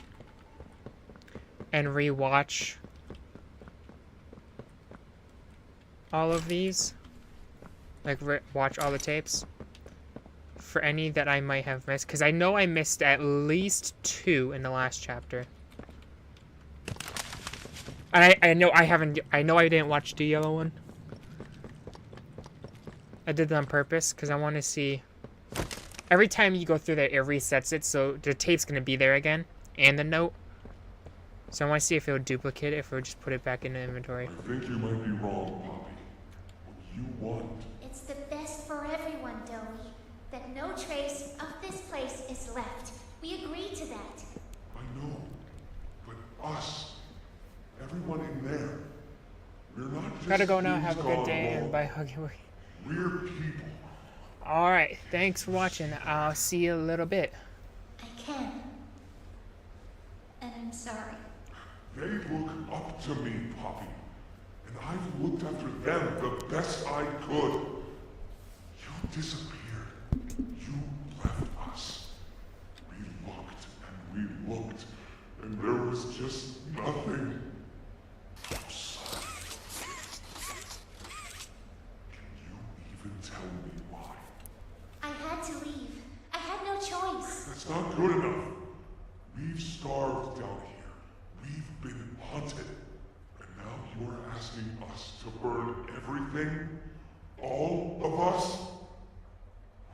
and rewatch all of these. Like, watch all the tapes for any that I might have missed. Because I know I missed at least 2 in the last chapter. And I know I haven't... I know I didn't watch the yellow one. I did that on purpose because I want to see... Every time you go through there, it resets it, so the tape's going to be there again. And the note. So I want to see if it would duplicate it, if it would just put it back in the inventory. I think you might be wrong, Poppy. What you want... It's the best for everyone, Doey. That no trace of this place is left. We agreed to that. I know. But us... Everyone in there. We're not just... Gotta go now, have a good day, and bye, Huggy Wuggy. We're people. Alright, thanks for watching. I'll see you a little bit. I can. And I'm sorry. They look up to me, Poppy. And I've looked after them the best I could. You disappeared. You left us. We looked and we looked, and there was just nothing. I'm sorry. Can you even tell me why? I had to leave. I had no choice. That's not good enough. We've starved down here. We've been hunted. And now you're asking us to burn everything? All of us?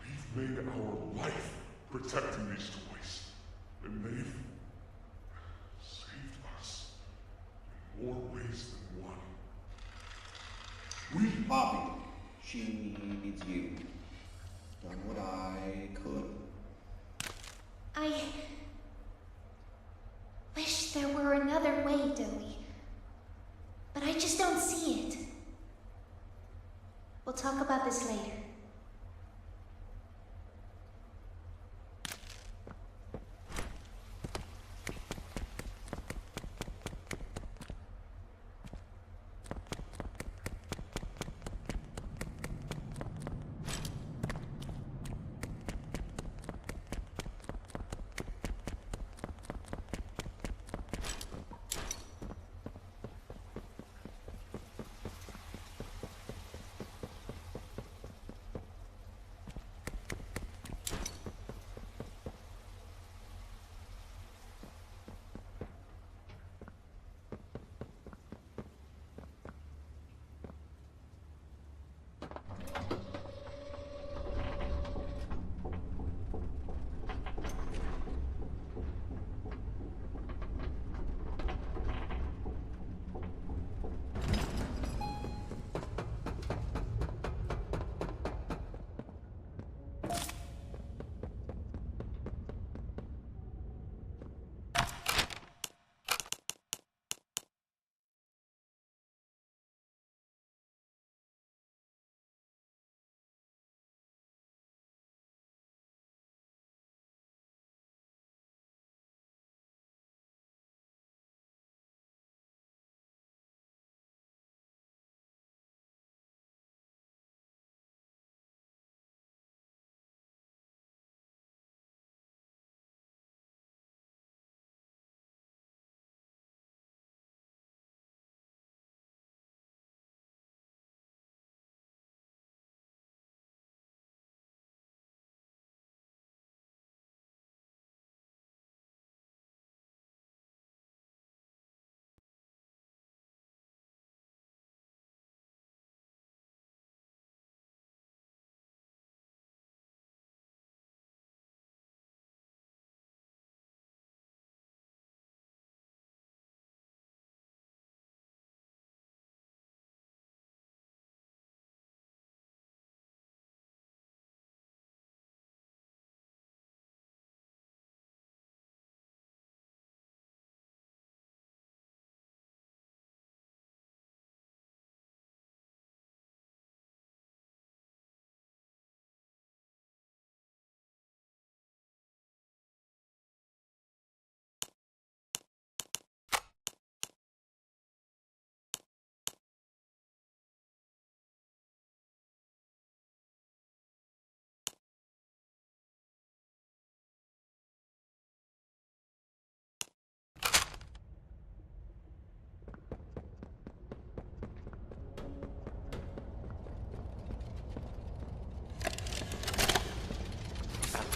We've made our life protecting these toys. And they've saved us in more ways than one. We, Poppy, she needs you. Done what I could. I wish there were another way, Doey. But I just don't see it. We'll talk about this later.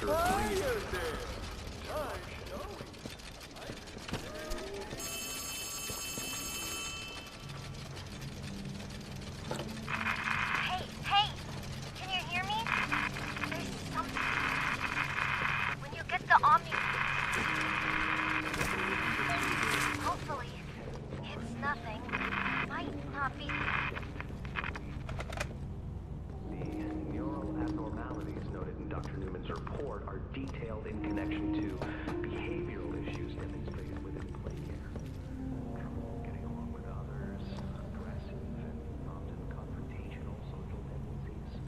elixir of breathing. Hey, hey! Can you hear me? There's something. When you get the Omni... Hopefully, it's nothing. Might not be... The neural abnormalities noted in Dr. Newman's report are detailed in connection to behavioral issues demonstrated within play care. Trouble getting along with others, aggressive and often confrontational social tendencies.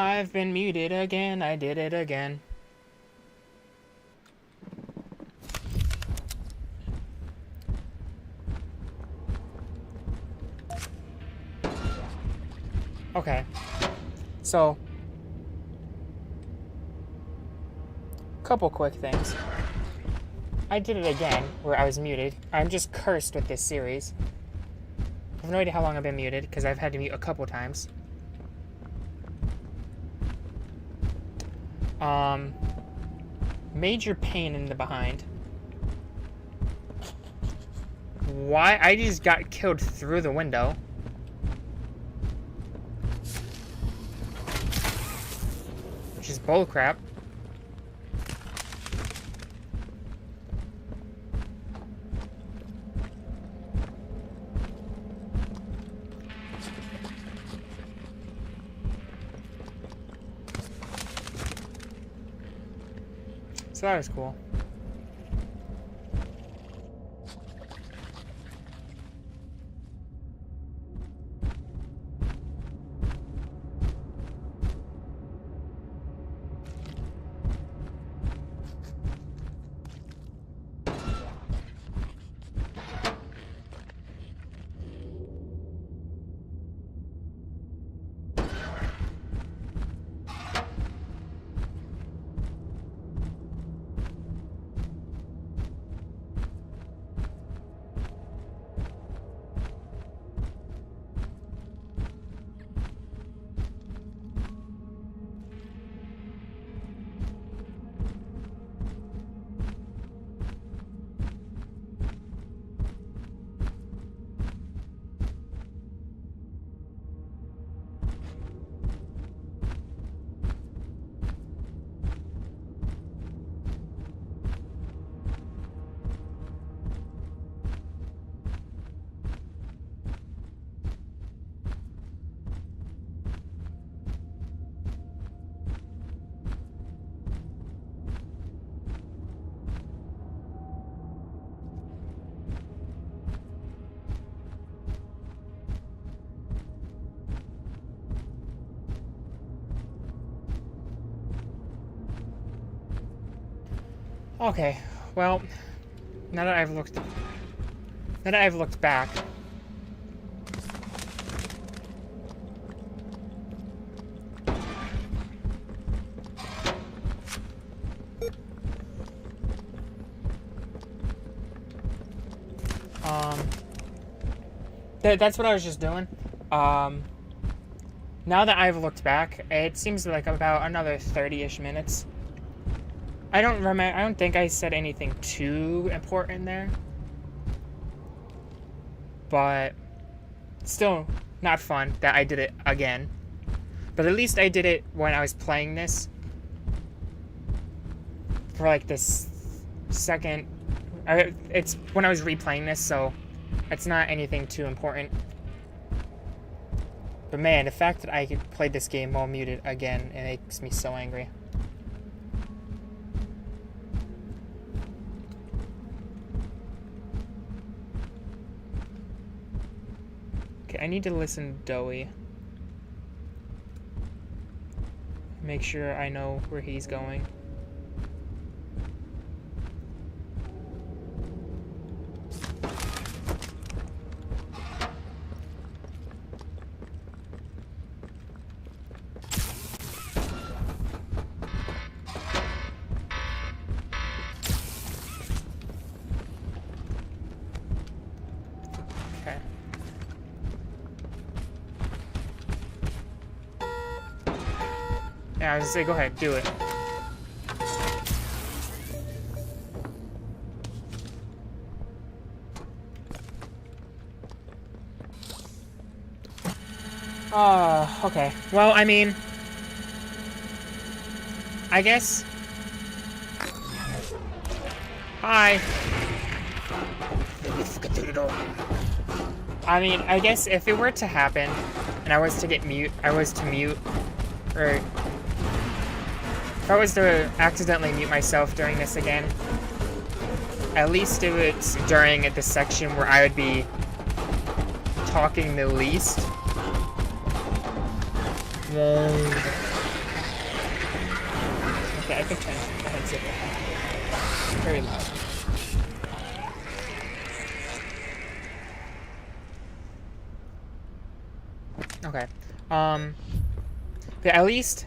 I've been muted again. I did it again. Okay. So, couple quick things. I did it again, where I was muted. I'm just cursed with this series. I have no idea how long I've been muted, because I've had to mute a couple times. Major pain in the behind. Why? I just got killed through the window. Which is bullcrap. So that was cool. Okay, well, now that I've looked back, that's what I was just doing. Now that I've looked back, it seems like about another 30-ish minutes. I don't think I said anything too important there. But still not fun that I did it again. But at least I did it when I was playing this. For like this second... it's when I was replaying this, so it's not anything too important. But man, the fact that I could play this game while muted again, it makes me so angry. Okay, I need to listen to Doey. Make sure I know where he's going. Yeah, I was gonna say, go ahead, do it. Okay. Well, I mean, I guess. Hi. I mean, I guess if it were to happen, and I was to mute, or if I was to accidentally mute myself during this again, at least if it's during the section where I would be talking the least. attention. Go ahead, sit down. Very loud. Okay. But at least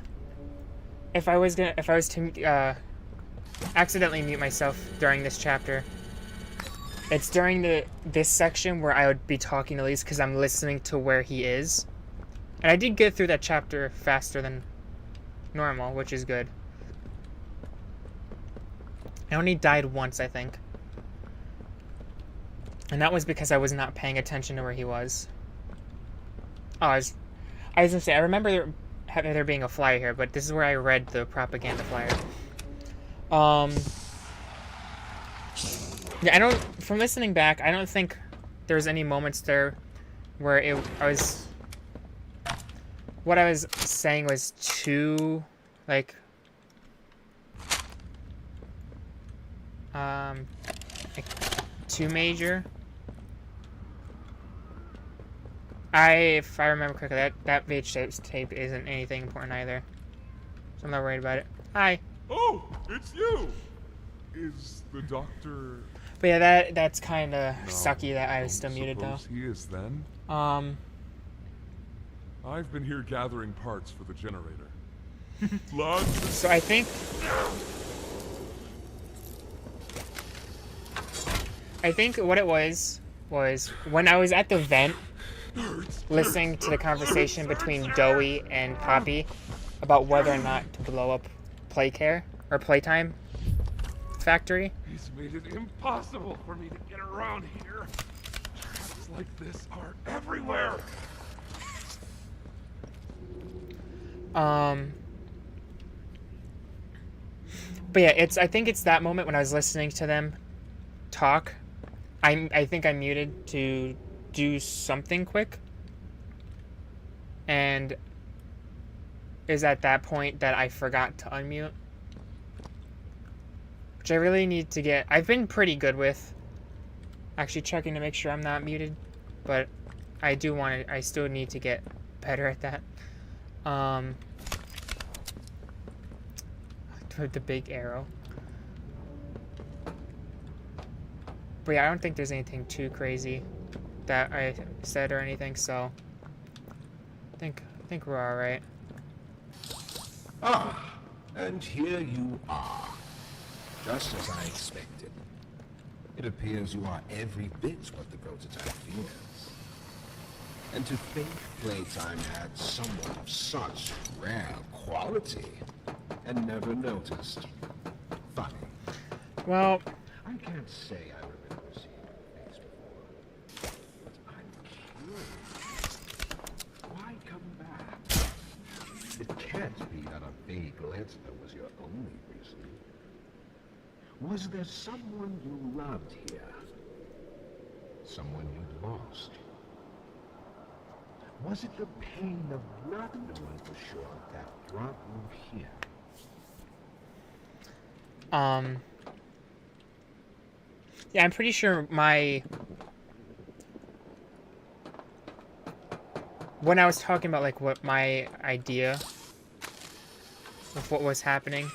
if I was to accidentally mute myself during this chapter, it's during this section where I would be talking at least because I'm listening to where he is. And I did get through that chapter faster than normal, which is good. I only died once, I think. And that was because I was not paying attention to where he was. Oh, I was gonna say, I remember there being a flyer here, but this is where I read the propaganda flyer. Yeah, from listening back, I don't think there was any moments there where what I was saying was too, like too major. If I remember correctly, that VHS tape isn't anything important either. So I'm not worried about it. Hi. Oh, it's you! Is the doctor... But yeah, that's kind of sucky that I was still muted, though. He is then? I've been here gathering parts for the generator. So I think what it was when I was at the vent listening to the conversation between Doey and Poppy about whether or not to blow up Playtime factory. He's made it impossible for me to get around here. Traps like this are everywhere. But yeah, I think it's that moment when I was listening to them talk. I think I muted to do something quick. And is at that point that I forgot to unmute. Which I really need to get. I've been pretty good with actually checking to make sure I'm not muted. But I still need to get better at that. The big arrow. But yeah, I don't think there's anything too crazy that I said or anything, so I think we're alright. Ah, and here you are. Just as I expected. It appears you are every bit what the prototype fears. And to think Playtime had someone of such rare quality and never noticed. Funny. Well, I can't say I remember seeing your face before, but I'm curious. Why come back? It can't be that a vague letter was your only reason. Was there someone you loved here? Someone you'd lost? Was it the pain of not knowing for sure that brought you here? Yeah, I'm pretty sure when I was talking about, like, what my idea of what was happening,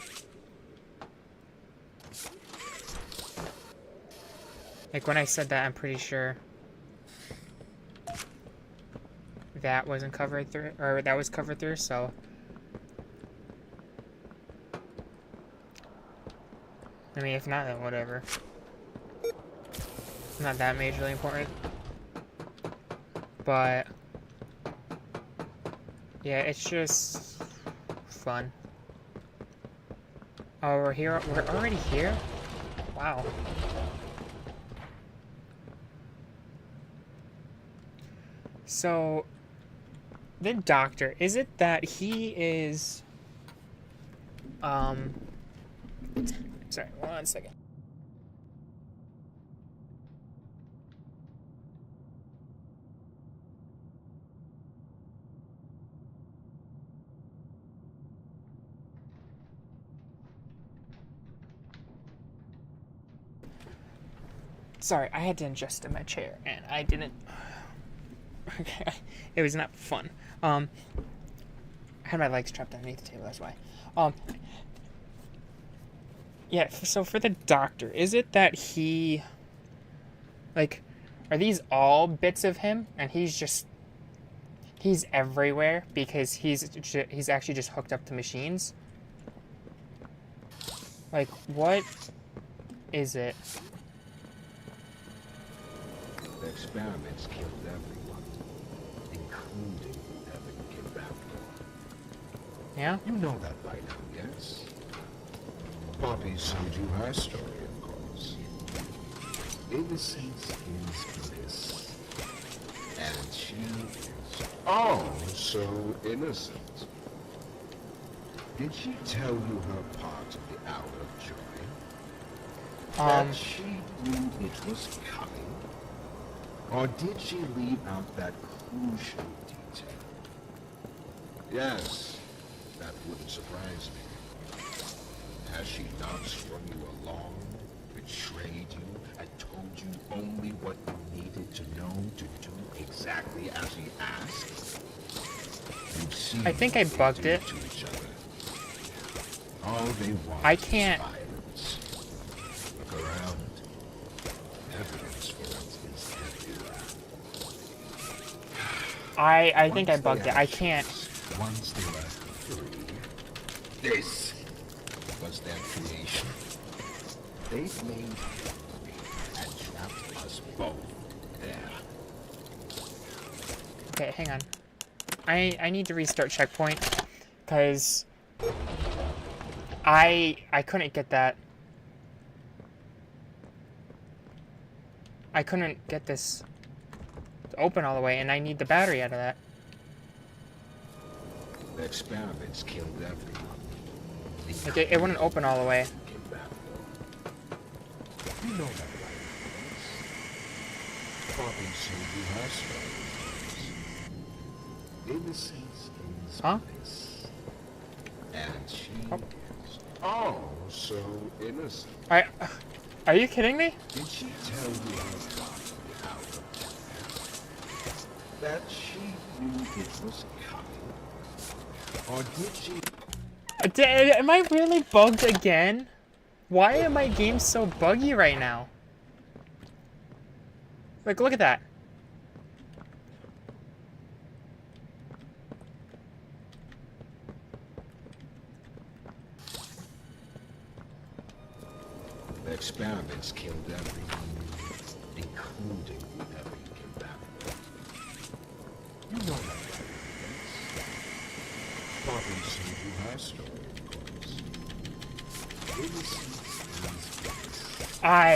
like, when I said that, I'm pretty sure that wasn't covered through, or that was covered through, so I mean, if not, then whatever. It's not that majorly important. But yeah, it's just fun. Oh, we're here. We're already here? Wow. So, the doctor, is it that he is, sorry, 1 second. Sorry, I had to adjust in my chair, and I didn't. It was not fun. I had my legs trapped underneath the table, that's why. Yeah, so for the doctor, is it that he... Like, are these all bits of him? And he's everywhere because he's actually just hooked up to machines? Like, what is it? The experiments killed everyone, including Evan Kimbapto. Yeah? You know that by now, yes? Poppy showed you her story, of course. Innocence is bliss. And she is oh so innocent. Did she tell you her part of the hour of joy? That she knew it was coming? Or did she leave out that crucial detail? Yes, that wouldn't surprise me. Has she not strung you along, betrayed you, and told you only what you needed to know to do exactly as he asked? You've seen I think I bugged it. to each other. All they want I can't... is violence. Look around. Evidence for it is everywhere. I think I bugged it. I can't... Once they were free, this was their creation. They've made and trapped us both there. Okay, hang on. I need to restart checkpoint, because I couldn't get that. I couldn't get this to open all the way, and I need the battery out of that. The experiments killed everyone. Like, it wouldn't open all the way. You know that right? Poppy showed you her story. Innocence is bliss. And she is oh so innocent. Are you kidding me? Did she tell you her part of the hour of joy? That she knew it was coming? Or did she... Am I really bugged again? Why are my games so buggy right now? Like, look at that. The experiments killed everyone, including Evan Kimbapto. You know that right? Poppy showed you her story, of course. Innocence is bliss.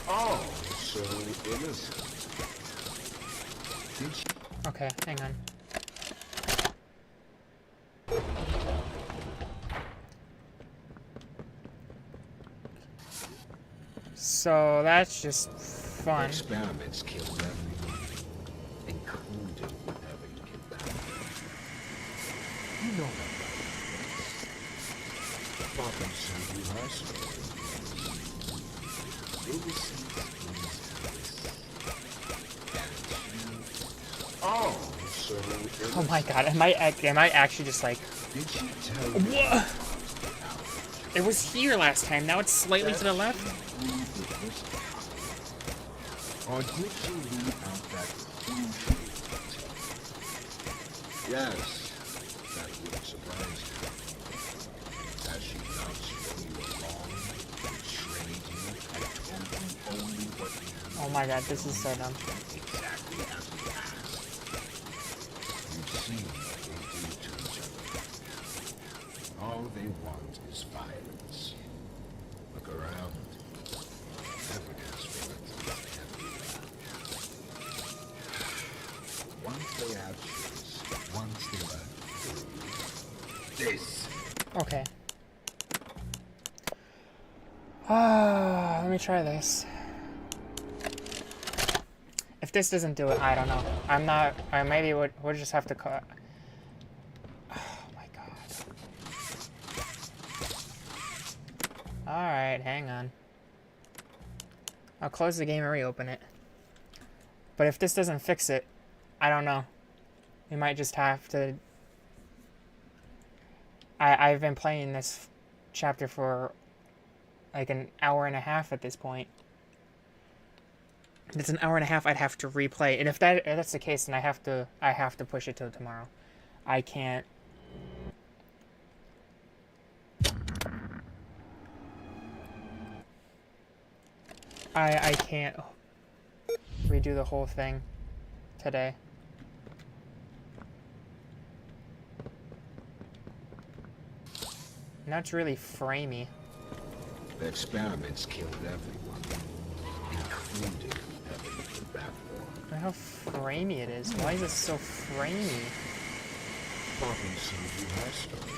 Oh, so innocent. Did she... Okay, hang on. So that's just fun. The experiments killed everyone, including Evan Kimbapto. You know that right? Poppy showed you her story. Innocence is bliss. And she... oh, so innocent. Oh my god, am I actually just like... Did she tell you... What? It was here last time, now it's slightly to the left? Or did you leave out that crucial detail? Yes, that wouldn't surprise you. Has she not strung you along, betrayed you, and told you only what you... Oh my god, this is so dumb. Exactly as you asked. You've seen what they do to each other. All they want is violence. Look around. Evidence for it is everywhere. Once they have choice, once they were free, this. Okay. Let me try this. If this doesn't do it, I don't know. I'm not... maybe we'll just have to cut... Oh my god. Alright, hang on. I'll close the game and reopen it. But if this doesn't fix it, I don't know. We might just have to... I've been playing this chapter for like an hour and a half at this point. If it's an hour and a half, I'd have to replay. And if that's the case, then I have to push it till tomorrow. I can't. I can't redo the whole thing today. And that's really framey. The experiments killed everyone, including everything back war. Look at how framey it is. Why is it so framey? Poppy sent you her story.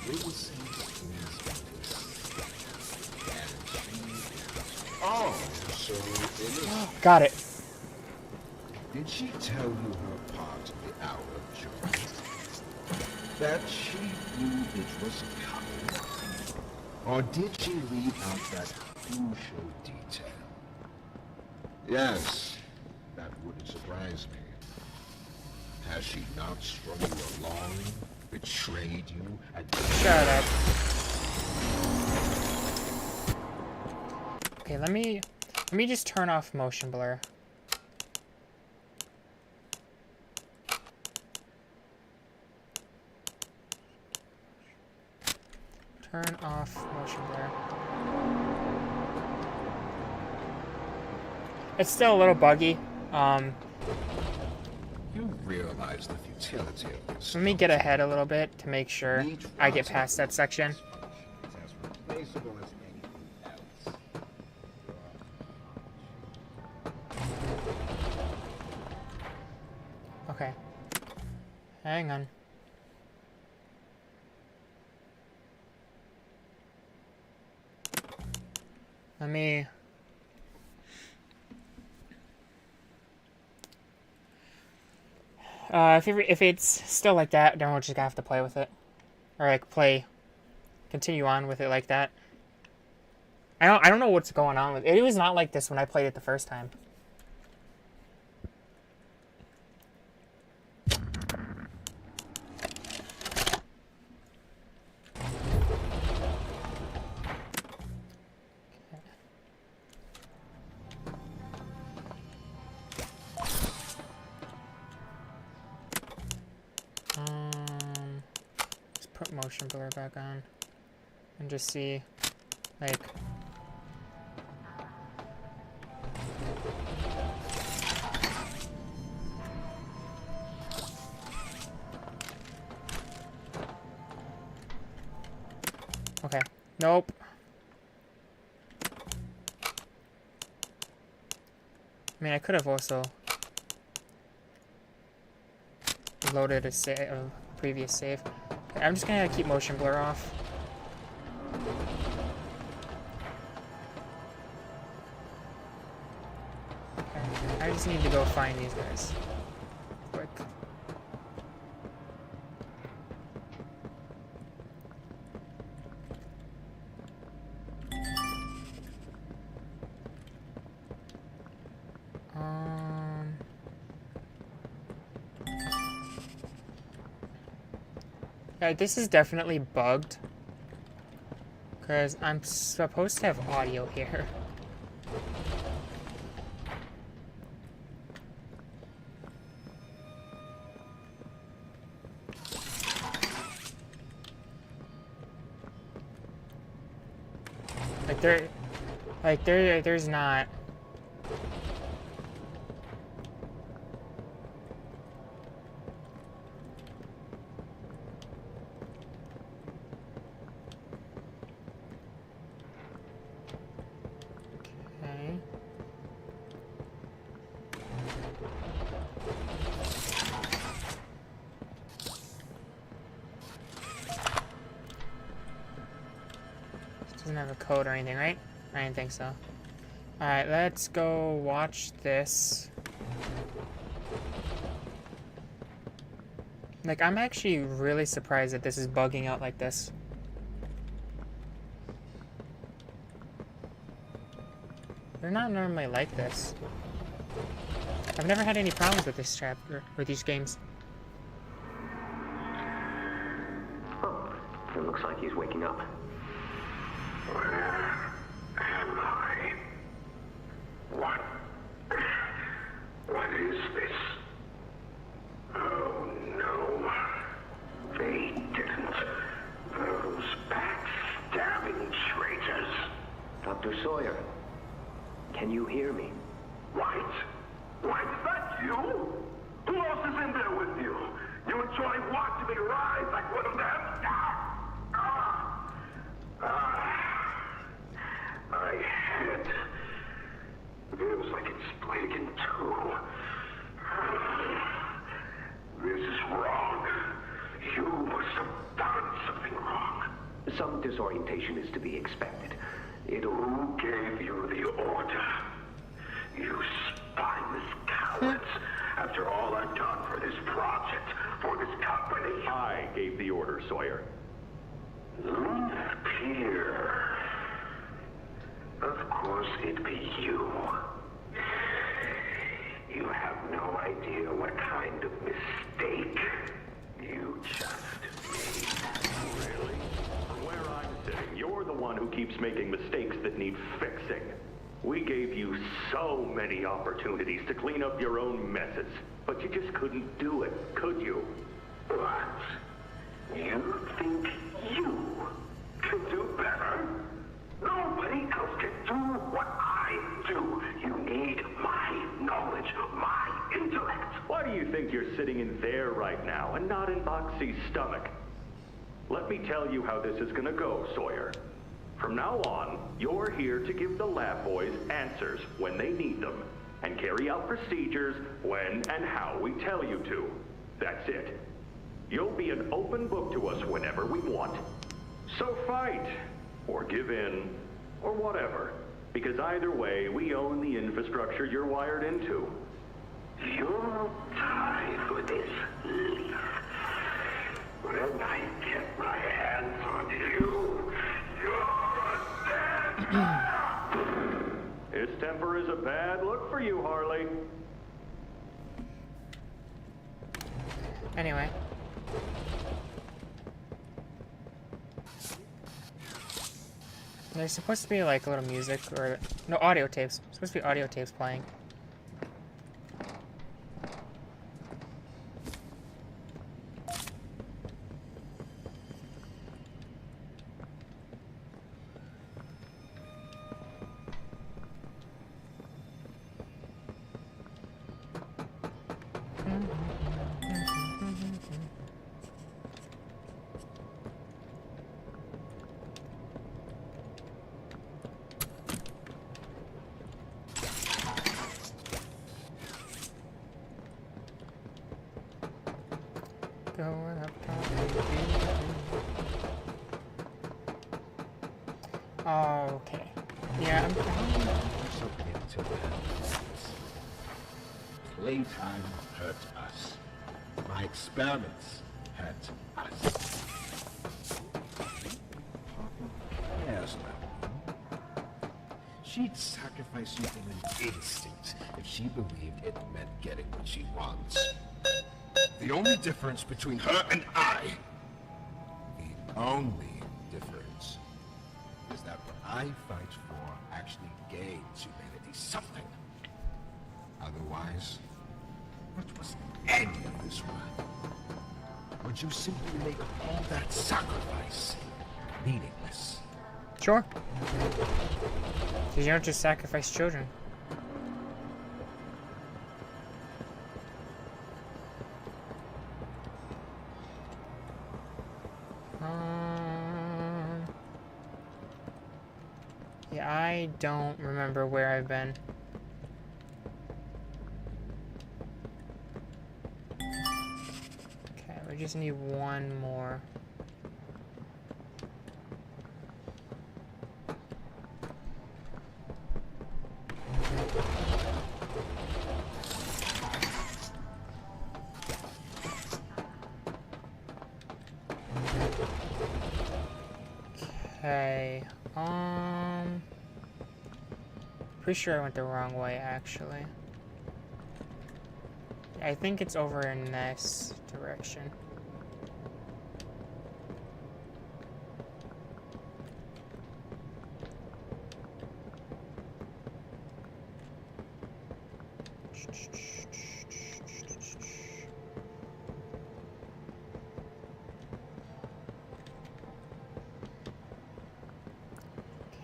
It was sent Oh, so it is. Got it. Did she tell you her part of the hour of joy? That she knew it was coming? Or did she leave out that crucial detail? Yes, that wouldn't surprise me. Has she not strung you along, betrayed you, and... Shut up. Okay, let me just turn off motion blur. Turn off motion blur. It's still a little buggy. You realize the futility of this. Let me get ahead a little bit to make sure I get past that section. It's as replaceable as anything else. Okay. Hang on. Let me... if it's still like that, then we're just gonna have to play with it. Or like continue on with it like that. I don't know what's going on with it. It was not like this when I played it the first time. Let's put motion blur back on and just see, like, okay, nope. I mean, I could have also loaded a previous save. Okay, I'm just gonna keep motion blur off. Okay, I just need to go find these guys. Quick. Yeah, this is definitely bugged. Because I'm supposed to have audio here. There's not. Okay. This doesn't have a code or anything, right? I didn't think so. Alright, let's go watch this. Like, I'm actually really surprised that this is bugging out like this. They're not normally like this. I've never had any problems with this chapter, or these games. Oh, It looks like he's waking up. Where am I? What? What is this? Oh no. They didn't. Those backstabbing traitors. Dr. Sawyer, can you hear me? White? White, that you? Who else is in there with you? You enjoy watching me rise like one of them? My head. Feels like it's split in two. This is wrong. You must have done something wrong. Some disorientation is to be expected. Who gave you the order? You spineless cowards. After all I've done for this project, for this company. I gave the order, Sawyer. Pierre. Of course it'd be you. You have no idea what kind of mistake you just made. Really? From where I'm sitting, you're the one who keeps making mistakes that need fixing. We gave you so many opportunities to clean up your own messes, but you just couldn't do it, could you? What? You think you can do better? Nobody else can do what I do. You need my knowledge, my intellect. Why do you think you're sitting in there right now and not in Boxy's stomach? Let me tell you how this is gonna go, Sawyer. From now on, you're here to give the lab boys answers when they need them, and carry out procedures when and how we tell you to. That's it. You'll be an open book to us whenever we want. So fight, or give in, or whatever. Because either way, we own the infrastructure you're wired into. You'll die for this, Leaf. When I get my hands on you, you're dead. His temper is a bad look for you, Harley. Anyway. There's supposed to be like a little music or no audio tapes. There's supposed to be audio tapes playing. Okay. Yeah, I'm something to that. Playtime hurt us. My experiments hurt us. Yes, ma'am. She'd sacrifice human instinct if she believed it meant getting what she wants. The only difference between her and I, the only difference, is that what I fight for actually gains humanity something. Otherwise, what was any of this worth? Would you simply make all that sacrifice meaningless? Sure. Because you don't just sacrifice children. Yeah, I don't remember where I've been. Okay, we just need one more. Okay, pretty sure I went the wrong way, actually. I think it's over in this direction.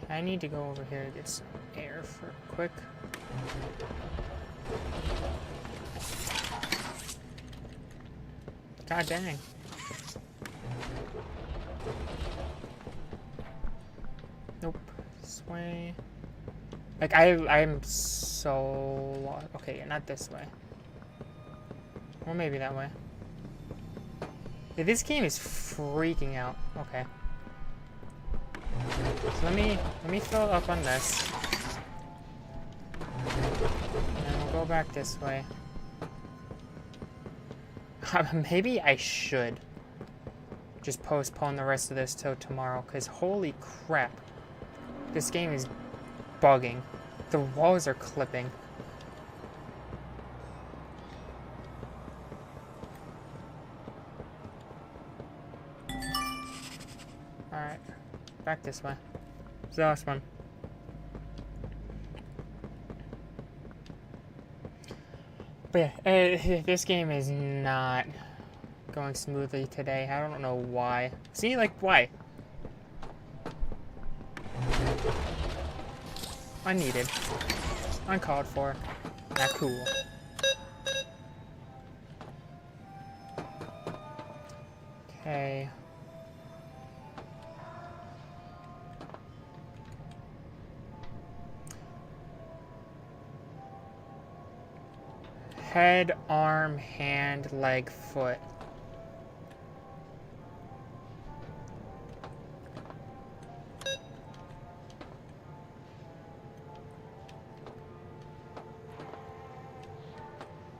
I need to go over here to get some air for quick. God dang. Nope. This way. Like, I'm so lost. Okay, not this way. Or maybe that way. Yeah, this game is freaking out. Okay. So let me fill up on this. And then we'll go back this way. Maybe I should just postpone the rest of this till tomorrow, because holy crap. This game is bugging. The walls are clipping. Alright. Back this way. It's the last one. But yeah, this game is not going smoothly today. I don't know why. See, like, why? Unneeded. Uncalled for. Not cool. Okay. Head, arm, hand, leg, foot.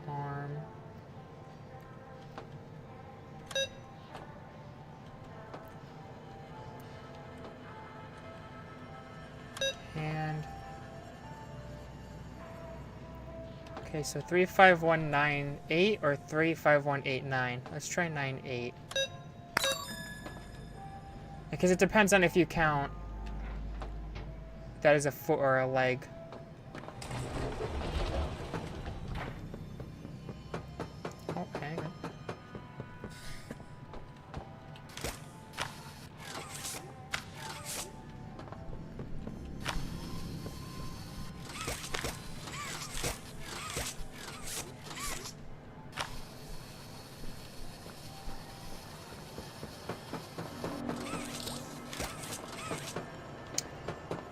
Arm. Hand. Okay, so 35198 or 35189. Let's try 98. Because it depends on if you count that is a foot or a leg. Okay.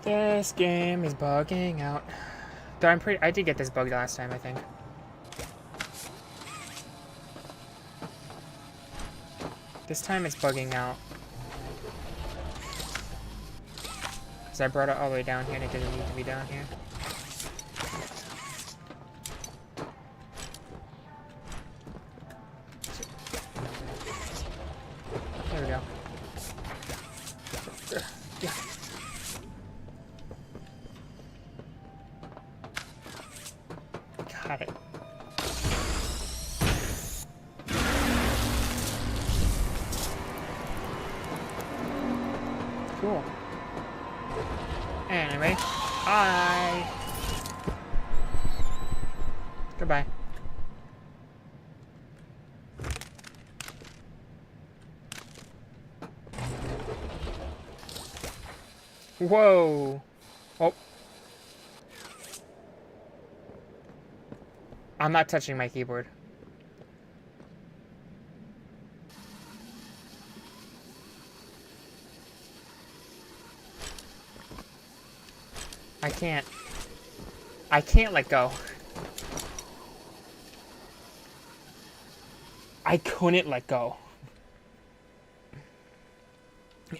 This game is bugging out. Though I did get this bug last time, I think. This time it's bugging out. Because I brought it all the way down here and it didn't need to be down here. There we go. Yeah. Got it. Cool. Anyway, bye. Goodbye. Whoa. Oh. I'm not touching my keyboard. I can't let go. I couldn't let go.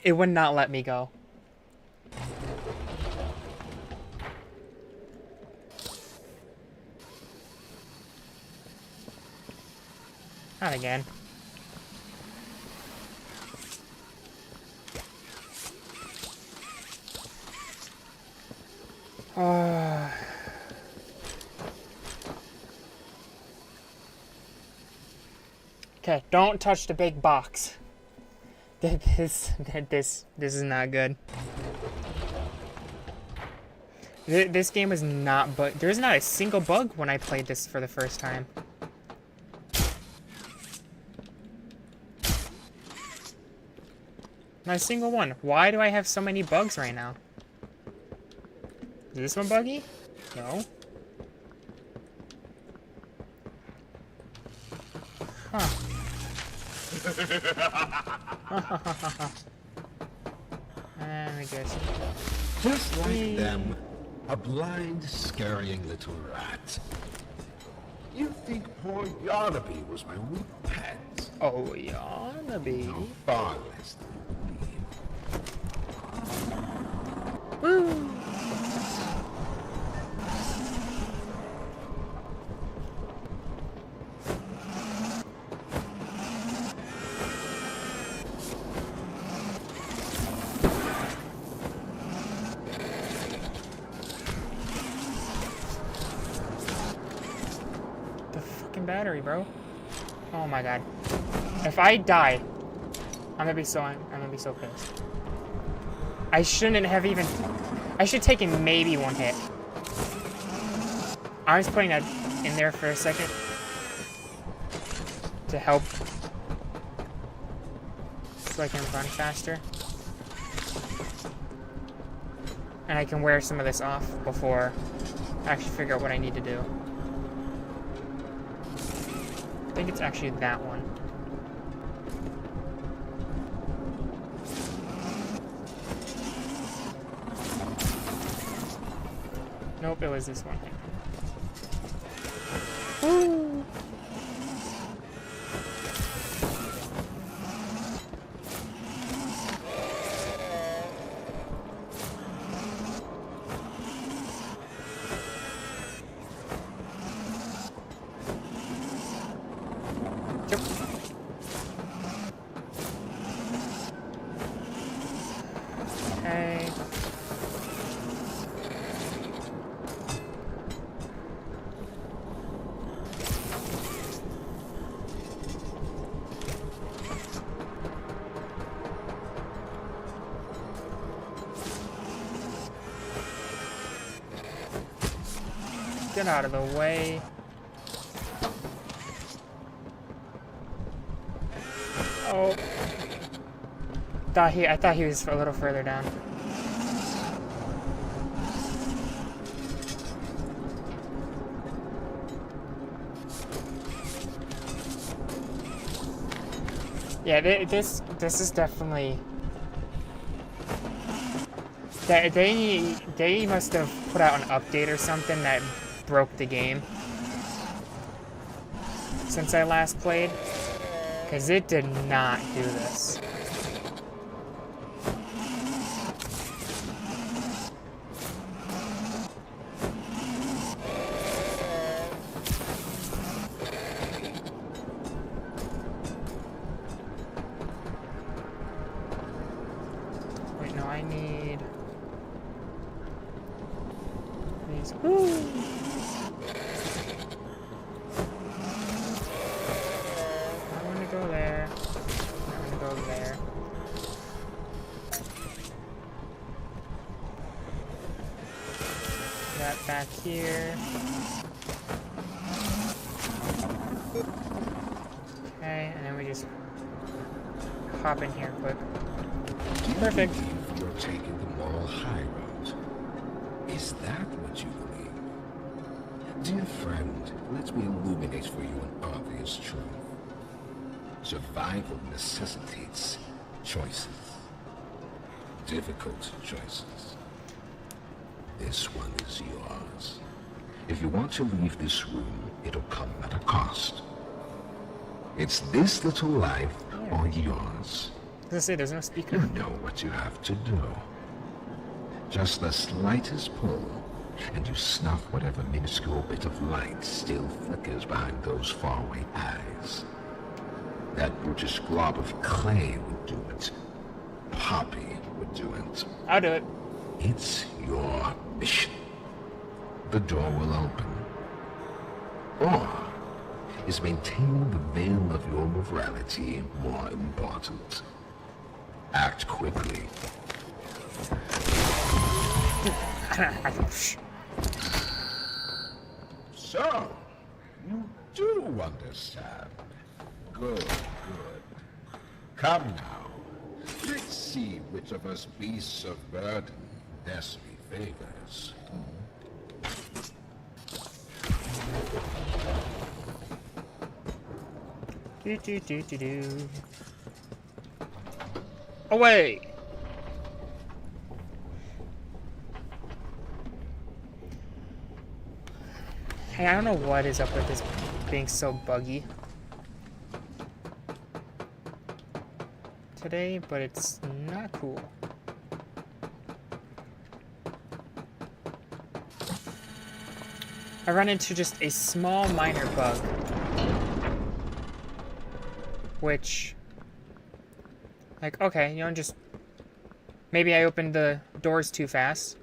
It would not let me go. Not again. Okay, don't touch the big box. This is not good. This game was not bug. There's not a single bug when I played this for the first time. Not a single one. Why do I have so many bugs right now? Is this one buggy? No. Huh. Let me just... Just like them, a blind, scurrying little rat. You think poor Yarnaby was my wee pet? Oh, Yarnaby. No, far less than you believe. Woo! Battery, bro. Oh my god. If I die, I'm gonna be so pissed. I shouldn't have even... I should take in maybe one hit. I was putting that in there for a second to help so I can run faster. And I can wear some of this off before I actually figure out what I need to do. I think it's actually that one. Nope, it was this one. Woo! Okay. Get out of the way. Oh. I thought he was a little further down. Yeah, this is definitely... They must have put out an update or something that broke the game since I last played, because it did not do this. Wait, no, I need these. Woo! Go there. I'm gonna go there. That back here. Okay, and then we just hop in here quick. Perfect. You're taking the moral high road. Is that what you believe? Dear friend, let me illuminate for you an obvious truth. Survival necessitates choices. Difficult choices. This one is yours. If you want to leave this room, it'll come at a cost. It's this little life or yours. I was gonna say, there's no speaker. You know what you have to do. Just the slightest pull, and you snuff whatever minuscule bit of light still flickers behind those faraway eyes. That brutish glob of clay would do it. Poppy would do it. I'll do it. It's your mission. The door will open. Or is maintaining the veil of your morality more important? Act quickly. So, you do understand. Good, good. Come now. Let's see which of us beasts of burden Destiny favors. Do. Away! Hey, I don't know what is up with this being so buggy today, but it's not cool. I run into just a small minor bug, which, like, okay, you know, just maybe I opened the doors too fast.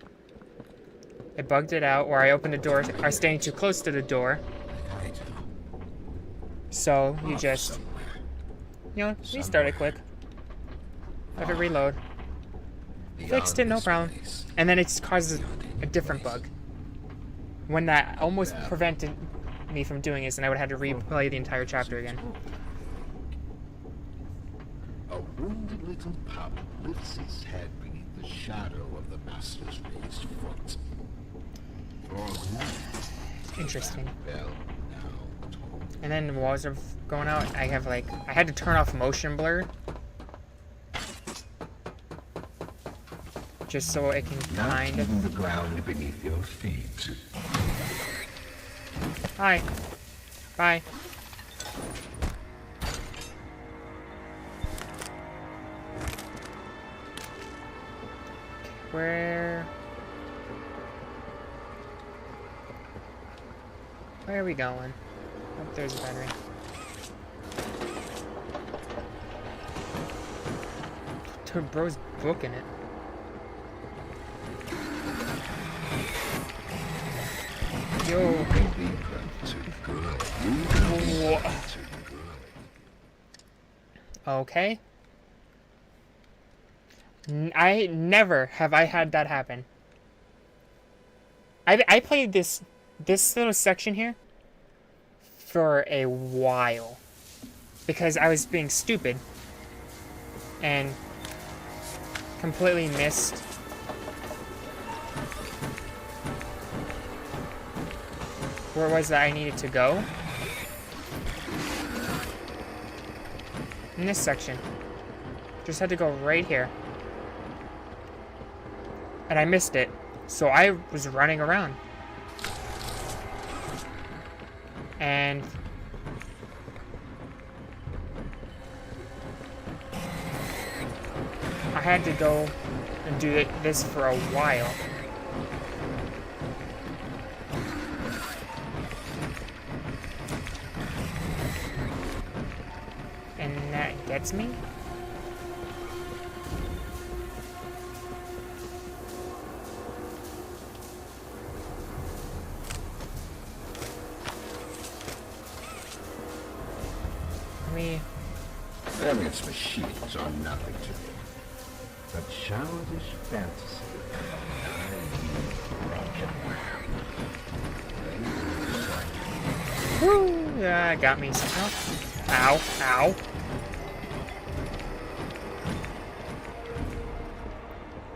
I bugged it out, or I opened the door, I was standing too close to the door. So you just, you know, restart it quick. Let it reload. Fixed it, no problem. And then it causes a different bug. When that almost prevented me from doing this, and I would have had to replay the entire chapter again. A wounded little pup lifts its head beneath the shadow of the master's raised foot. Interesting. And then the walls are going out. I have like, I had to turn off motion blur. Just so it can kind of... the ground beneath your feet. Hi. Bye. Where are we going? Oh, there's a battery. Dude, bro's booking it. Yo. Okay. I never have I had that happen. I played this little section here for a while because I was being stupid and completely missed where it was that I needed to go in this section. Just had to go right here. And I missed it. So I was running around. And I had to go and do this for a while. And that gets me? Its machines are nothing to me. A childish fantasy. Woo! Yeah, got me somehow. Ow, ow.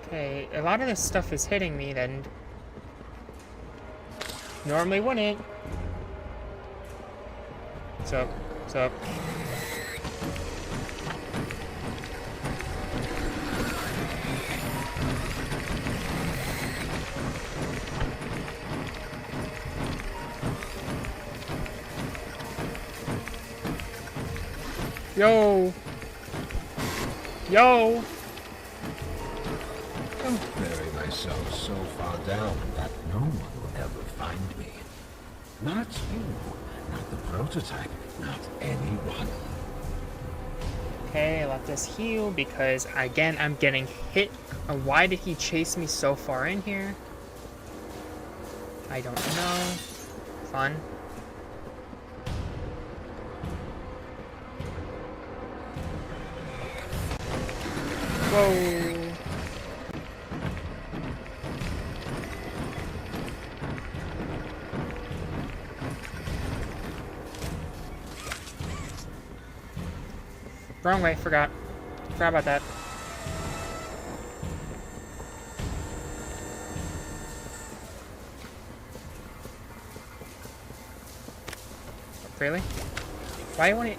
Okay, a lot of this stuff is hitting me then. Normally wouldn't. What's up? What's up? Yo! Yo! Don't bury myself so far down that no one will ever find me. Not you, not the prototype, not anyone. Okay, let us heal because, again, I'm getting hit. Why did he chase me so far in here? I don't know. Fun. Whoa. Wrong way, forgot. Forgot about that. Really? Why won't it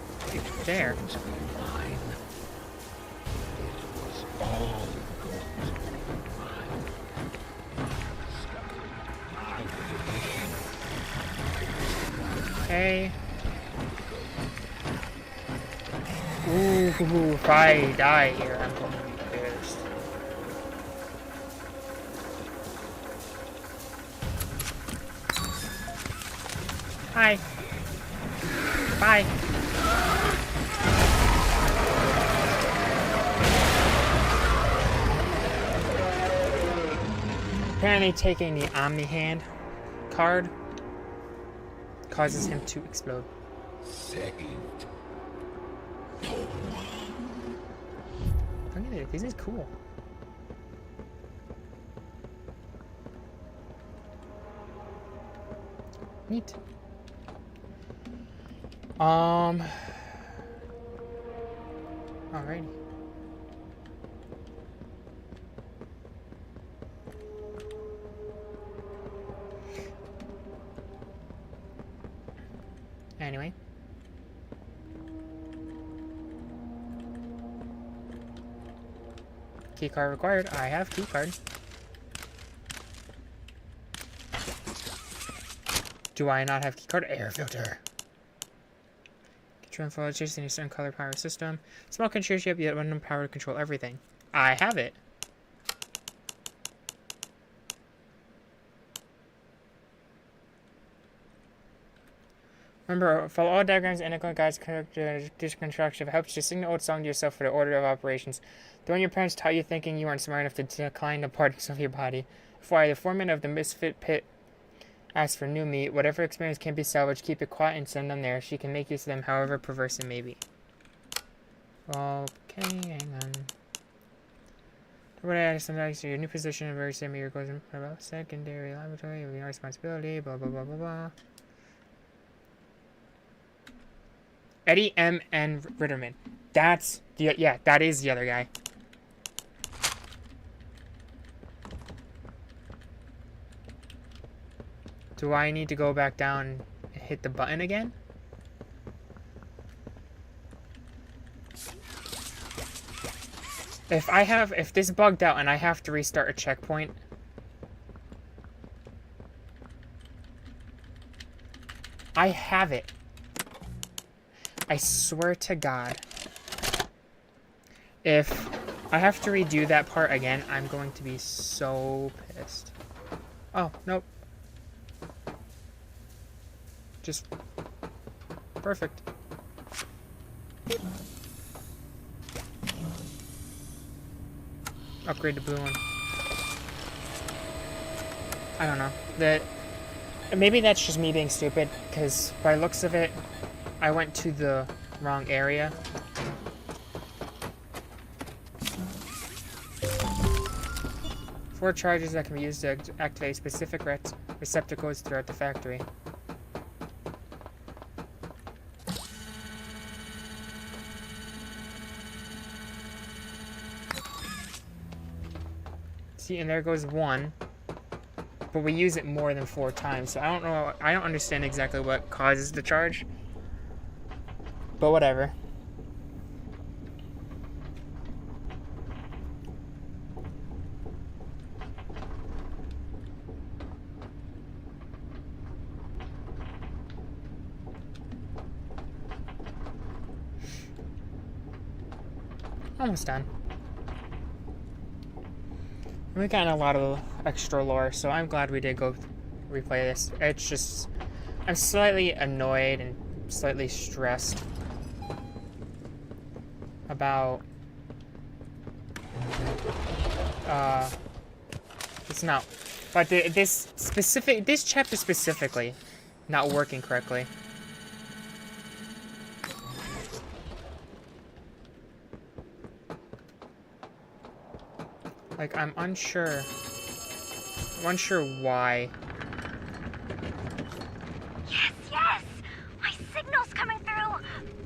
there? Okay. Ooh, if I die here, I'm going to be pissed. Hi. Bye. Apparently taking the Omni Hand card causes him to explode. Look at it, this is cool. Neat. Alrighty. Anyway. Keycard required. I have keycard. Do I not have keycard? Air filter. Control for electricity in a certain color power system. Small can cheer you up, yet random power to control everything. I have it. Remember, follow all diagrams and guides construction. It helps you sing the old song to yourself for the order of operations. The one your parents taught you thinking you weren't smart enough to decline the parts of your body. Before the foreman of the misfit pit asks for new meat, whatever experience can be salvaged, keep it quiet and send them there. She can make use of them however perverse it may be. Okay, hang on. What I understand, your new position in very same year goes about secondary laboratory, your responsibility, blah blah blah blah blah. Eddie M. N. Ritterman. That's the, yeah, that is the other guy. Do I need to go back down and hit the button again? If this bugged out and I have to restart a checkpoint, I have it. I swear to God. If I have to redo that part again, I'm going to be so pissed. Oh, nope. Just perfect. Upgrade the blue one. I don't know. Maybe that's just me being stupid, because by looks of it, I went to the wrong area. Four charges that can be used to activate specific receptacles throughout the factory. See, and there goes one. But we use it more than 4 times, so I don't know. I don't understand exactly what causes the charge. But whatever. Almost done. We got a lot of extra lore, so I'm glad we did go replay this. It's just, I'm slightly annoyed and slightly stressed about it's not, but this chapter specifically not working correctly. Like, I'm unsure why. Yes, yes! My signal's coming through!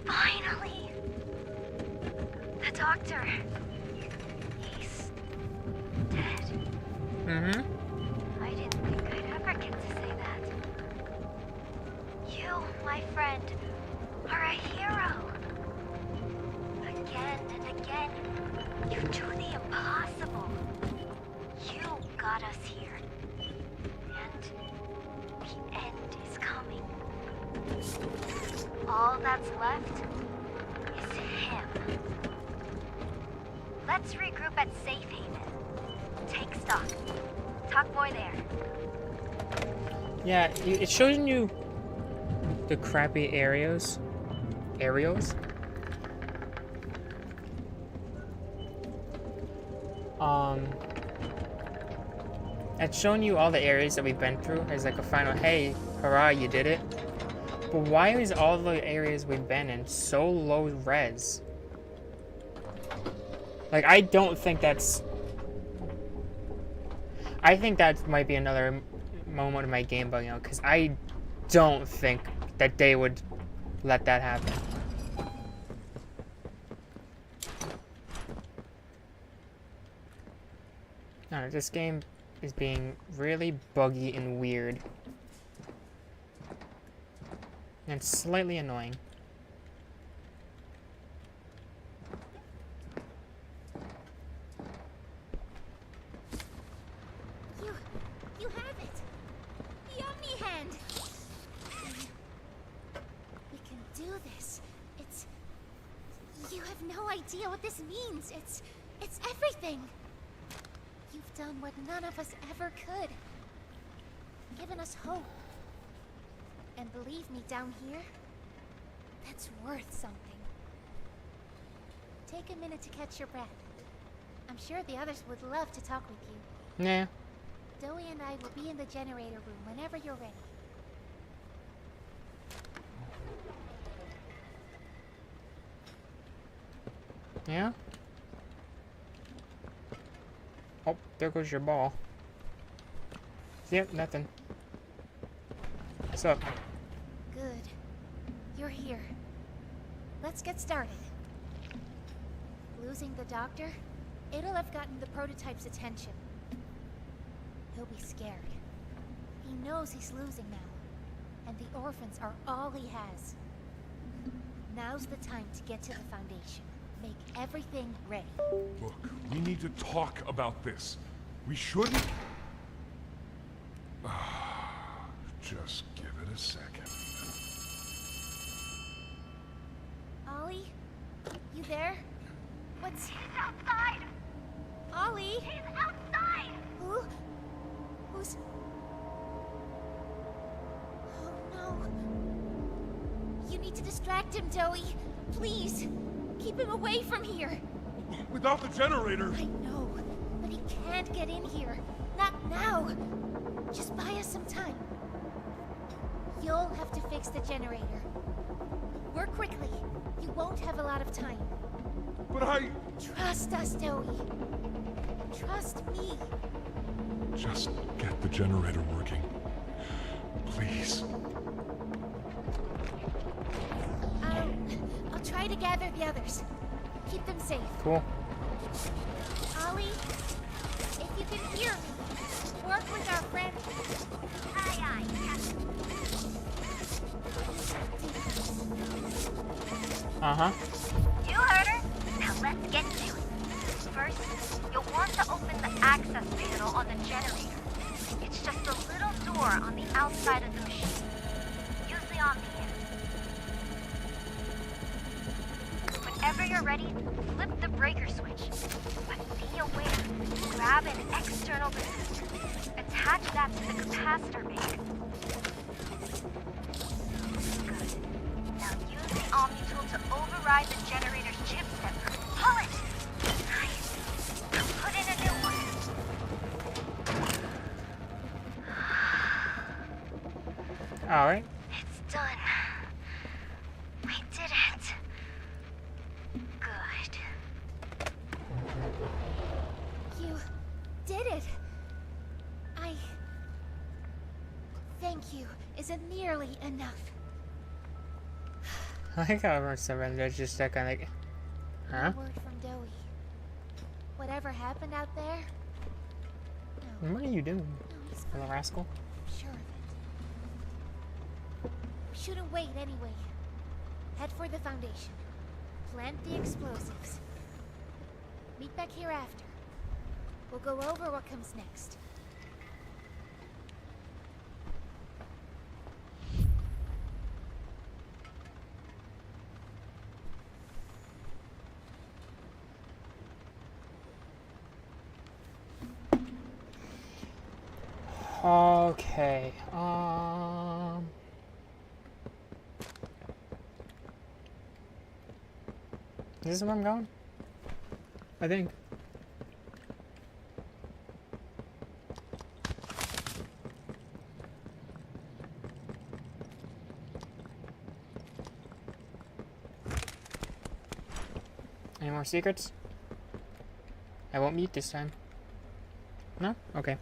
Finally! doctor. He's dead. Mm-hmm. I didn't think I'd ever get to say that. You, my friend, are a hero. Again and again, you do the impossible. You got us here. And the end is coming. All that's left is him. Let's regroup at Safe Haven. Take stock. Talk more there. Yeah, it's showing you the crappy areas. It's showing you all the areas that we've been through as like a final, hey, hurrah, you did it. But why is all the areas we've been in so low res? Like, I don't think that's... I think that might be another moment of my game bugging out, because I don't think that they would let that happen. No, this game is being really buggy and weird. And slightly annoying. You have it! The Omni Hand! We can do this. It's... You have no idea what this means. It's everything! You've done what none of us ever could. Given us hope. And believe me, down here, that's worth something. Take a minute to catch your breath. I'm sure the others would love to talk with you. Yeah. Zoe and I will be in the generator room whenever you're ready. Yeah? Oh, there goes your ball. Yep, nothing. What's up? Good. You're here. Let's get started. Losing the doctor? It'll have gotten the prototype's attention. He'll be scared. He knows he's losing now. And the orphans are all he has. Now's the time to get to the Foundation. Make everything ready. Look, we need to talk about this. We shouldn't... Just give it a second. Ollie? You there? What's... He's outside! Ollie? He's outside! Who? Who's... Oh no. You need to distract him, Joey. Please. Keep him away from here. Without the generator... I know, but he can't get in here. Not now. Just buy us some time. You'll have to fix the generator. Work quickly. You won't have a lot of time. But I... Trust us, Joey. Trust me. Just get the generator working. Please. I'll try to gather the others. Keep them safe. Cool. Ollie, if you can hear me, work with our friend. Aye, aye, Captain. Uh-huh. You heard her. Now let's get to it. First, you'll want to open the access panel on the generator. It's just a little door on the outside of the machine. Use the Omni Hand. Whenever you're ready, flip the breaker switch. But be aware, grab an external resistor. Attach that to the capacitor bank. Good. Now use the Omni tool to override the generator's chipset. Pull it! Nice. Now put in a new one. Alright. It's done. We did it. Good. You did it. Thank you isn't nearly enough. I got over some and they're just like, huh? No word from Doe. Whatever happened out there? What are you doing, he's little rascal? I'm sure of it. We shouldn't wait anyway. Head for the foundation. Plant the explosives. Meet back here after. We'll go over what comes next. Okay. This is where I'm going? I think. Any more secrets? I won't mute this time. No? Okay.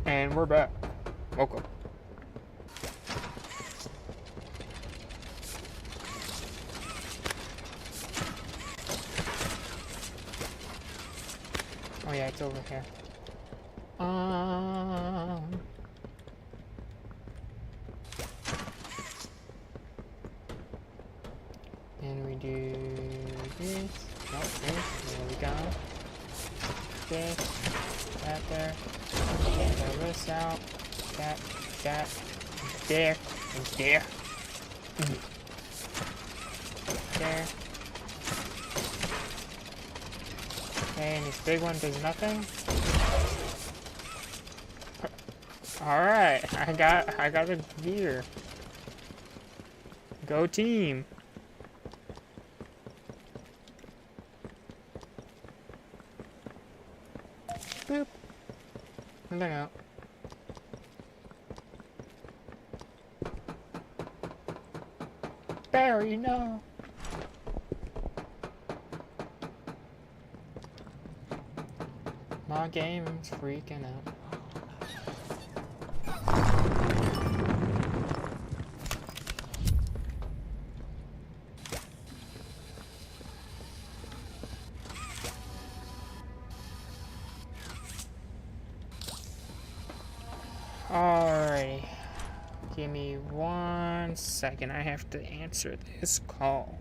And we're back. Welcome. Oh yeah, it's over here. And we do this. Nope, this. There we go. This. That there. Throw this out. That. There. And there. There. Okay, and this big one does nothing. Alright, I got a gear. Go team. Boop. Nothing out. Barry, no. My game's freaking out. Alrighty. Give me 1 second. I have to answer this call.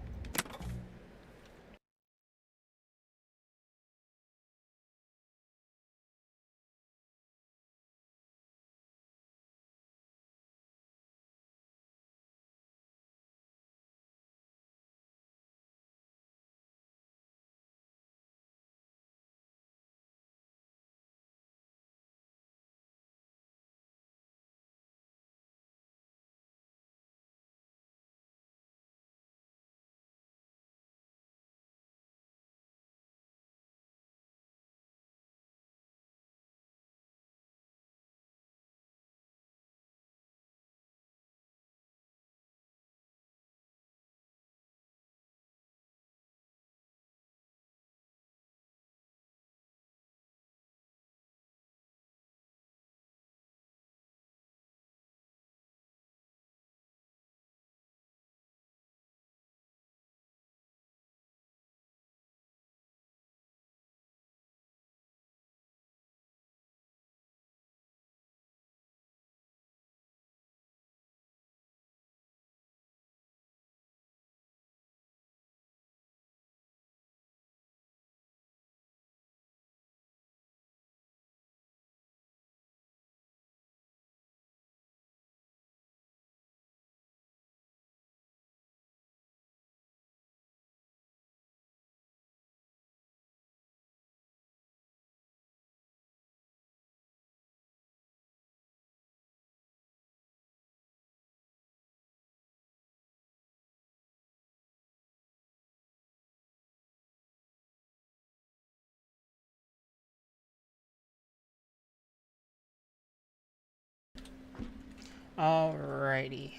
Alrighty.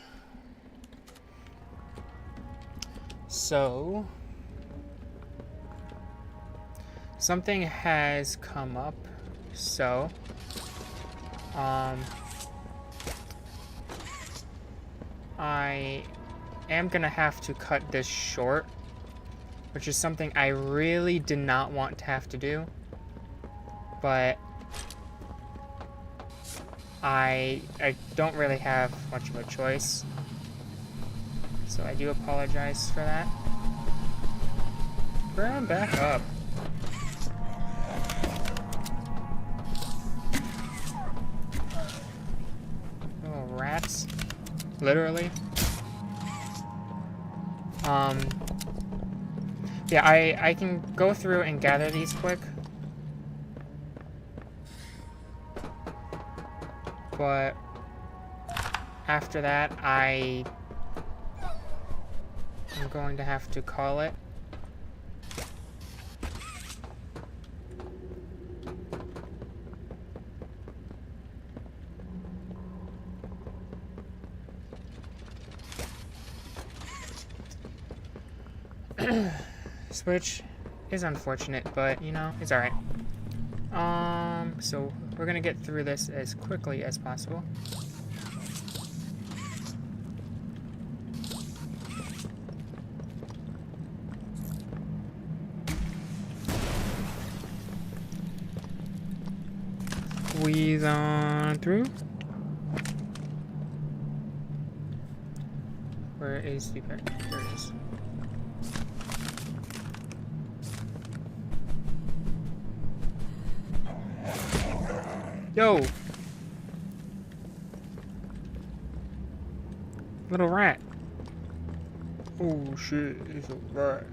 So, something has come up. So, I am gonna have to cut this short, which is something I really did not want to have to do, but I don't really have much of a choice, so I do apologize for that. Burn back up. Little rats. Literally. Yeah, I can go through and gather these quick. But after that, I'm going to have to call it. Which is unfortunate, but you know, it's alright. So we're gonna get through this as quickly as possible. Squeeze on through. Where is the parrot? There it is. Yo! Little rat. Oh shit, it's a rat.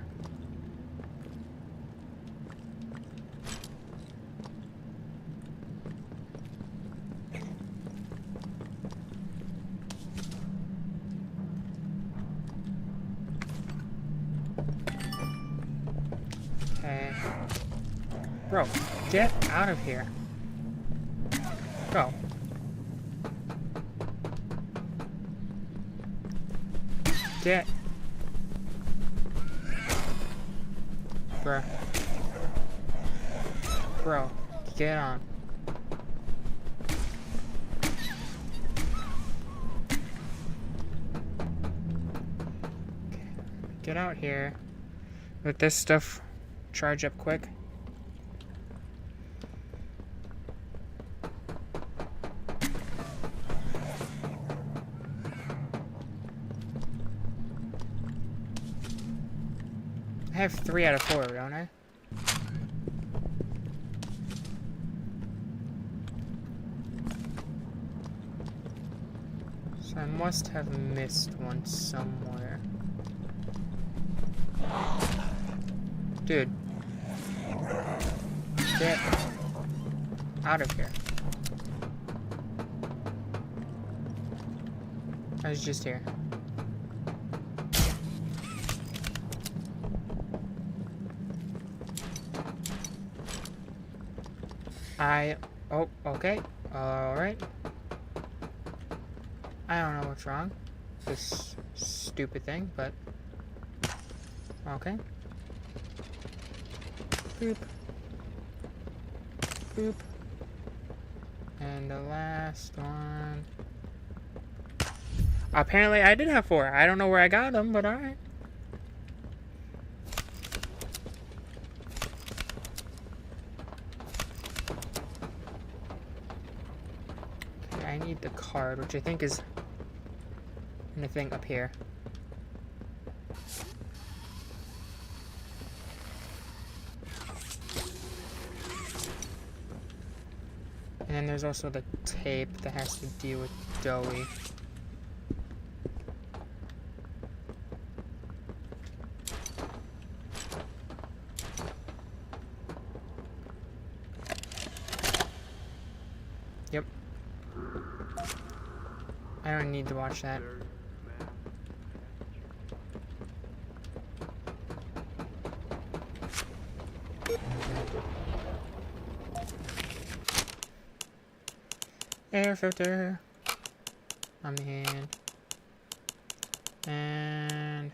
Okay. Bro, get out of here. Go. Get. Bruh. Bro, get on. Okay. Get out here. Let this stuff charge up quick. I have 3 out of 4, don't I? So I must have missed one somewhere. Dude. Get out of here. I was just here. Oh, okay. Alright. I don't know what's wrong. This stupid thing, but... Okay. Boop. Boop. And the last one... Apparently I did have 4. I don't know where I got them, but alright. I need the card, which I think is in the thing up here. And then there's also the tape that has to deal with Doughy. Yep. I don't need to watch that. Air filter on the hand. And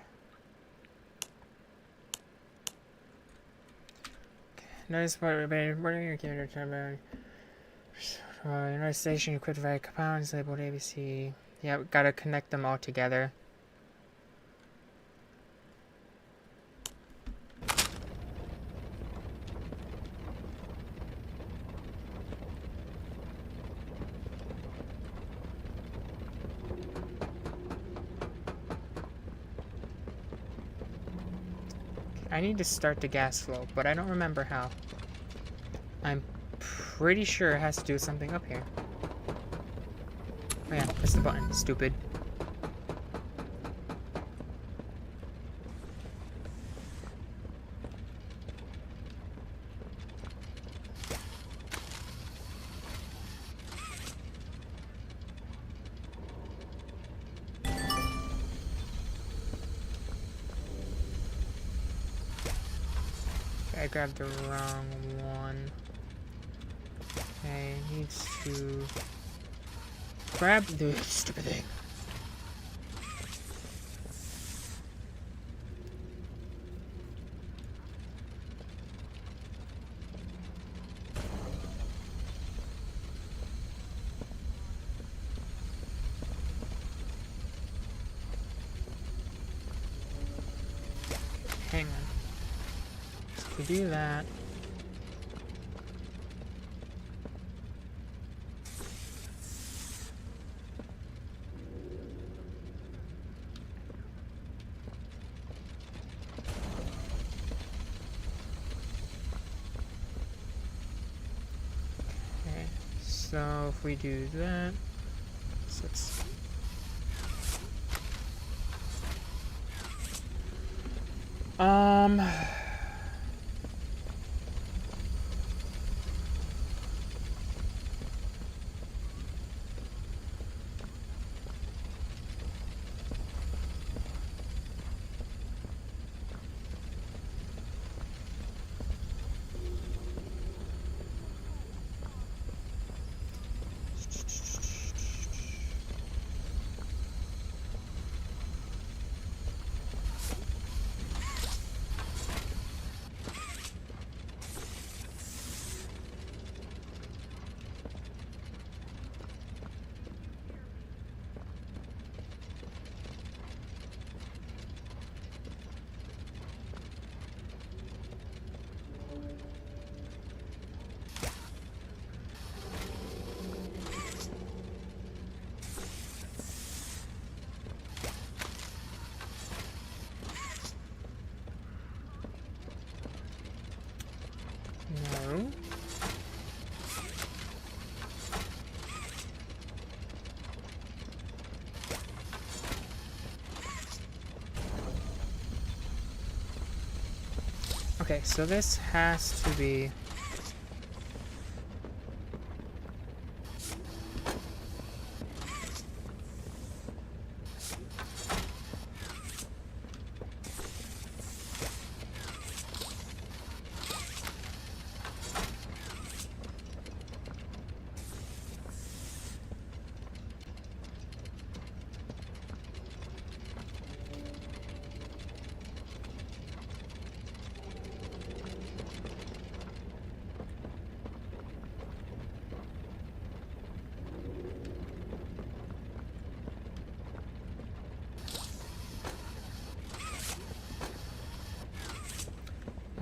Notice what your character time. United Station equipped via compounds labeled ABC. Yeah, we gotta connect them all together. I need to start the gas flow, but I don't remember how. I'm pretty sure it has to do with something up here. Oh yeah, press the button, stupid. I grabbed the wrong one. Okay, needs to grab the stupid thing. Hang on. To do that, okay, so if we do that, so let's no. Okay, so this has to be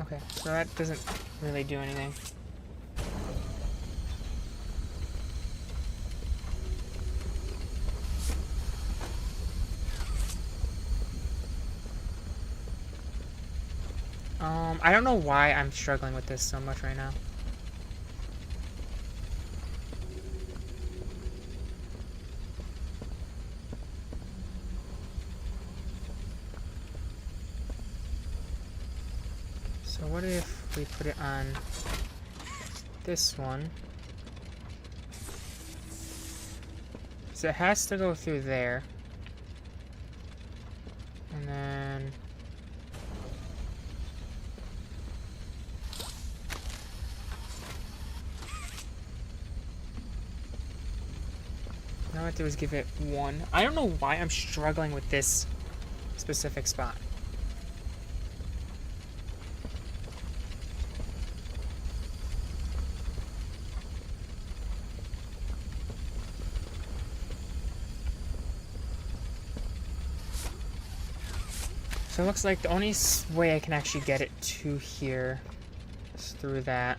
okay, so that doesn't really do anything. I don't know why I'm struggling with this so much right now. So what if we put it on this one? So it has to go through there. And then now what I have to do is give it one. I don't know why I'm struggling with this specific spot. So it looks like the only way I can actually get it to here is through that.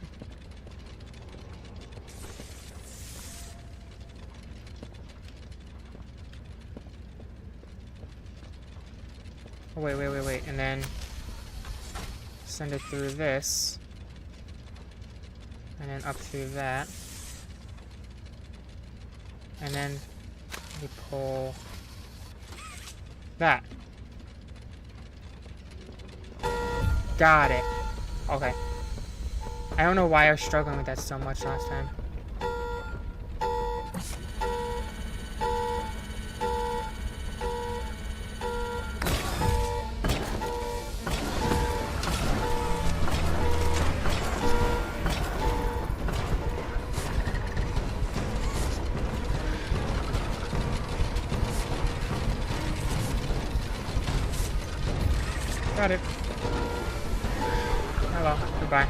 Oh, wait. And then send it through this. And then up through that. And then we pull that. Got it. Okay. I don't know why I was struggling with that so much last time. Got it. Hello. Goodbye.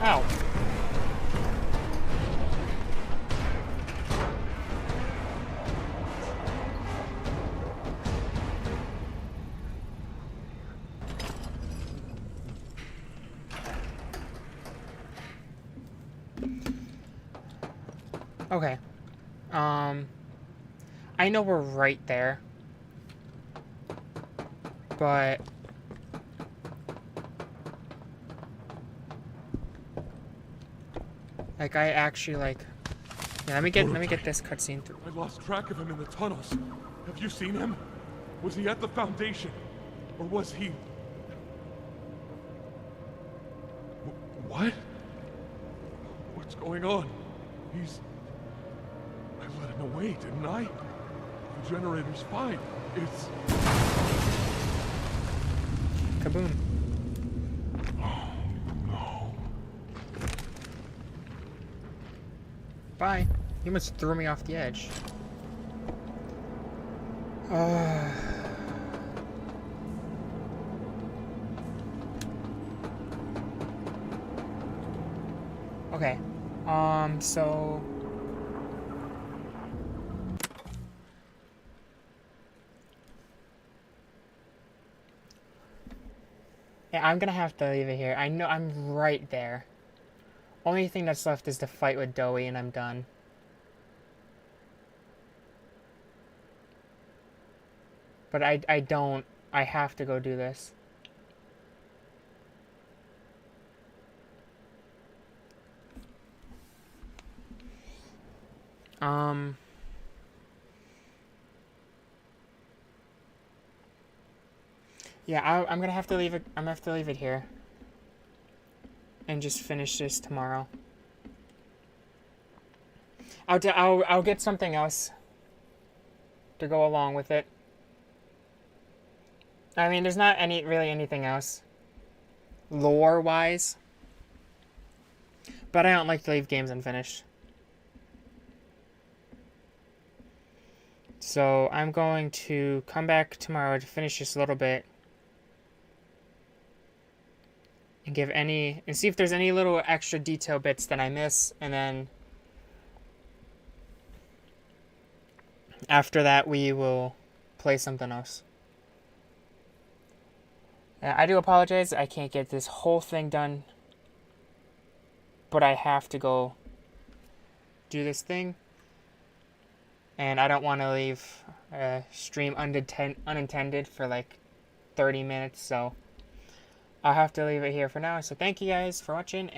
Ow. Okay. I know we're right there. But like I actually like yeah, let me get this cutscene through. I lost track of him in the tunnels. Have you seen him? Was he at the Foundation? Or was he... What? What's going on? He's... I let him away, didn't I? The generator's fine. It's... Kaboom. Oh, no. Bye. You almost threw me off the edge. Okay. So... yeah, I'm gonna have to leave it here. I know I'm right there. Only thing that's left is the fight with Doey, and I'm done. But I don't... I have to go do this. Yeah, I'm gonna have to leave it. I'm gonna have to leave it here, and just finish this tomorrow. I'll get something else to go along with it. I mean, there's not really anything else lore-wise, but I don't like to leave games unfinished. So I'm going to come back tomorrow to finish this a little bit. And see if there's any little extra detail bits that I miss, and then after that we will play something else. I do apologize, I can't get this whole thing done, but I have to go do this thing, and I don't want to leave a stream unintended for like 30 minutes, so I'll have to leave it here for now. So thank you guys for watching.